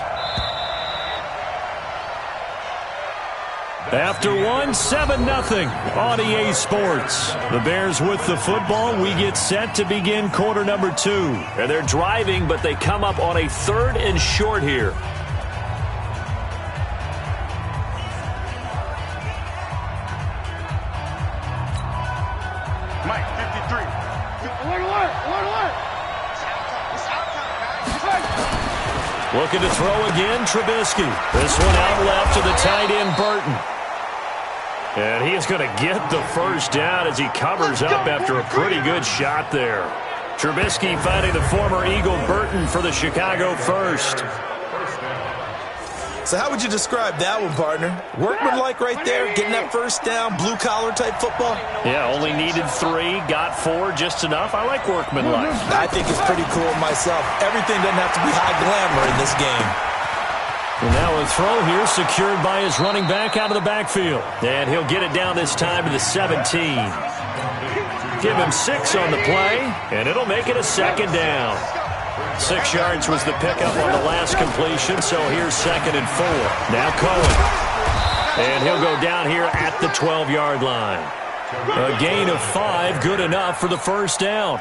Speaker 7: After one, 7-0 on EA Sports. The Bears with the football. We get set to begin quarter number 2. And they're driving, but they come up on a 3rd and short here.
Speaker 1: Mike, 53.
Speaker 7: Looking to throw again, Trubisky. This one out left to the tight end, Burton. And he is going to get the first down as he covers up after a pretty good shot there. Trubisky finding the former Eagle Burton for the Chicago first.
Speaker 3: So how would you describe that one, partner? Workmanlike right there, getting that first down, blue-collar type football?
Speaker 7: Yeah, only needed 3, got 4, just enough. I like workmanlike.
Speaker 3: I think it's pretty cool myself. Everything doesn't have to be high glamour in this game.
Speaker 7: And now a throw here secured by his running back out of the backfield. And he'll get it down this time to the 17. Give him 6 on the play, and it'll make it a 2nd down. 6 yards was the pickup on the last completion, so here's 2nd and 4. Now Cohen. And he'll go down here at the 12-yard line. A gain of 5, good enough for the first down.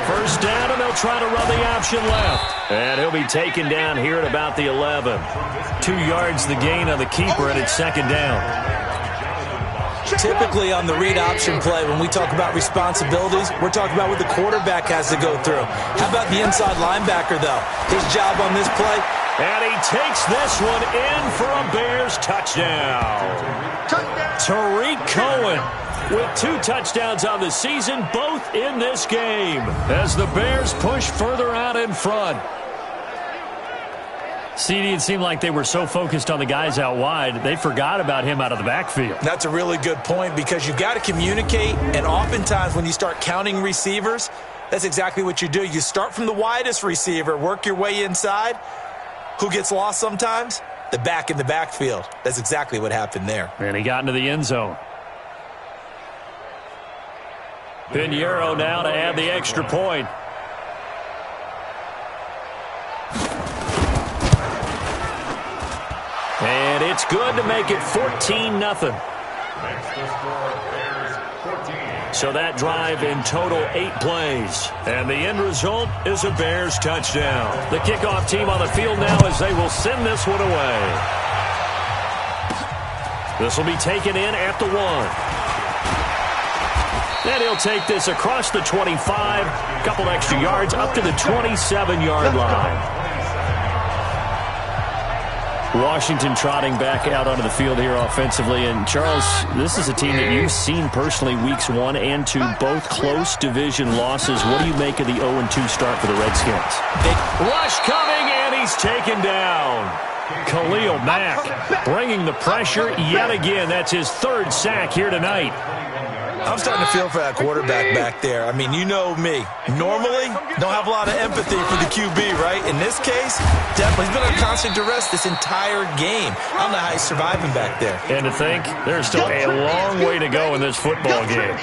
Speaker 7: First down, and they'll try to run the option left. And he'll be taken down here at about the 11. 2 yards the gain on the keeper, and it's 2nd down.
Speaker 3: Typically on the read option play, when we talk about responsibilities, we're talking about what the quarterback has to go through. How about the inside linebacker, though? His job on this play?
Speaker 7: And he takes this one in for a Bears touchdown. Tariq Cohen with 2 touchdowns on the season, both in this game, as the Bears push further out in front. CD, it seemed like they were so focused on the guys out wide, they forgot about him out of the backfield.
Speaker 3: That's a really good point, because you've got to communicate, and oftentimes when you start counting receivers, that's exactly what you do. You start from the widest receiver, work your way inside. Who gets lost sometimes? The back in the backfield. That's exactly what happened there.
Speaker 7: And he got into the end zone. Pinheiro now to add the extra point. And it's good to make it 14-0. So that drive in total 8 plays. And the end result is a Bears touchdown. The kickoff team on the field now as they will send this one away. This will be taken in at the 1. And he'll take this across the 25, a couple extra yards up to the 27-yard line. Washington trotting back out onto the field here offensively. And, Charles, this is a team that you've seen personally weeks 1 and 2, both close division losses. What do you make of the 0-2 start for the Redskins? Rush coming, and he's taken down. Khalil Mack bringing the pressure yet again. That's his 3rd sack here tonight.
Speaker 3: I'm starting to feel for that quarterback back there. I mean, you know me. Normally, don't have a lot of empathy for the QB, right? In this case, definitely. He's been under constant duress this entire game. I don't know how he's surviving back there.
Speaker 7: And to think, there's still a long way to go in this football game.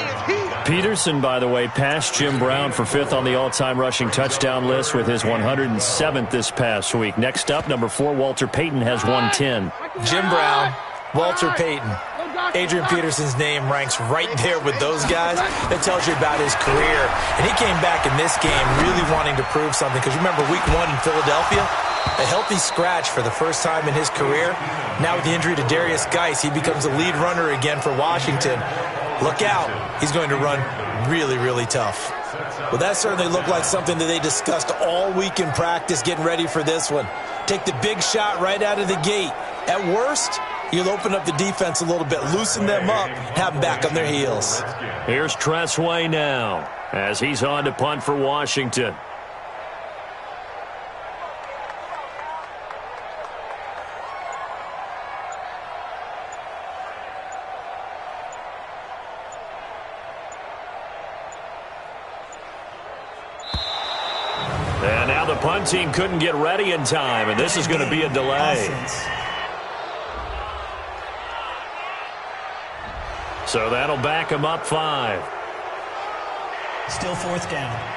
Speaker 7: Peterson, by the way, passed Jim Brown for 5th on the all-time rushing touchdown list with his 107th this past week. Next up, number 4, Walter Payton has 110.
Speaker 3: Jim Brown, Walter Payton. Adrian Peterson's name ranks right there with those guys. That tells you about his career. And he came back in this game really wanting to prove something, because remember week 1 in Philadelphia, a healthy scratch for the first time in his career. Now with the injury to Darius Geis, he becomes a lead runner again for Washington. Look out. He's going to run really, really tough. Well, that certainly looked like something that they discussed all week in practice getting ready for this one. Take the big shot right out of the gate. At worst, you'll open up the defense a little bit, loosen them up, have them back on their heels.
Speaker 7: Here's Tressway now as he's on to punt for Washington. And now the punt team couldn't get ready in time, and this is going to be a delay. So that'll back him up 5.
Speaker 9: Still 4th down.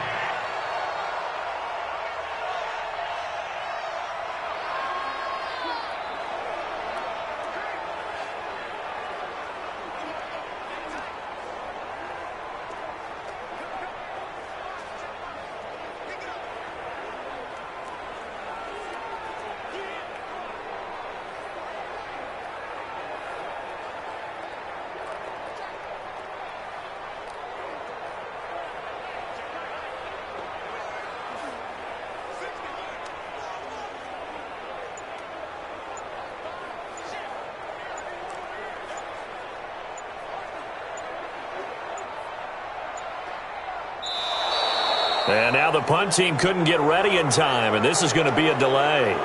Speaker 7: And now the punt team couldn't get ready in time, and this is going to be a delay.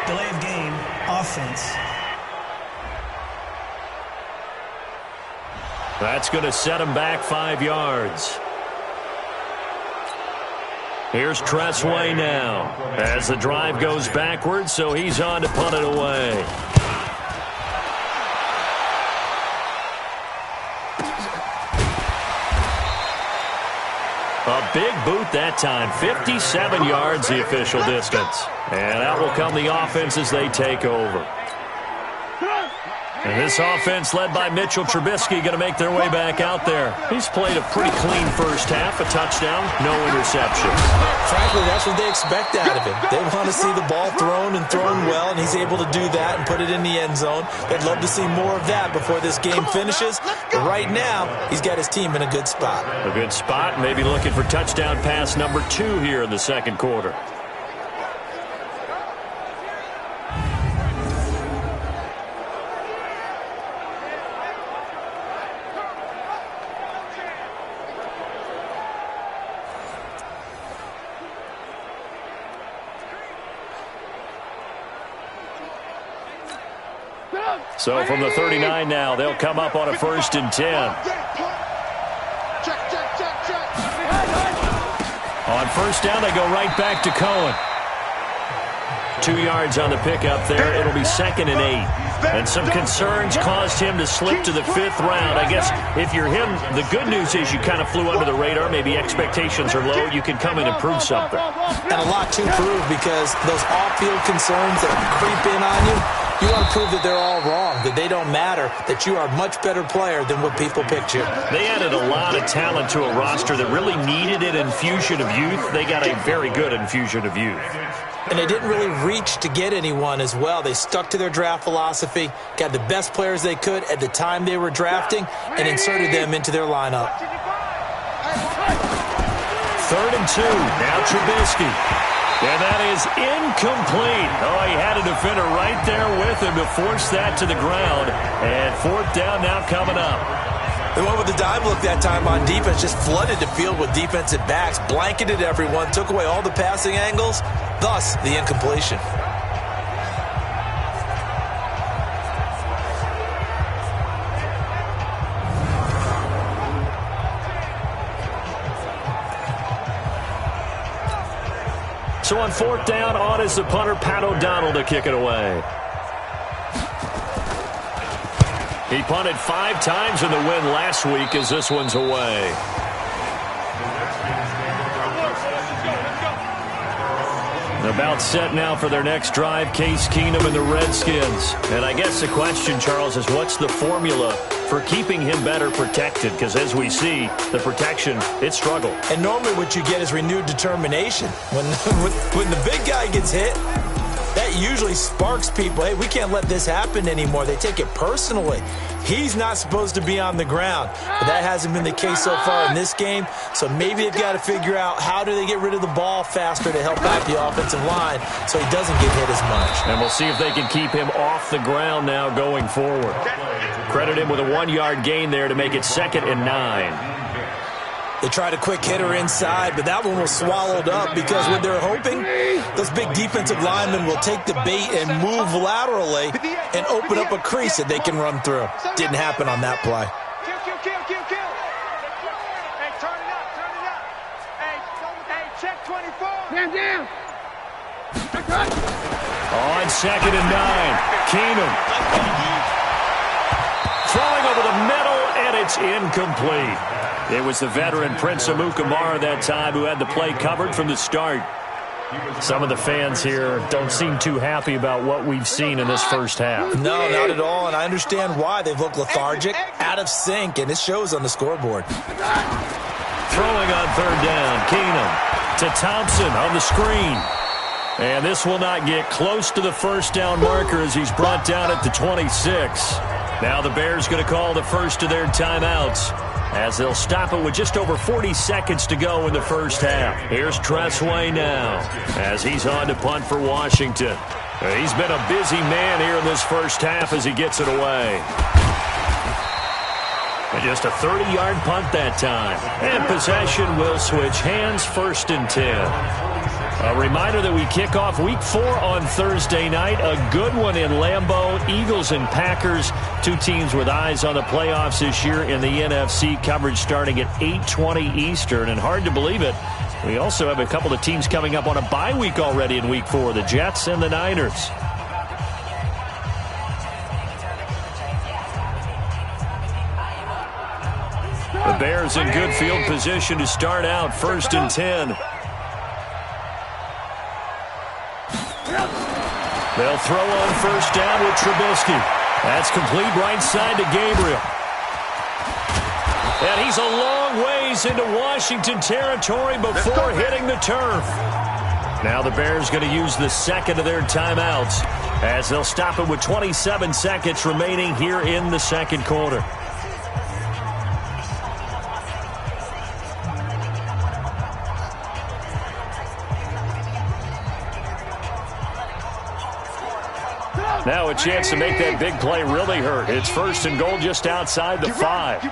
Speaker 9: Delay of game, offense.
Speaker 7: That's going to set him back 5 yards. Here's Tressway now as the drive goes backwards, so he's on to punt it away. A big boot that time, 57 yards the official distance. And out will come the offense as they take over. And this offense led by Mitchell Trubisky going to make their way back out there. He's played a pretty clean first half, a touchdown, no interceptions.
Speaker 3: Frankly, that's what they expect out of him. They want to see the ball thrown and thrown well, and he's able to do that and put it in the end zone. They'd love to see more of that before this game finishes. But right now, he's got his team in a good spot.
Speaker 7: A good spot, maybe looking for touchdown pass number 2 here in the second quarter. So from the 39 now, they'll come up on a 1st and 10. On 1st down, they go right back to Cohen. 2 yards on the pickup there. It'll be 2nd and 8. And some concerns caused him to slip to the 5th round. I guess if you're him, the good news is you kind of flew under the radar. Maybe expectations are low. You can come in and prove something.
Speaker 3: And a lot to prove because those off-field concerns that creep in on you, you want to prove that they're all wrong, that they don't matter, that you are a much better player than what people picture.
Speaker 7: They added a lot of talent to a roster that really needed an infusion of youth. They got a very good infusion of youth.
Speaker 3: And they didn't really reach to get anyone as well. They stuck to their draft philosophy, got the best players they could at the time they were drafting, and inserted them into their lineup.
Speaker 7: 3rd and 2. Now Trubisky. And that is incomplete. Oh, he had a defender right there with him to force that to the ground. And 4th down now coming up.
Speaker 3: The one with the dime look that time on defense just flooded the field with defensive backs, blanketed everyone, took away all the passing angles, thus the incompletion.
Speaker 7: So on 4th down, on is the punter, Pat O'Donnell, to kick it away. He punted 5 times in the win last week as this one's away. About set now for their next drive, Case Keenum and the Redskins. And I guess the question, Charles, is what's the formula for keeping him better protected? Because as we see, the protection, it struggled.
Speaker 3: And normally what you get is renewed determination. When the big guy gets hit, that usually sparks people. Hey, we can't let this happen anymore. They take it personally. He's not supposed to be on the ground. But that hasn't been the case so far in this game. So maybe they've got to figure out how do they get rid of the ball faster to help out the offensive line so he doesn't get hit as much.
Speaker 7: And we'll see if they can keep him off the ground now going forward. Credit him with a 1-yard gain there to make it 2nd and 9.
Speaker 3: They tried a quick hitter inside, but that one was swallowed up because what they're hoping, those big defensive linemen will take the bait and move laterally and open up a crease that they can run through. Didn't happen on that play.
Speaker 1: Kill. Hey, turn it up. Hey, check 24. Down.
Speaker 7: On 2nd and 9, Keenum. Throwing over the middle, and it's incomplete. It was the veteran Prince Amukamara that time who had the play covered from the start. Some of the fans here don't seem too happy about what we've seen in this first half.
Speaker 3: No, not at all, and I understand why. They've looked lethargic, out of sync, and it shows on the scoreboard.
Speaker 7: Throwing on third down, Keenum to Thompson on the screen. And this will not get close to the first down marker as he's brought down at the 26. Now the Bears going to call the first of their timeouts as they'll stop it with just over 40 seconds to go in the first half. Here's Tressway now as he's on to punt for Washington. He's been a busy man here in this first half as he gets it away. And just a 30-yard punt that time. And possession will switch hands, 1st and 10. A reminder that we kick off Week 4 on Thursday night. A good one in Lambeau. Eagles and Packers, two teams with eyes on the playoffs this year in the NFC. Coverage starting at 8:20 Eastern. And hard to believe it, we also have a couple of teams coming up on a bye week already in Week 4, the Jets and the Niners. The Bears in good field position to start out, 1st and 10. They'll throw on first down with Trubisky. That's complete right side to Gabriel. And he's a long ways into Washington territory before hitting the turf. Now the Bears going to use the second of their timeouts as they'll stop it with 27 seconds remaining here in the second quarter. Now a chance to make that big play really hurt. It's 1st and goal just outside the 5.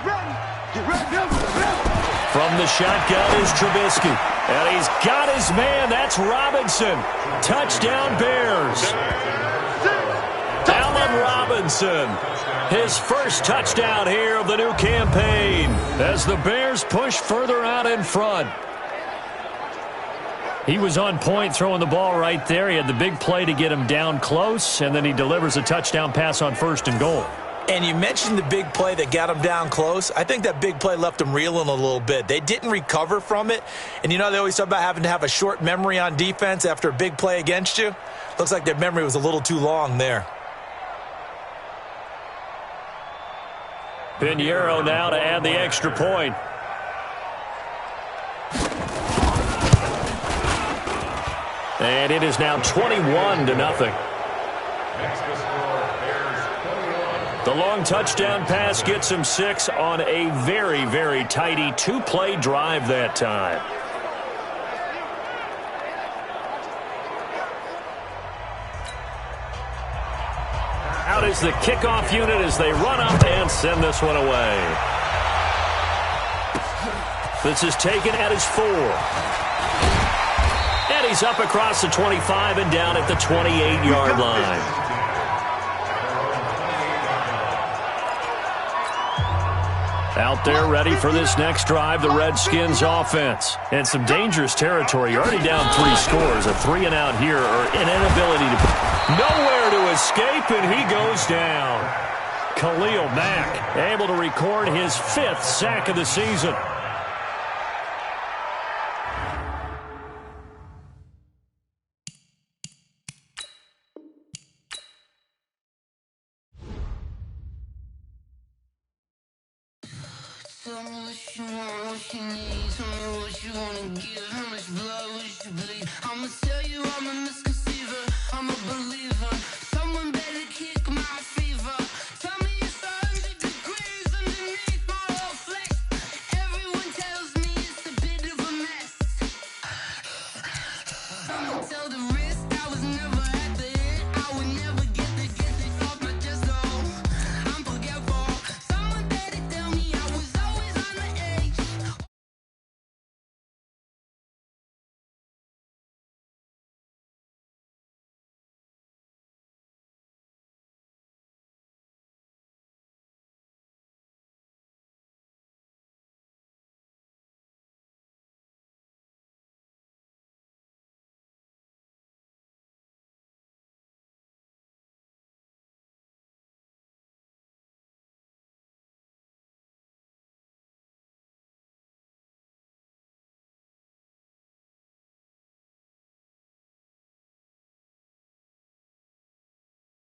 Speaker 7: From the shotgun is Trubisky. And he's got his man. That's Robinson. Touchdown Bears. Allen Robinson. His first touchdown here of the new campaign as the Bears push further out in front. He was on point throwing the ball right there. He had the big play to get him down close, and then he delivers a touchdown pass on 1st and goal.
Speaker 3: And you mentioned the big play that got him down close. I think that big play left him reeling a little bit. They didn't recover from it. And you know they always talk about having to have a short memory on defense after a big play against you. Looks like their memory was a little too long there.
Speaker 7: Pinheiro now to add the extra point. And it is now 21-0. The long touchdown pass gets him 6 on a very, very tidy 2-play drive that time. Out is the kickoff unit as they run up and send this one away. This is taken at his 4. And he's up across the 25 and down at the 28-yard line. Out there ready for this next drive, the Redskins offense. And some dangerous territory. You're already down 3 scores. A 3-and-out here or an inability to... Nowhere to escape, and he goes down. Khalil Mack able to record his 5th sack of the season.
Speaker 10: Tell me what you want, what you need. Tell me what you wanna give. How much blood would you bleed? I'ma tell you I'm in the sky.